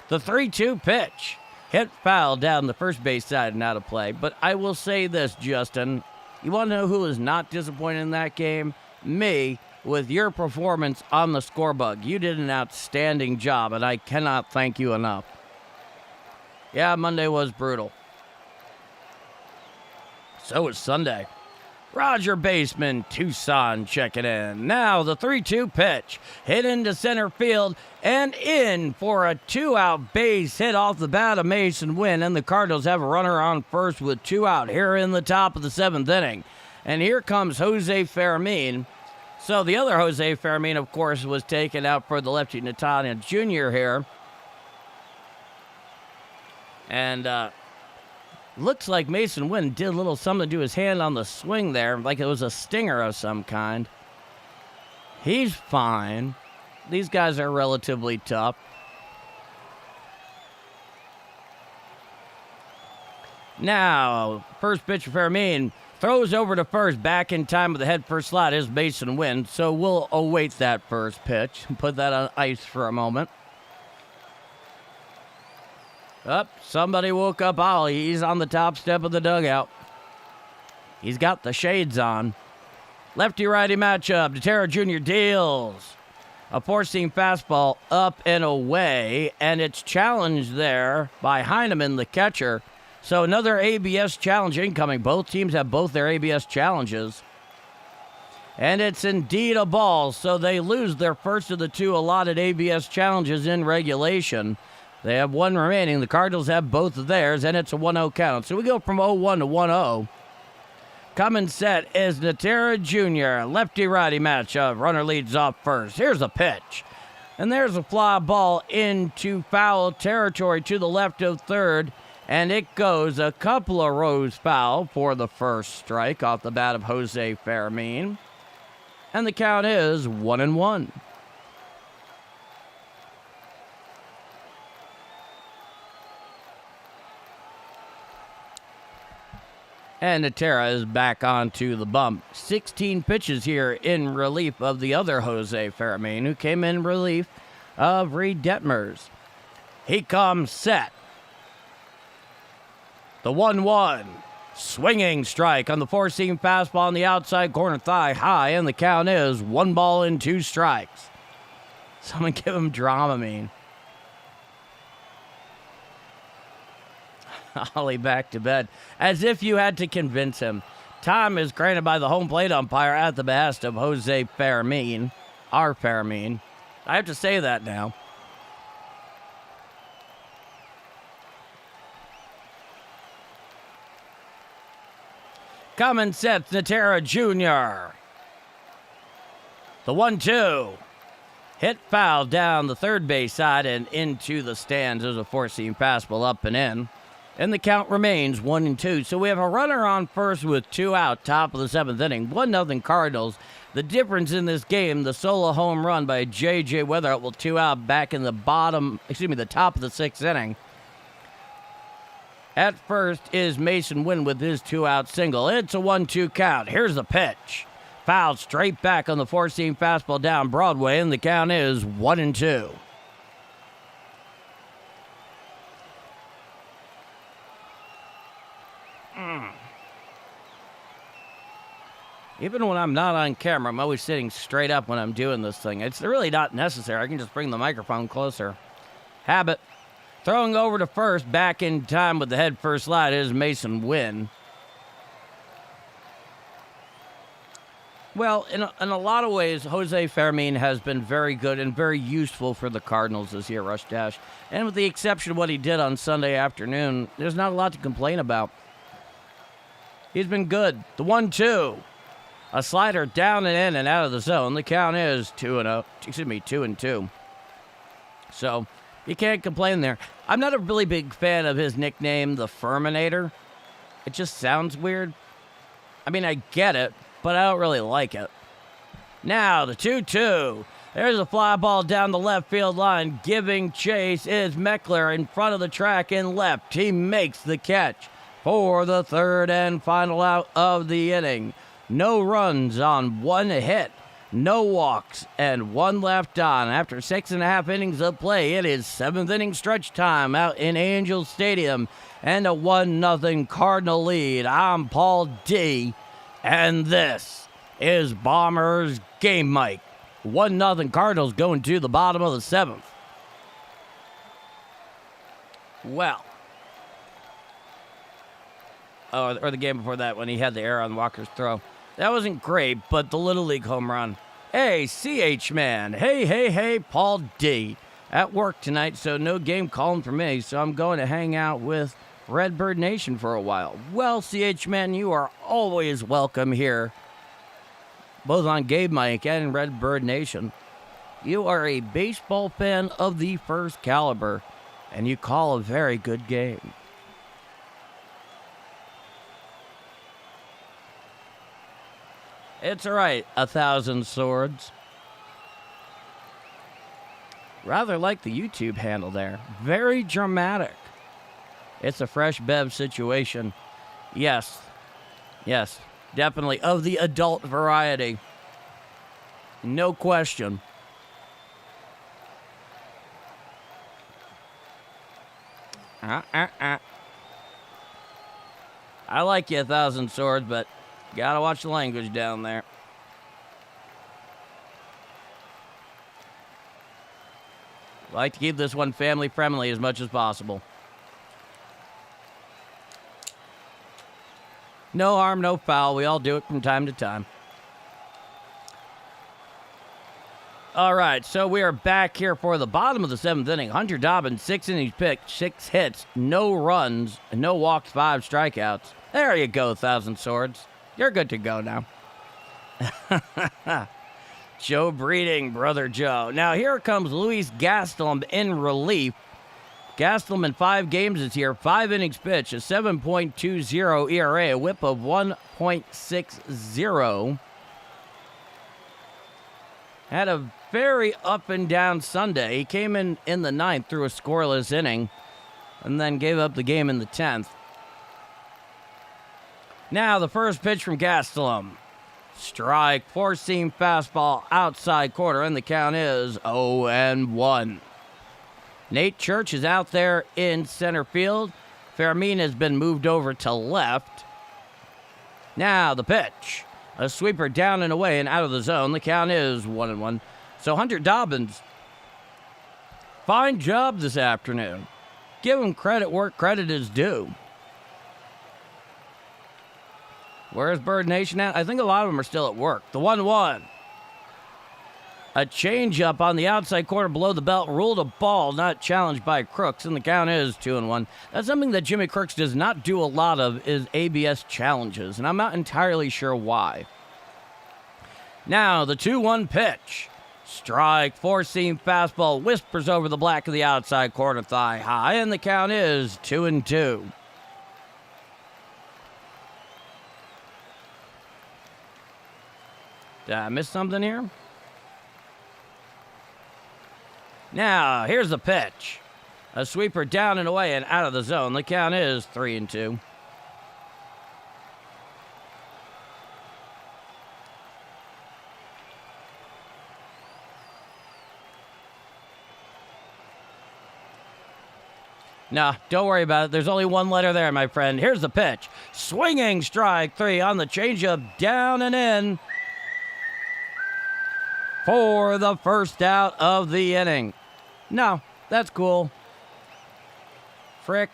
The 3-2 pitch hit foul down the first base side and out of play. But I will say this, Justin. You want to know who was not disappointed in that game? Me, with your performance on the scorebug. You did an outstanding job, and I cannot thank you enough. Yeah, Monday was brutal. So was Sunday. Roger Baseman, Tucson checking in. Now the 3-2 pitch. Hit into center field and in for a 2-out base hit off the bat of Mason Wynn. And the Cardinals have a runner on first with 2 out here in the top of the 7th inning. And here comes Jose Fermin. So the other Jose Fermin, of course, was taken out for the lefty Natania Jr. here. And looks like Mason Wynn did a little something to his hand on the swing there, like it was a stinger of some kind. He's fine. These guys are relatively tough. Now, first pitch for Fermin. Throws over to first, back in time with the head first slide is Mason Wynn. So we'll await that first pitch and put that on ice for a moment. Somebody woke up Ollie. He's on the top step of the dugout. He's got the shades on. Lefty-righty matchup. Tara Jr. deals. A four-seam fastball up and away, and it's challenged there by Heineman, the catcher. So another ABS challenge incoming. Both teams have both their ABS challenges. And it's indeed a ball, so they lose their first of the 2 allotted ABS challenges in regulation. They have 1 remaining. The Cardinals have both of theirs, and it's a 1-0 count. So we go from 0-1 to 1-0. Coming set is Natera Jr. Lefty-righty matchup. Runner leads off first. Here's a pitch. And there's a fly ball into foul territory to the left of third. And it goes a couple of rows foul for the first strike off the bat of Jose Fermin. And the count is 1-1. And Natera is back onto the bump. 16 pitches here in relief of the other Jose Fermin, who came in relief of Reed Detmers. He comes set. The 1-1. Swinging strike on the four-seam fastball on the outside corner thigh high, and the count is 1 ball and 2 strikes. Someone give him Dramamine. Ollie back to bed, as if you had to convince him. Time is granted by the home plate umpire at the behest of Jose Fermin. Our Fermin. I have to say that now. Coming sets Natera Jr. The 1-2. Hit foul down the third base side and into the stands. There's a four-seam fastball up and in. And the count remains 1-2. So we have a runner on first with 2 out, top of the 7th inning. 1-0 Cardinals. The difference in this game, the solo home run by J.J. Weatherall with 2 out back in the the top of the 6th inning. At first is Mason Wynn with his 2-out single. It's a 1-2 count. Here's the pitch. Fouled straight back on the four-seam fastball down Broadway, and the count is 1-2. Even when I'm not on camera, I'm always sitting straight up when I'm doing this thing. It's really not necessary. I can just bring the microphone closer. Habit. Throwing over to first, back in time with the head first slide is Mason Wynn. Well, in a lot of ways, Jose Fermin has been very good and very useful for the Cardinals this year, Rush Dash. And with the exception of what he did on Sunday afternoon, there's not a lot to complain about. He's been good. The 1-2. A slider down and in and out of the zone. The count is 2-2. So, you can't complain there. I'm not a really big fan of his nickname, the Ferminator. It just sounds weird. I mean, I get it, but I don't really like it. Now, the 2-2. There's a fly ball down the left field line. Giving chase is Meckler in front of the track in left. He makes the catch for the third and final out of the inning. No runs on one hit, no walks, and one left on. After 6.5 innings of play, it is 7th inning stretch time out in Angel Stadium and a 1-0 Cardinal lead. I'm Paul D, and this is Bombers Game Mic. 1-0 Cardinals going to the bottom of the 7th. Well, or the game before that when he had the error on Walker's throw. That wasn't great, but the Little League home run. Hey, CH Man. Hey, Paul D. At work tonight, so no game calling for me, so I'm going to hang out with Redbird Nation for a while. Well, CH Man, you are always welcome here, both on Game Mic and Redbird Nation. You are a baseball fan of the first caliber, and you call a very good game. It's all right, 1,000 Swords. Rather like the YouTube handle there. Very dramatic. It's a fresh Bev situation. Yes, definitely of the adult variety. No question. I like you, 1,000 Swords, but gotta watch the language down there. Like to keep this one family friendly as much as possible. No harm, no foul. We all do it from time to time. All right, so we are back here for the bottom of the 7th inning. Hunter Dobbins, 6 innings pitched, 6 hits, no runs, no walks, 5 strikeouts. There you go, 1,000 Swords. You're good to go now. Joe Breeding, Brother Joe. Now here comes Luis Gastelum in relief. Gastelum in 5 games this year, 5 innings pitched, a 7.20 ERA, a whip of 1.60. Had a very up and down Sunday. He came in the 9th through a scoreless inning and then gave up the game in the 10th. Now the first pitch from Gastelum. Strike, 4-seam fastball, outside corner, and the count is 0-1. Nate Church is out there in center field. Fermin has been moved over to left. Now the pitch. A sweeper down and away and out of the zone. The count is 1-1. So Hunter Dobbins, fine job this afternoon. Give him credit where credit is due. Where's Bird Nation at? I think a lot of them are still at work. The 1-1. A changeup on the outside corner below the belt. Ruled a ball, not challenged by Crooks, and the count is 2-1. That's something that Jimmy Crooks does not do a lot of, is ABS challenges, and I'm not entirely sure why. Now, the 2-1 pitch. Strike, 4-seam fastball, whispers over the black of the outside corner, thigh high, and the count is 2-2. Did I miss something here? Now, here's the pitch. A sweeper down and away and out of the zone. The count is 3-2. Nah, don't worry about it. There's only one letter there, my friend. Here's the pitch. Swinging strike 3 on the changeup, down and in for the first out of the inning. No, that's cool. Frick,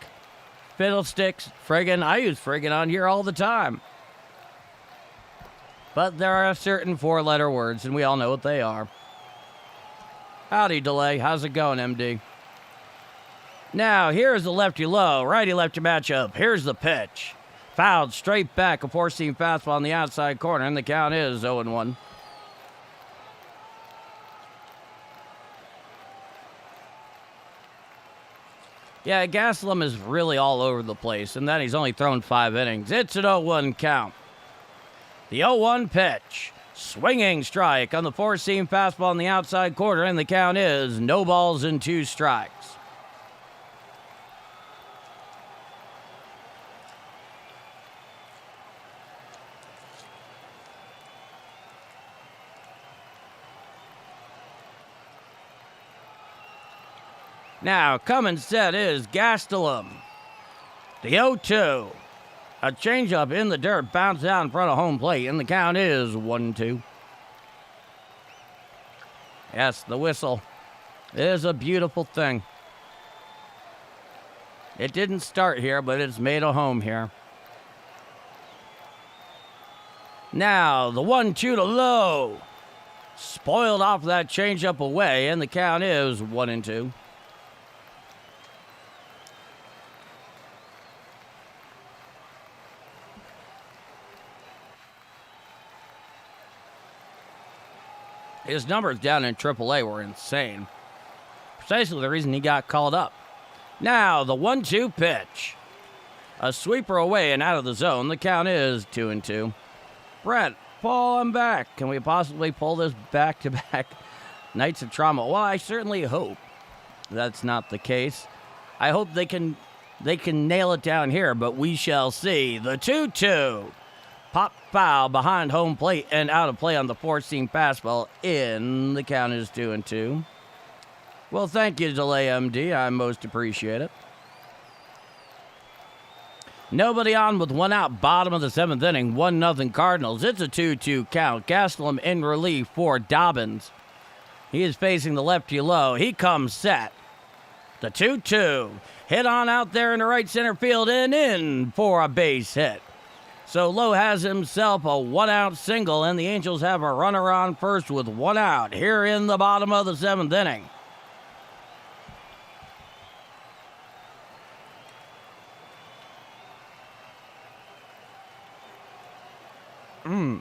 fiddlesticks, friggin'. I use friggin' on here all the time. But there are certain 4-letter words, and we all know what they are. Howdy, Delay. How's it going, MD? Now, here's the lefty-low, righty-lefty matchup. Here's the pitch. Fouled straight back, a four-seam fastball on the outside corner, and the count is 0-1. Yeah, Gastelum is really all over the place, and then he's only thrown 5 innings. It's an 0-1 count. The 0-1 pitch. Swinging strike on the four-seam fastball on the outside corner, and the count is no balls and 2 strikes. Now, coming set is Gastelum. The 0-2. A changeup in the dirt, bounce out in front of home plate, and the count is 1-2. Yes, the whistle is a beautiful thing. It didn't start here, but it's made a home here. Now, the 1-2 to low. Spoiled off that changeup away, and the count is 1-2. His numbers down in AAA were insane. Precisely the reason he got called up. Now, the 1-2 pitch. A sweeper away and out of the zone. The count is 2-2. Brett, Paul, I'm back. Can we possibly pull this back-to-back nights of trauma? Well, I certainly hope that's not the case. I hope they can nail it down here, but we shall see. The 2-2. Pop foul behind home plate and out of play on the four-seam fastball. In. The count is 2-2. Well, thank you, Delay MD. I most appreciate it. Nobody on with 1 out, bottom of the 7th inning. 1-0 Cardinals. It's a 2-2 count. Gastelum in relief for Dobbins. He is facing the lefty low. He comes set. The 2-2. Hit on out there in the right center field and in for a base hit. So Lowe has himself a 1-out single, and the Angels have a runner on first with 1 out here in the bottom of the 7th inning. Hmm.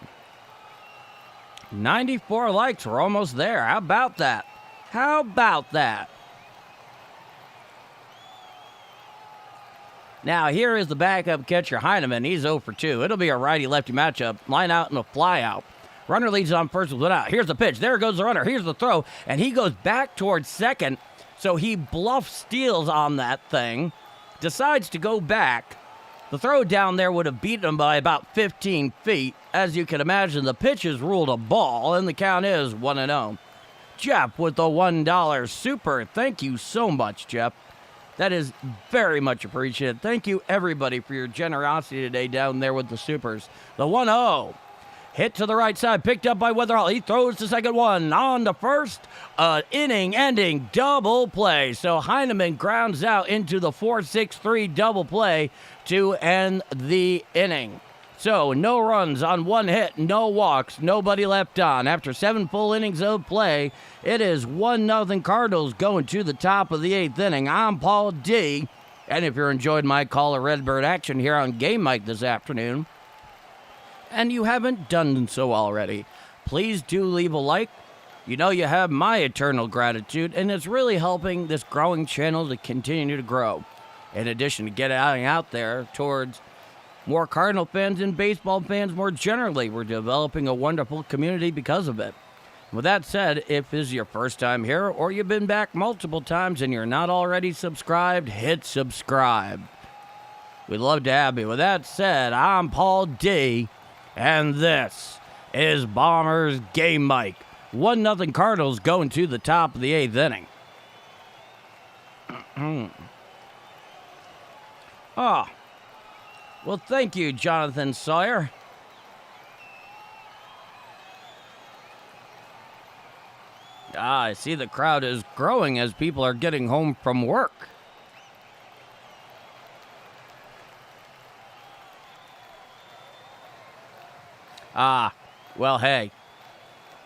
94 likes. We're almost there. How about that? How about that? Now, here is the backup catcher, Heineman. He's 0 for 2. It'll be a righty-lefty matchup. Line out and a fly out. Runner leads on first with 1 out. Here's the pitch. There goes the runner. Here's the throw. And he goes back towards second. So he bluff steals on that thing. Decides to go back. The throw down there would have beaten him by about 15 feet. As you can imagine, the pitch is ruled a ball, and the count is 1-0. Jeff with the $1 super. Thank you so much, Jeff. That is very much appreciated. Thank you, everybody, for your generosity today down there with the supers. The 1-0. Hit to the right side, picked up by Weatherall. He throws the second one on to first. Inning-ending double play. So Heineman grounds out into the 4-6-3 double play to end the inning. So no runs on 1 hit, no walks, nobody left on. After 7 full innings of play, it is 1-0 Cardinals going to the top of the 8th inning. I'm Paul D. And if you're enjoying my call of Redbird action here on Game Mike this afternoon, and you haven't done so already, please do leave a like. You know you have my eternal gratitude, and it's really helping this growing channel to continue to grow. In addition to getting out there towards more Cardinal fans and baseball fans more generally. We're developing a wonderful community because of it. With that said, if this is your first time here or you've been back multiple times and you're not already subscribed, hit subscribe. We'd love to have you. With that said, I'm Paul D, and this is Bombers Game Mike. 1-0 Cardinals going to the top of the 8th inning. Oh, well, thank you, Jonathan Sawyer. I see the crowd is growing as people are getting home from work. Well, hey,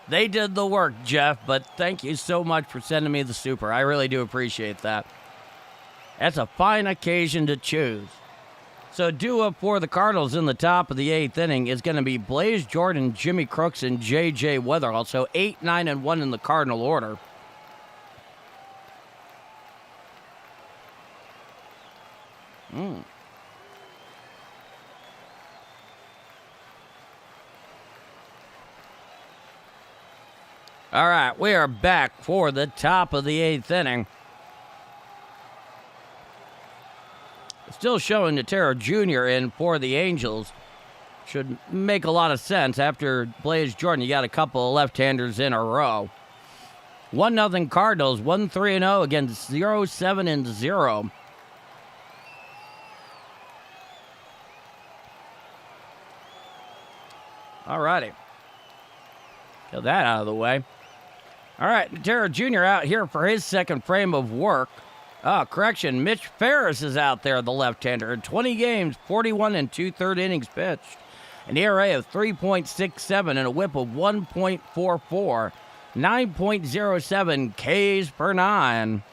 they did the work, Jeff, but thank you so much for sending me the super. I really do appreciate that. That's a fine occasion to choose. So due up for the Cardinals in the top of the 8th inning is going to be Blaze Jordan, Jimmy Crooks, and J.J. Weatherall. So 8, 9, and 1 in the Cardinal order. All right, we are back for the top of the 8th inning. Still showing Natero Jr. in for the Angels. Should make a lot of sense after Blaze Jordan. You got a couple of left-handers in a row. 1-0 Cardinals, 1-3-0 against 0-7-0. All righty. Get that out of the way. All right, Natero Jr. out here for his second frame of work. Correction, Mitch Ferris is out there, the left-hander. In 20 games, 41 and 2/3 innings pitched. An ERA of 3.67 and a whip of 1.44. 9.07 Ks per 9.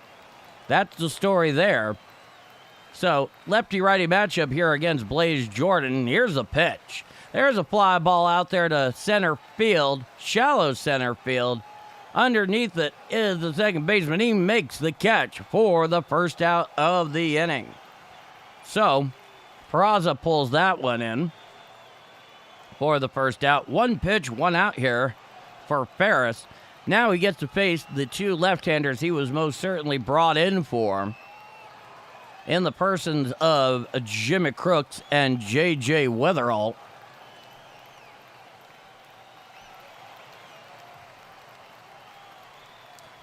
That's the story there. So, lefty-righty matchup here against Blaze Jordan. Here's a pitch. There's a fly ball out there to center field, shallow center field. Underneath it is the second baseman. He makes the catch for the first out of the inning. So, Peraza pulls that one in for the first out. One pitch, one out here for Ferris. Now he gets to face the two left-handers he was most certainly brought in for, in the persons of Jimmy Crooks and J.J. Weatherall.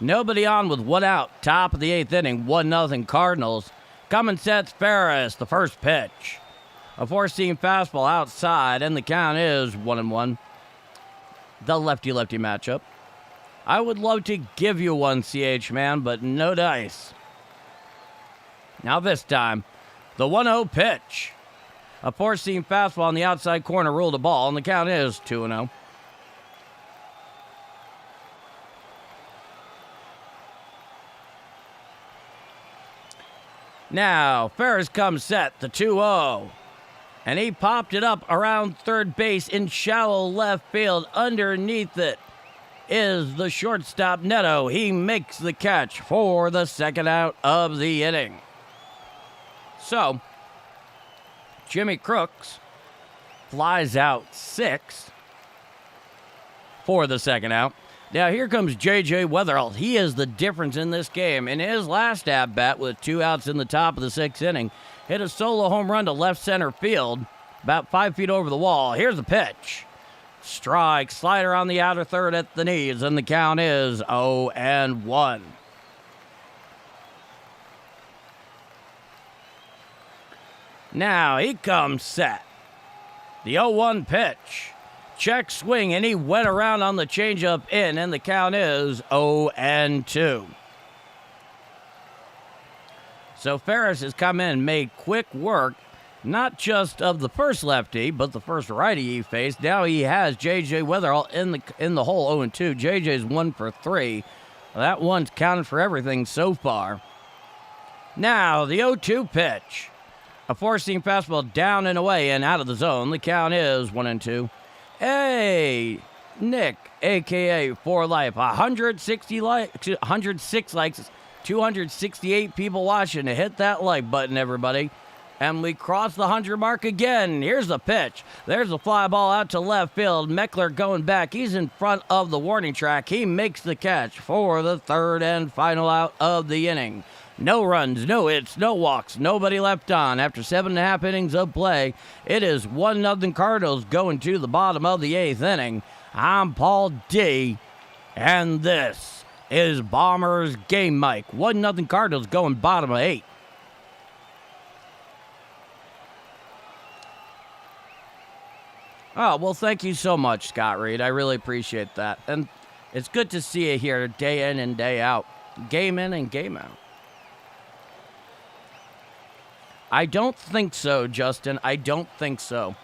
Nobody on with one out. Top of the 8th inning, 1-0 Cardinals. Coming sets Ferris, the first pitch. A four-seam fastball outside, and the count is 1-1. The lefty-lefty matchup. I would love to give you one, CH man, but no dice. Now this time, the 1-0 pitch. A four-seam fastball on the outside corner ruled a ball, and the count is 2-0. Now, Ferris comes set, the 2-0. And he popped it up around third base in shallow left field. Underneath it is the shortstop Neto. He makes the catch for the second out of the inning. So, Jimmy Crooks flies out 6 for the second out. Now here comes J.J. Weatherall. He is the difference in this game. In his last at-bat with 2 outs in the top of the 6th inning, hit a solo home run to left center field, about 5 feet over the wall. Here's the pitch. Strike, slider on the outer third at the knees, and the count is 0-1. Now he comes set. The 0-1 pitch. Check swing, and he went around on the changeup in, and the count is 0-2. So Ferris has come in and made quick work, not just of the first lefty, but the first righty he faced. Now he has J.J. Weatherall in the hole 0-2. J.J.'s 1 for 3. That one's counted for everything so far. Now the 0-2 pitch. A four-seam fastball down and away and out of the zone. The count is 1-2. Hey, Nick, a.k.a. For Life, 106 likes, 268 people watching. Hit that like button, everybody. And we cross the 100 mark again. Here's the pitch. There's a fly ball out to left field. Meckler going back. He's in front of the warning track. He makes the catch for the third and final out of the inning. No runs, no hits, no walks, nobody left on. After 7.5 innings of play, it is 1-0 Cardinals going to the bottom of the 8th inning. I'm Paul D, and this is Bombers Game Mike. 1-0 Cardinals going bottom of 8. Oh, well, thank you so much, Scott Reed. I really appreciate that. And it's good to see you here day in and day out, game in and game out. I don't think so, Justin. I don't think so.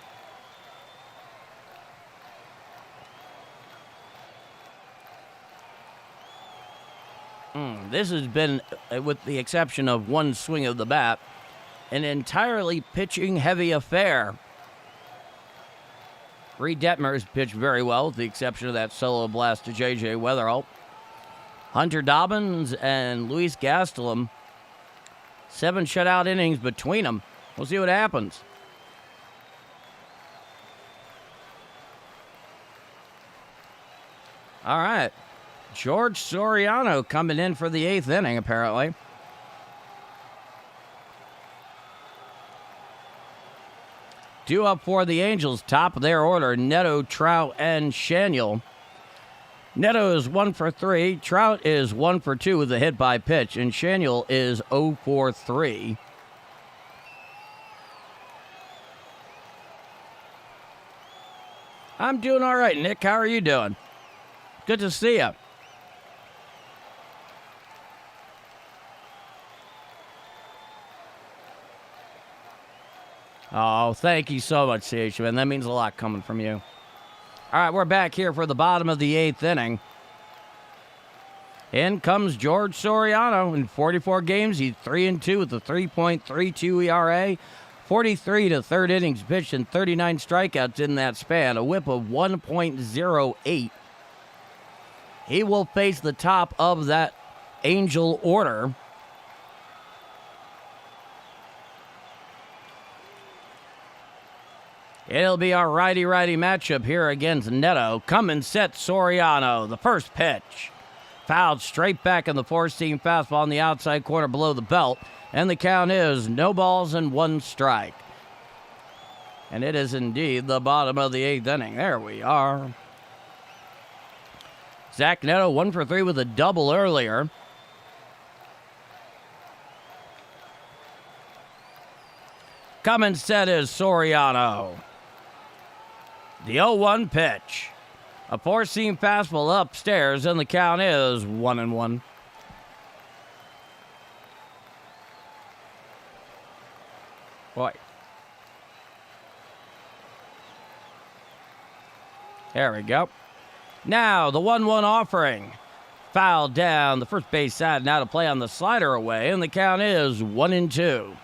This has been, with the exception of one swing of the bat, an entirely pitching-heavy affair. Reed Detmer has pitched very well, with the exception of that solo blast to J.J. Weatherall. Hunter Dobbins and Luis Gastelum, 7 shutout innings between them. We'll see what happens. All right. George Soriano coming in for the 8th inning, apparently. Due up for the Angels, top of their order, Neto, Trout, and Shaniel. Neto is 1 for 3. Trout is 1 for 2 with a hit by pitch, and Shaniel is 0 for 3. I'm doing all right, Nick. How are you doing? Good to see you. Oh, thank you so much, CHMN. That means a lot coming from you. All right, we're back here for the bottom of the 8th inning. In comes George Soriano. In 44 games, he's 3-2 with a 3.32 ERA. 43 to third innings pitched and 39 strikeouts in that span. A whip of 1.08. He will face the top of that Angel order. It'll be our righty-righty matchup here against Neto. Come and set Soriano. The first pitch. Fouled straight back in the four-seam fastball on the outside corner below the belt. And the count is no balls and 1 strike. And it is indeed the bottom of the 8th inning. There we are. Zach Neto 1 for 3 with a double earlier. Come and set is Soriano. The 0-1 pitch. A four-seam fastball upstairs, and the count is 1-1. Boy. There we go. Now, the 1-1 offering. Fouled down the first base side, now to play on the slider away, and the count is 1-2.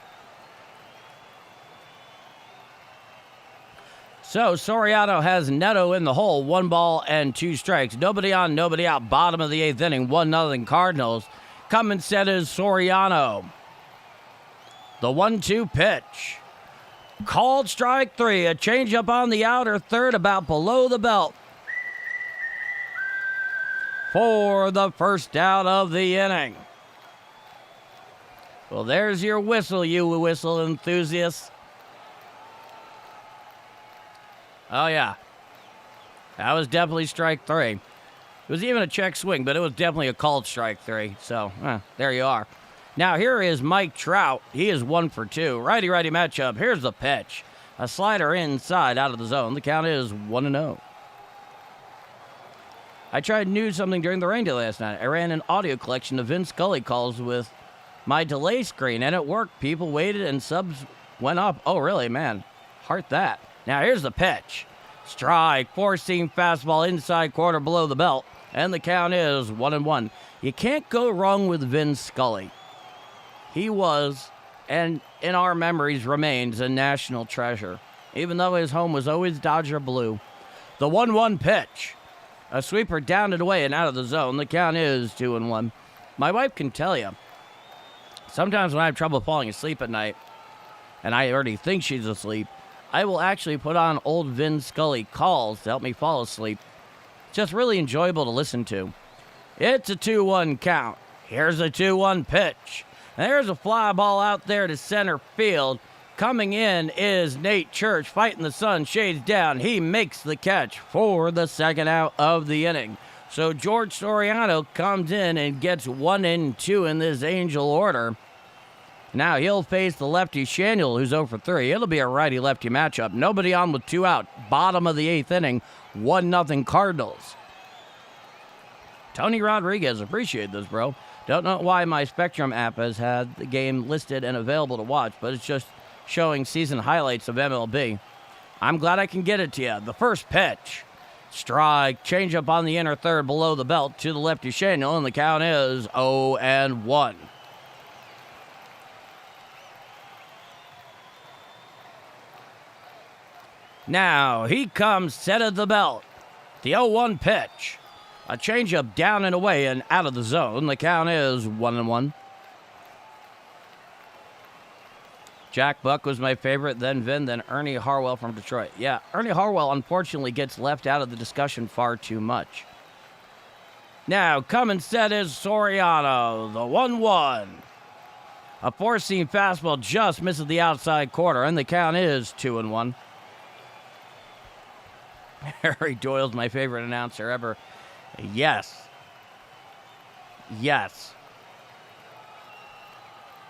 So, Soriano has Neto in the hole, 1 ball and 2 strikes. Nobody on, nobody out. Bottom of the 8th inning, 1-0 Cardinals. Come and set is Soriano. The 1-2 pitch. Called strike 3. A changeup on the outer third, about below the belt. For the first out of the inning. Well, there's your whistle, you whistle enthusiasts. Oh, yeah. That was definitely strike 3. It was even a check swing, but it was definitely a called strike 3. So, there you are. Now, here is Mike Trout. He is 1 for 2. Righty-righty matchup. Here's the pitch. A slider inside out of the zone. The count is 1-0. I tried to do something during the rain delay last night. I ran an audio collection of Vin Scully calls with my delay screen, and it worked. People waited, and subs went up. Oh, really, man? Heart that. Now, here's the pitch. Strike, four-seam fastball inside quarter below the belt. And the count is 1-1. You can't go wrong with Vin Scully. He was, and in our memories remains, a national treasure. Even though his home was always Dodger blue. The 1-1 pitch. A sweeper down and away and out of the zone. The count is 2-1. My wife can tell you, sometimes when I have trouble falling asleep at night, and I already think she's asleep, I will actually put on old Vin Scully calls to help me fall asleep. Just really enjoyable to listen to. It's a 2-1 count. Here's a 2-1 pitch. There's a fly ball out there to center field. Coming in is Nate Church fighting the sun, shades down. He makes the catch for the second out of the inning. So George Soriano comes in and gets 1 and 2 in this Angel order. Now he'll face the lefty Shaniel, who's 0 for 3. It'll be a righty-lefty matchup. Nobody on with 2 out. Bottom of the 8th inning. 1-0 Cardinals. Tony Rodriguez, appreciate this, bro. Don't know why my Spectrum app has had the game listed and available to watch, but it's just showing season highlights of MLB. I'm glad I can get it to you. The first pitch. Strike, changeup on the inner third below the belt to the lefty Shaniel, and the count is 0-1. Now, he comes set of the belt. The 0-1 pitch. A changeup down and away and out of the zone. The count is 1-1. Jack Buck was my favorite, then Vin, then Ernie Harwell from Detroit. Yeah, Ernie Harwell unfortunately gets left out of the discussion far too much. Now, coming set is Soriano, the 1-1. A four-seam fastball just misses the outside corner, and the count is 2-1. Harry Doyle's my favorite announcer ever. Yes. Yes.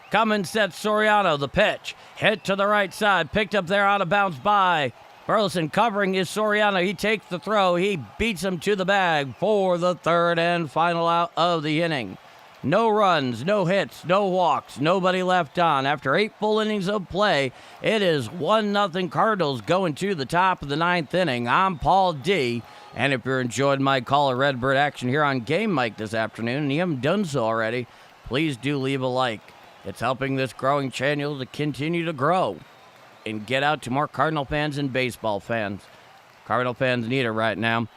Coming set Soriano, the pitch. Hit to the right side, picked up there out of bounds by Burleson. Covering is Soriano. He takes the throw. He beats him to the bag for the third and final out of the inning. No runs, no hits, no walks, nobody left on. After 8 full innings of play, it is 1-0 Cardinals going to the top of the 9th inning. I'm Paul D. And if you're enjoying my call of Redbird action here on Game Mike this afternoon, and you haven't done so already, please do leave a like. It's helping this growing channel to continue to grow and get out to more Cardinal fans and baseball fans. Cardinal fans need it right now.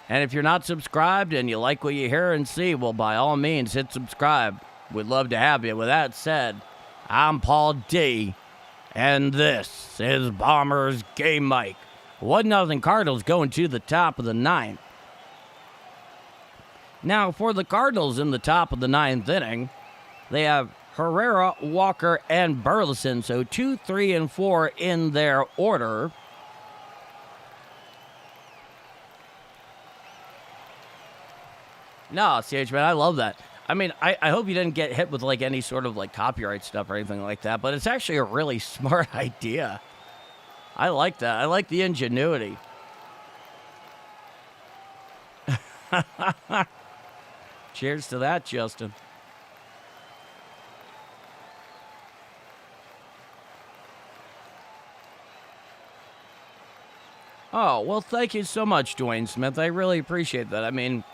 And if you're not subscribed and you like what you hear and see, well, by all means, hit subscribe. We'd love to have you. With that said, I'm Paul D. And this is Bombers Game Mike. 1-0 Cardinals going to the top of the 9th. Now, for the Cardinals in the top of the 9th inning, they have Herrera, Walker, and Burleson. So 2, 3, and 4 in their order. No, CH, man, I love that. I mean, I hope you didn't get hit with, like, any sort of, like, copyright stuff or anything like that, but it's actually a really smart idea. I like that. I like the ingenuity. Cheers to that, Justin. Oh, well, thank you so much, Dwayne Smith. I really appreciate that. I mean,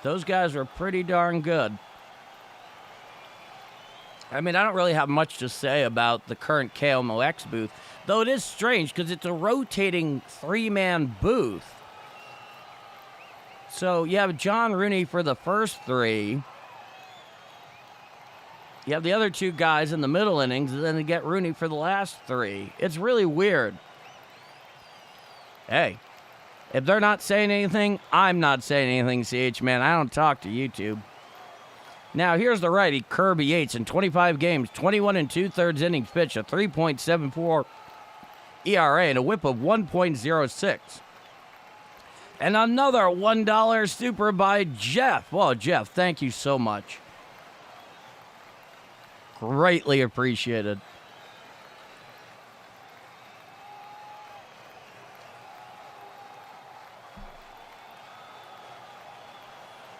those guys were pretty darn good. I mean, I don't really have much to say about the current KMOX booth, though it is strange because it's a rotating 3-man booth. So you have John Rooney for the first 3. You have the other 2 guys in the middle innings, and then you get Rooney for the last 3. It's really weird. Hey. If they're not saying anything, I'm not saying anything, CH, man. I don't talk to YouTube. Now, here's the righty, Kirby Yates. In 25 games, 21 2/3 innings pitched, a 3.74 ERA, and a whip of 1.06. And another $1 super by Jeff. Well, Jeff, thank you so much. Greatly appreciated.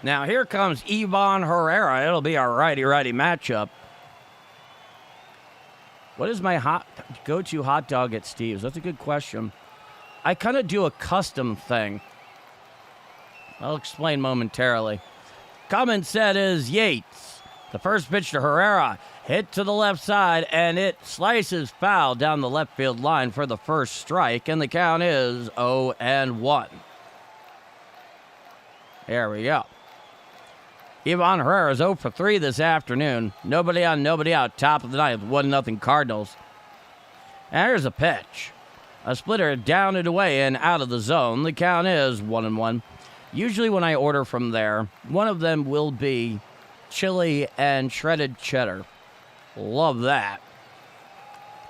Now, here comes Ivan Herrera. It'll be our righty-righty matchup. What is my go-to hot dog at Steve's? That's a good question. I kind of do a custom thing. I'll explain momentarily. Coming set is Yates. The first pitch to Herrera. Hit to the left side, and it slices foul down the left field line for the first strike, and the count is 0-1. There we go. Ivan Herrera is 0 for 3 this afternoon. Nobody on, nobody out. Top of the 9th, 1-0 Cardinals. And here's a pitch. A splitter down and away and out of the zone. The count is 1-1. Usually when I order from there, one of them will be chili and shredded cheddar. Love that.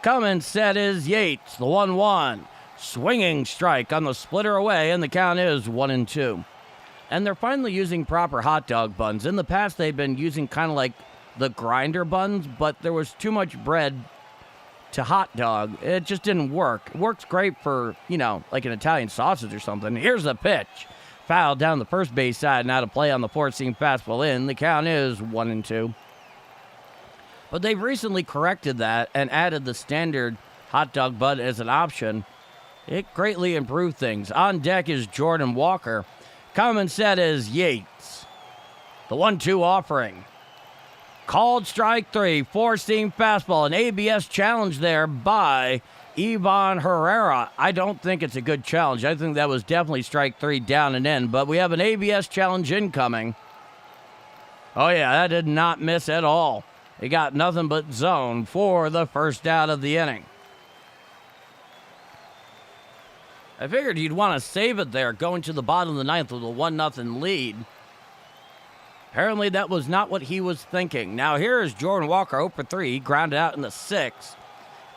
Coming set is Yates, the 1-1. Swinging strike on the splitter away, and the count is 1-2. And they're finally using proper hot dog buns. In the past, they've been using kind of like the grinder buns, but there was too much bread to hot dog. It just didn't work. It works great for, like an Italian sausage or something. Here's the pitch. Foul down the first base side, now to play on the four-seam fastball in. The count is 1-2. But they've recently corrected that and added the standard hot dog bun as an option. It greatly improved things. On deck is Jordan Walker. Coming set is Yates. The 1-2 offering. Called strike 3, four-seam fastball. An ABS challenge there by Ivan Herrera. I don't think it's a good challenge. I think that was definitely strike 3 down and in, but we have an ABS challenge incoming. Oh, yeah, that did not miss at all. He got nothing but zone for the first out of the inning. I figured you'd want to save it there, going to the bottom of the ninth with a 1-0 lead. Apparently, that was not what he was thinking. Now, here is Jordan Walker, 0 for 3. He grounded out in the sixth.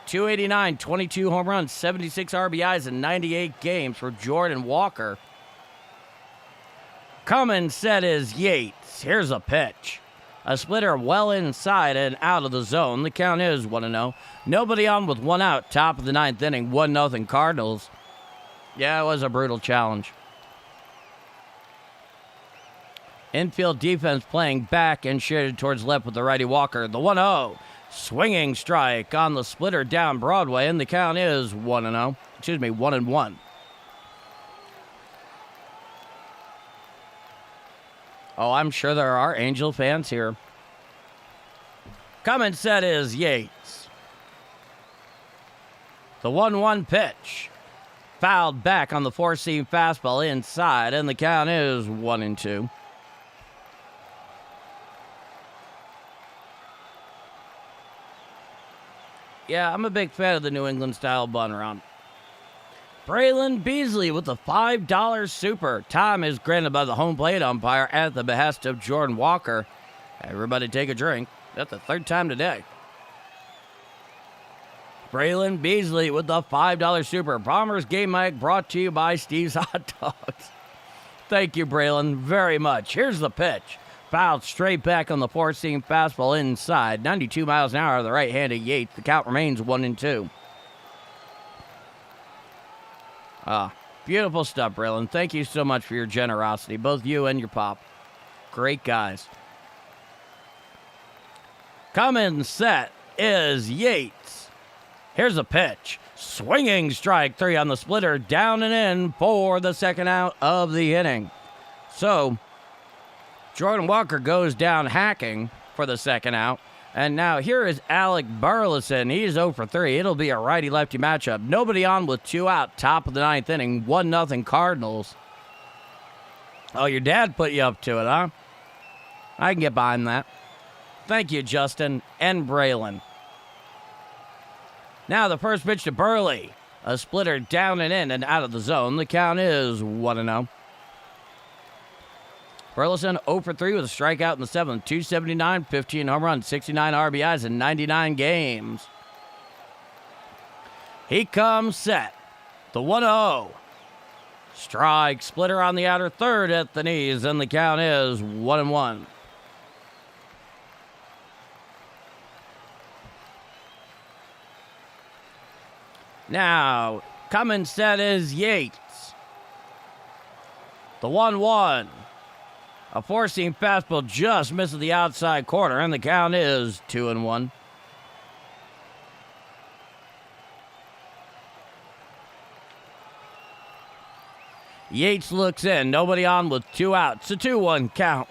289, 22 home runs, 76 RBIs in 98 games for Jordan Walker. Coming set is Yates. Here's a pitch. A splitter well inside and out of the zone. The count is 1-0. Nobody on with one out. Top of the ninth inning, 1-0 Cardinals. Yeah, it was a brutal challenge. Infield defense playing back and shaded towards left with the righty Walker. The 1-0. Swinging strike on the splitter down Broadway, and the count is 1-0. 1-1. Oh, I'm sure there are Angel fans here. Coming set is Yates. The 1-1 pitch. Fouled back on the four-seam fastball inside, and the count is 1-2. Yeah, I'm a big fan of the New England-style bun round. Braylon Beasley with the $5 super. Time is granted by the home plate umpire at the behest of Jordan Walker. Everybody take a drink. That's the third time today. Braylon Beasley with the $5 super. Bombers Game Mic brought to you by Steve's Hot Dogs. Thank you, Braylon, very much. Here's the pitch. Fouled straight back on the four-seam fastball inside. 92 miles an hour to the right-handed Yates. The count remains 1-2. Beautiful stuff, Braylon. Thank you so much for your generosity, both you and your pop. Great guys. Coming set is Yates. Here's a pitch. Swinging strike 3 on the splitter. Down and in for the second out of the inning. So, Jordan Walker goes down hacking for the second out. And now here is Alec Burleson. He's 0 for 3. It'll be a righty-lefty matchup. Nobody on with 2 out. Top of the ninth inning. 1-0 Cardinals. Oh, your dad put you up to it, huh? I can get behind that. Thank you, Justin and Braylon. Now the first pitch to Burley. A splitter down and in and out of the zone. The count is 1-0. Burleson 0 for 3 with a strikeout in the seventh. 279, 15 home runs, 69 RBIs in 99 games. He comes set. The 1-0. Strike splitter on the outer third at the knees, and the count is 1-1. Now, coming set is Yates. The 1-1. A four-seam fastball just misses the outside corner, and the count is 2-1. Yates looks in. Nobody on with 2 outs. It's a 2-1 count.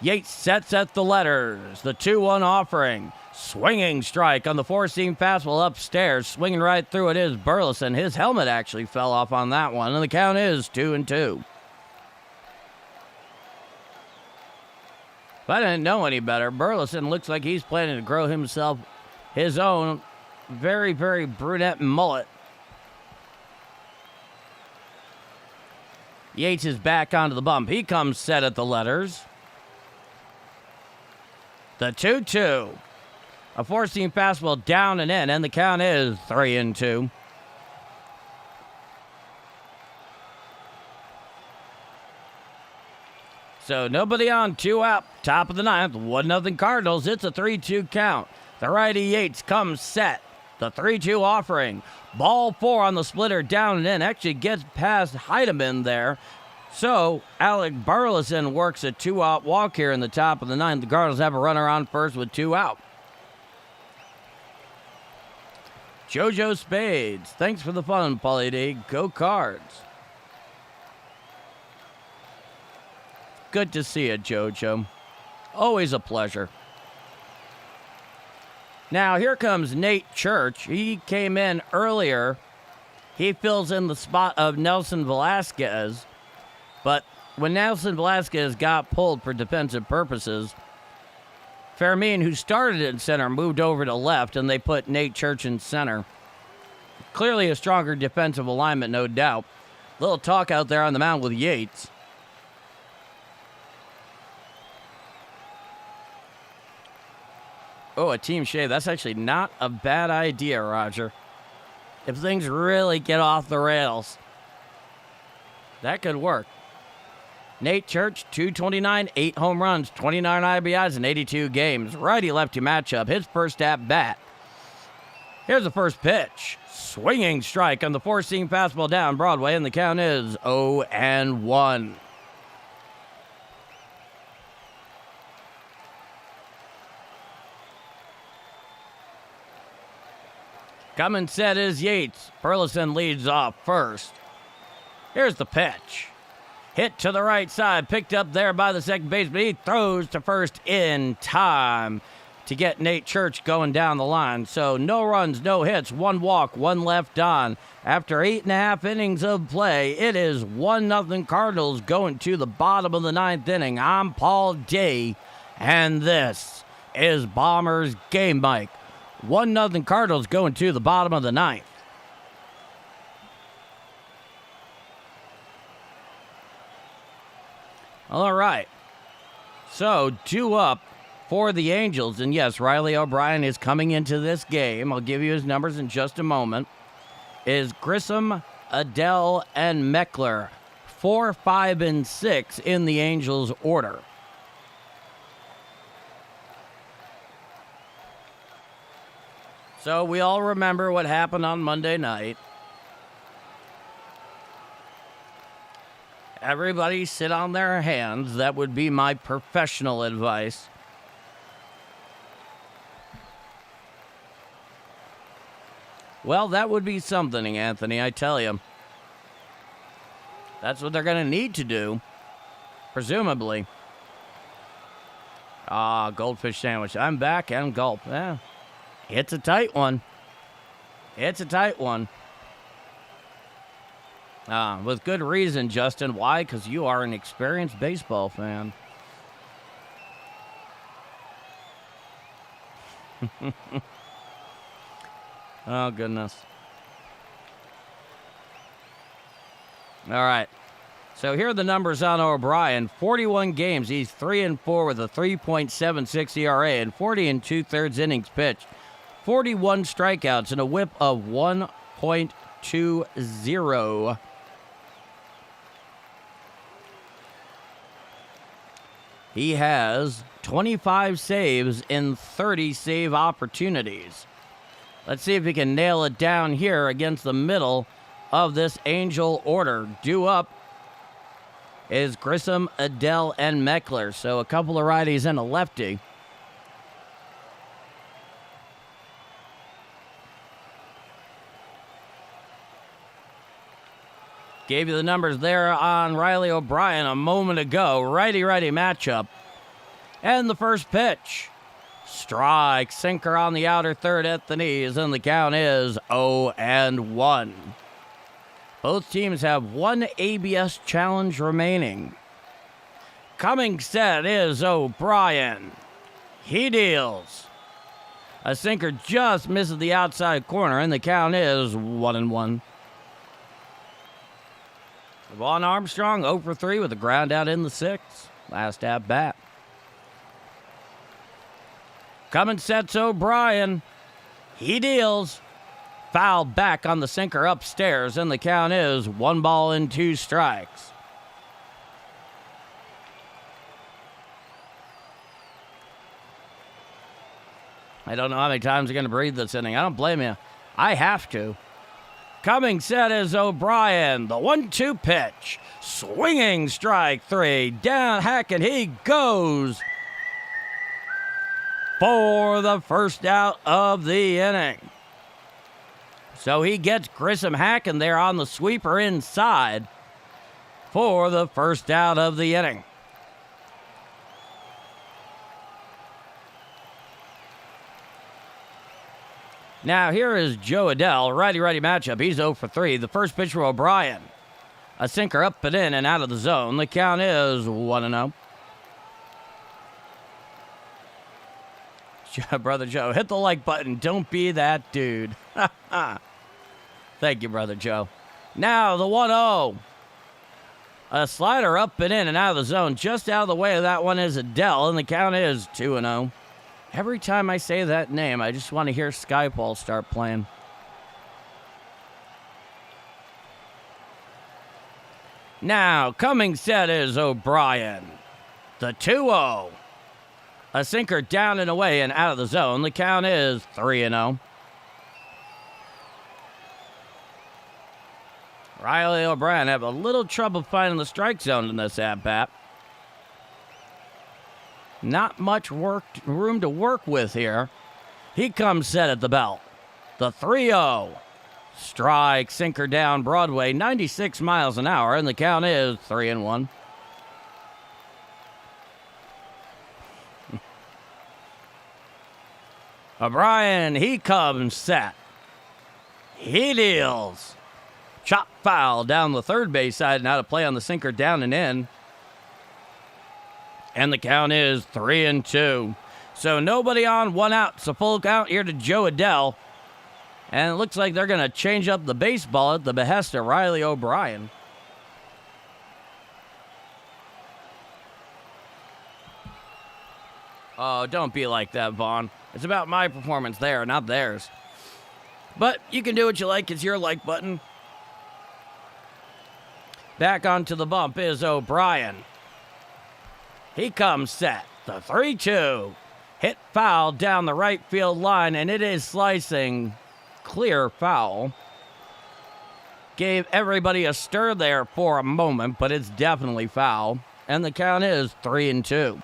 Yates sets at the letters. The 2-1 offering. Swinging strike on the four-seam fastball upstairs. Swinging right through it is Burleson. His helmet actually fell off on that one, and the count is 2-2. If I didn't know any better, Burleson looks like he's planning to grow himself his own very, very brunette mullet. Yates is back onto the bump. He comes set at the letters. The 2-2. A four-seam fastball down and in, and the count is 3-2. So nobody on, 2 out. Top of the ninth, 1-0 Cardinals. It's a 3-2 count. The righty Yates comes set. The 3-2 offering. Ball 4 on the splitter down and in. Actually gets past Heidemann there. So Alec Burleson works a 2-out walk here in the top of the ninth. The Cardinals have a runner on first with 2 out. JoJo Spades. Thanks for the fun, Paulie D. Go Cards. Good to see you, JoJo. Always a pleasure. Now, here comes Nate Church. He came in earlier. He fills in the spot of Nelson Velasquez. But when Nelson Velasquez got pulled for defensive purposes, Fermin, who started in center, moved over to left, and they put Nate Church in center. Clearly a stronger defensive alignment, no doubt. Little talk out there on the mound with Yates. Oh, a team shave. That's actually not a bad idea, Roger. If things really get off the rails, that could work. Nate Church, 229, 8 home runs, 29 RBIs in 82 games. Righty-lefty matchup, his first at-bat. Here's the first pitch. Swinging strike on the four-seam fastball down Broadway, and the count is 0-1. Coming set is Yates. Burleson leads off first. Here's the pitch. Hit to the right side, picked up there by the second baseman. He throws to first in time to get Nate Church going down the line. So no runs, no hits, 1 walk, 1 left on. After 8.5 innings of play, it is 1-0 Cardinals going to the bottom of the 9th inning. I'm Paul D, and this is Bombers Game Mike. 1-0 Cardinals going to the bottom of the 9th. All right. So 2 up for the Angels. And yes, Riley O'Brien is coming into this game. I'll give you his numbers in just a moment. Is Grissom, Adele, and Meckler. 4, 5, and 6 in the Angels order. So we all remember what happened on Monday night. Everybody sit on their hands. That would be my professional advice. Well, that would be something, Anthony, I tell you. That's what they're going to need to do, presumably. Goldfish sandwich. I'm back and gulp. Yeah. It's a tight one. It's a tight one. With good reason, Justin. Why? Because you are an experienced baseball fan. Oh, goodness. All right. So here are the numbers on O'Brien. 41 games. He's 3-4 with a 3.76 ERA and 40 2/3 innings pitched. 41 strikeouts and a whip of 1.20. He has 25 saves in 30 save opportunities. Let's see if he can nail it down here against the middle of this Angel order. Due up is Grissom, Adele, and Meckler. So a couple of righties and a lefty. Gave you the numbers there on Riley O'Brien a moment ago. Righty-righty matchup. And the first pitch. Strike. Sinker on the outer third at the knees. And the count is 0-1. Both teams have 1 ABS challenge remaining. Coming set is O'Brien. He deals. A sinker just misses the outside corner. And the count is 1-1. Vaughn Armstrong 0 for 3 with a ground out in the 6th. Last at bat. Coming sets O'Brien. He deals. Foul back on the sinker upstairs, and the count is 1 ball and 2 strikes. I don't know how many times I'm going to breathe this inning. I don't blame you. I have to. Coming set is O'Brien. The 1-2 pitch. Swinging strike 3. Down hack and he goes for the first out of the inning. So he gets Grissom hacking there on the sweeper inside for the first out of the inning. Now here is Joe Adell, righty-righty matchup. He's 0 for 3. The first pitch for O'Brien. A sinker up and in and out of the zone. The count is 1-0. Brother Joe, hit the like button. Don't be that dude. Thank you, Brother Joe. Now the 1-0. A slider up and in and out of the zone. Just out of the way of that one is Adell, and the count is 2-0. Every time I say that name, I just want to hear Skyfall start playing. Now, coming set is O'Brien. The 2-0. A sinker down and away and out of the zone. The count is 3-0. Riley O'Brien have a little trouble finding the strike zone in this at-bat. Not much room to work with here. He comes set at the belt. The 3-0. Strike, sinker down Broadway, 96 miles an hour, and the count is 3-1. O'Brien, he comes set. He deals. Chop foul down the third base side and out of play on the sinker down and in. And the count is 3-2. So nobody on, 1 out. It's a full count here to Joe Adell. And it looks like they're going to change up the baseball at the behest of Riley O'Brien. Oh, don't be like that, Vaughn. It's about my performance there, not theirs. But you can do what you like. It's your like button. Back onto the bump is O'Brien. He comes set. The 3-2. Hit foul down the right field line, and it is slicing. Clear foul. Gave everybody a stir there for a moment, but it's definitely foul. And the count is 3-2.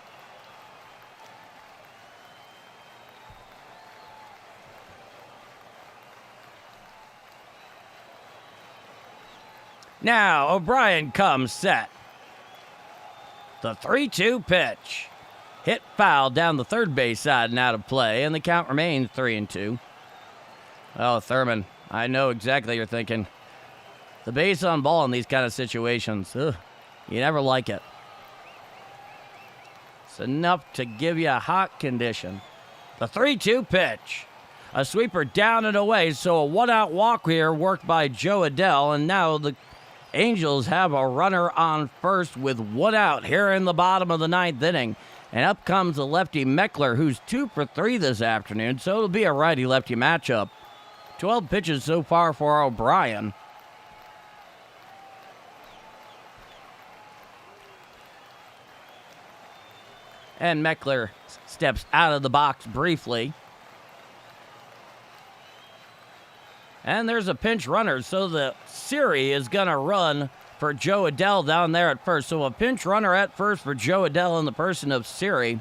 Now, O'Brien comes set. The 3-2 pitch. Hit foul down the third base side and out of play, and the count remains 3-2. Oh, Thurman, I know exactly what you're thinking. The base on ball in these kind of situations, ugh, you never like it. It's enough to give you a hot condition. The 3-2 pitch. A sweeper down and away, so a 1-out walk here worked by Joe Adell, and now the Angels have a runner on first with 1 out here in the bottom of the 9th inning. And up comes the lefty Meckler, who's 2 for 3 this afternoon, so it'll be a righty-lefty matchup. 12 pitches so far for O'Brien. And Meckler steps out of the box briefly. And there's a pinch runner, so the Siri is going to run for Joe Adell down there at first. So a pinch runner at first for Joe Adell in the person of Siri.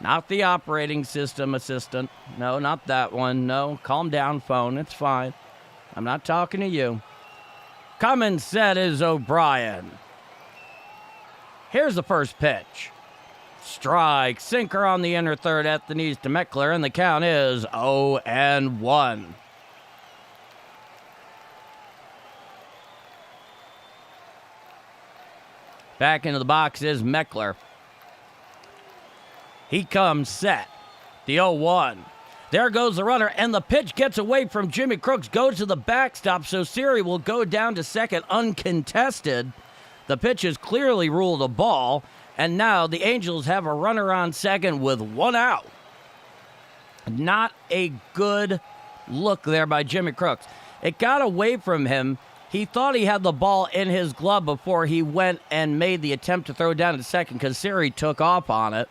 Not the operating system assistant. No, not that one. No, calm down, phone. It's fine. I'm not talking to you. Coming set is O'Brien. Here's the first pitch. Strike, sinker on the inner third at the knees to Meckler, and the count is 0-1. Back into the box is Meckler. He comes set. The 0-1. There goes the runner, and the pitch gets away from Jimmy Crooks, goes to the backstop, so Siri will go down to second uncontested. The pitch is clearly ruled a ball, and now the Angels have a runner on second with 1 out. Not a good look there by Jimmy Crooks. It got away from him. He thought he had the ball in his glove before he went and made the attempt to throw down to second because Siri took off on it.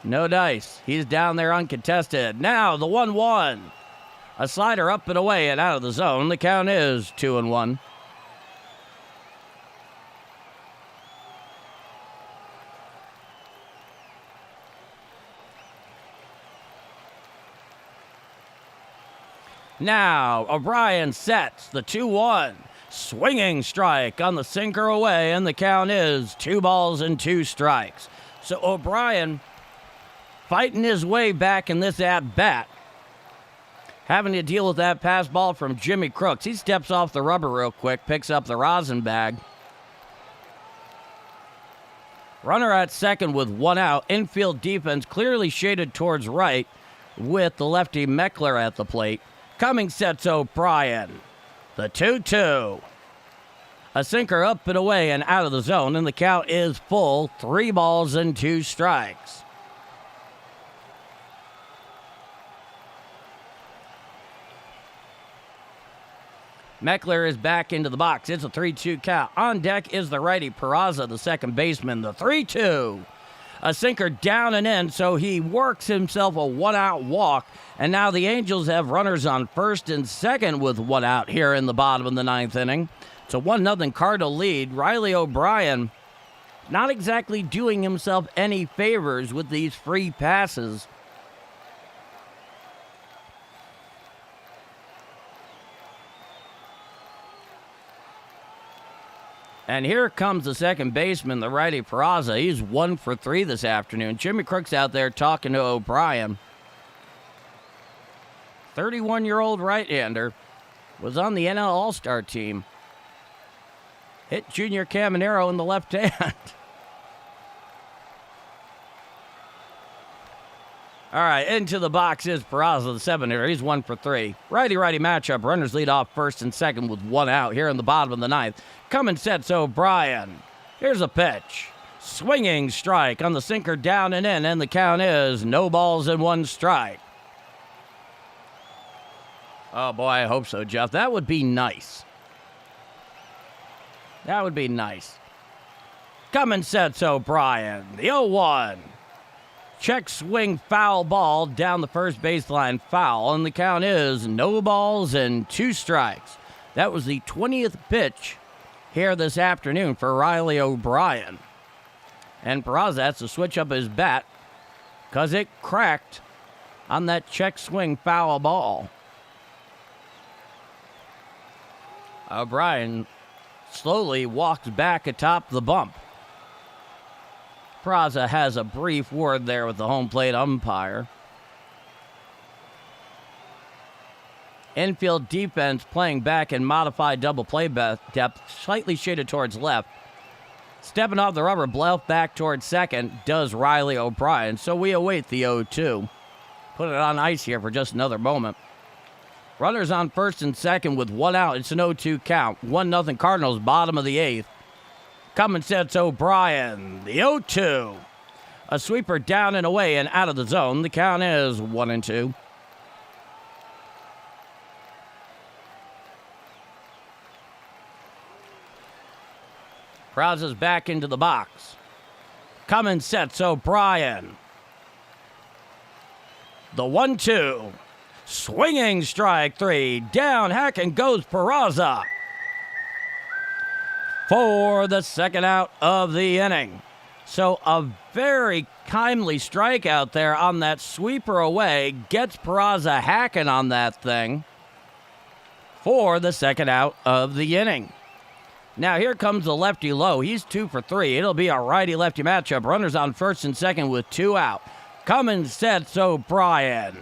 No dice. He's down there uncontested. Now the 1-1. A slider up and away and out of the zone. The count is 2-1. Now O'Brien sets the 2-1. Swinging strike on the sinker away, and the count is 2-2. So O'Brien fighting his way back in this at-bat, having to deal with that pass ball from Jimmy Crooks. He steps off the rubber real quick, picks up the rosin bag. Runner at second with 1 out. Infield defense clearly shaded towards right with the lefty Meckler at the plate. Cummings sets O'Brien. The 2-2. A sinker up and away and out of the zone, and the count is full. 3-2. Meckler is back into the box. It's a 3-2 count. On deck is the righty Peraza, the second baseman. The 3-2. A sinker down and in, so he works himself a 1-out walk. And now the Angels have runners on first and second with 1 out here in the bottom of the 9th inning. It's a 1-0 Cardinal lead. Riley O'Brien not exactly doing himself any favors with these free passes. And here comes the second baseman, the righty Peraza. He's 1 for 3 this afternoon. Jimmy Crooks out there talking to O'Brien. 31-year-old right-hander was on the NL All-Star team. Hit Junior Caminero in the left hand. All right, into the box is Peraza, the 7-hitter. He's 1 for 3. Righty-righty matchup. Runners lead off first and second with 1 out here in the bottom of the 9th. Coming sets O'Brien. Here's a pitch. Swinging strike on the sinker down and in, and the count is 0-1 strike. Oh, boy, I hope so, Jeff. That would be nice. That would be nice. Coming sets O'Brien. The 0-1. Check swing foul ball down the first baseline foul, and the count is 0-2 strikes. That was the 20th pitch here this afternoon for Riley O'Brien. And Peraza has to switch up his bat because it cracked on that check swing foul ball. O'Brien slowly walks back atop the bump. Peraza has a brief word there with the home plate umpire. Infield defense playing back in modified double play depth, slightly shaded towards left. Stepping off the rubber, bluff back towards second, does Riley O'Brien. So we await the 0-2. Put it on ice here for just another moment. Runners on first and second with 1 out. It's an 0-2 count. 1-0 Cardinals, bottom of the 8th. Coming sets O'Brien. The 0-2. A sweeper down and away and out of the zone. The count is 1-2. Peraza's back into the box. Coming sets O'Brien. The 1-2. Swinging strike 3. Down, hacking goes Peraza for the second out of the inning. So a very timely strikeout there on that sweeper away. Gets Peraza hacking on that thing for the second out of the inning. Now here comes the lefty low. He's 2 for 3. It'll be a righty-lefty matchup. Runners on first and second with 2 out. Coming sets O'Brien.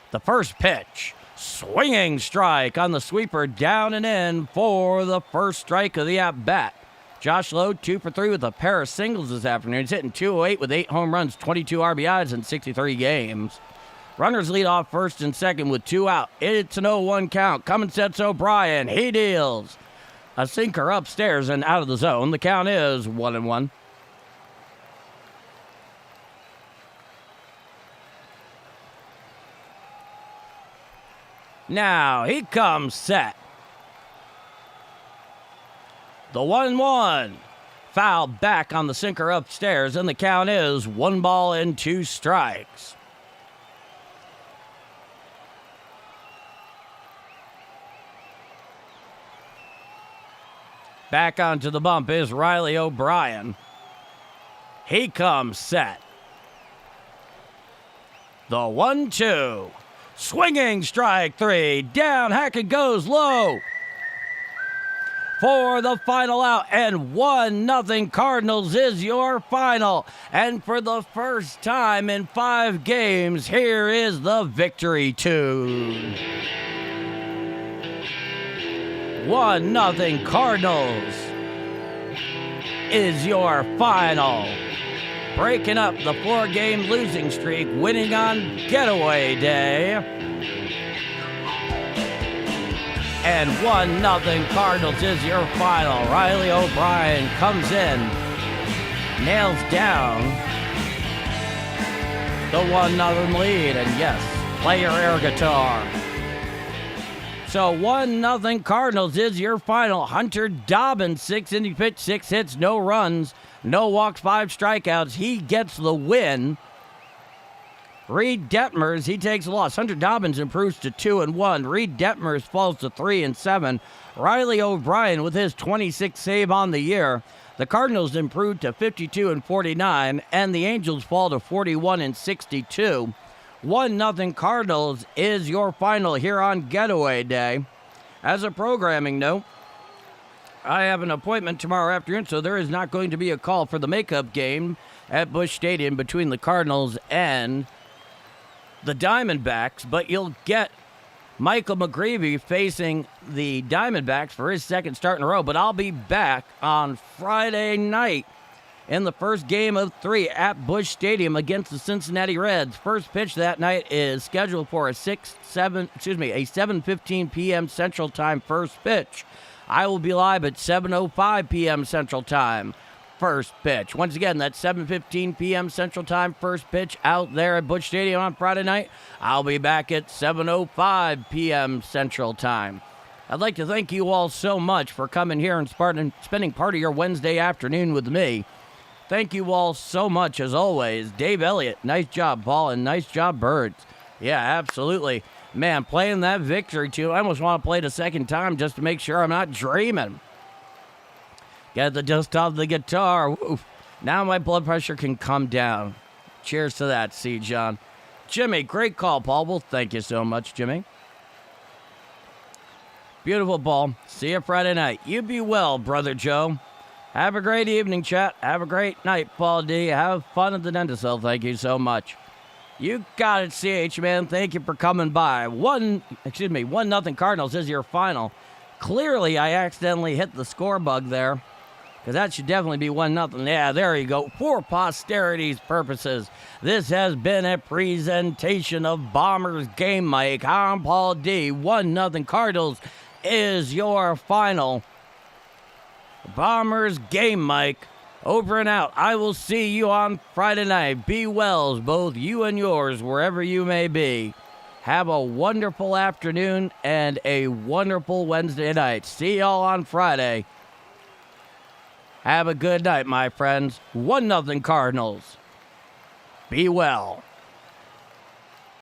The first pitch. Swinging strike on the sweeper down and in for the first strike of the at-bat. Josh Lowe 2 for 3 with a pair of singles this afternoon. He's hitting .208 with 8 home runs, 22 RBIs in 63 games. Runners lead off first and second with 2 out. It's an 0-1 count. Coming sets O'Brien. He deals a sinker upstairs and out of the zone. The count is 1-1. Now, he comes set. The 1-1. Foul back on the sinker upstairs, and the count is 1-2 strikes. Back onto the bump is Riley O'Brien. He comes set. The 1-2. Swinging strike 3. Down, Hackett goes low. For the final out, and 1-0 Cardinals is your final. And for the first time in 5 games, here is the victory tune. 1-0 Cardinals is your final. Breaking up the 4-game losing streak, winning on getaway day. And 1-0 Cardinals is your final. Riley O'Brien comes in, nails down the 1-0 lead, and yes, play your air guitar. So 1-0 Cardinals is your final. Hunter Dobbins, 6 innings pitched, 6 hits, no runs, no walks, 5 strikeouts. He gets the win. Reed Detmers, he takes a loss. Hunter Dobbins improves to 2-1. Reed Detmers falls to 3-7. Riley O'Brien with his 26th save on the year. The Cardinals improved to 52-49, and the Angels fall to 41-62. 1-0 Cardinals is your final here on Getaway Day. As a programming note, I have an appointment tomorrow afternoon, so there is not going to be a call for the makeup game at Busch Stadium between the Cardinals and the Diamondbacks, but you'll get Michael McGreevy facing the Diamondbacks for his second start in a row. But I'll be back on Friday night in the first game of 3 at Busch Stadium against the Cincinnati Reds. First pitch that night is scheduled for a 7:15 p.m. Central Time first pitch. I will be live at 7:05 p.m. Central Time. First pitch. Once again, that's 7:15 p.m. Central Time first pitch out there at Busch Stadium on Friday night. I'll be back at 7:05 p.m. Central Time. I'd like to thank you all so much for coming here and spending part of your Wednesday afternoon with me. Thank you all so much, as always. Dave Elliott, nice job, Paul, and nice job, Birds. Yeah, absolutely. Man, playing that victory tune, I almost want to play it a second time just to make sure I'm not dreaming. Get the dust off the guitar. Oof. Now my blood pressure can come down. Cheers to that, C. John. Jimmy, great call, Paul. Well, thank you so much, Jimmy. Beautiful, Paul. See you Friday night. You be well, Brother Joe. Have a great evening, chat. Have a great night, Paul D. Have fun at the dentist. Thank you so much. You got it, CH, man. Thank you for coming by. 1-0 Cardinals is your final. Clearly, I accidentally hit the score bug there, because that should definitely be 1-0. Yeah, there you go. For posterity's purposes, this has been a presentation of Bombers Game Mike. I'm Paul D. 1-0 Cardinals is your final. Bombers Game Mike. Over and out. I will see you on Friday night. Be well, both you and yours, wherever you may be. Have a wonderful afternoon and a wonderful Wednesday night. See y'all on Friday. Have a good night, my friends. 1-0 Cardinals. Be well.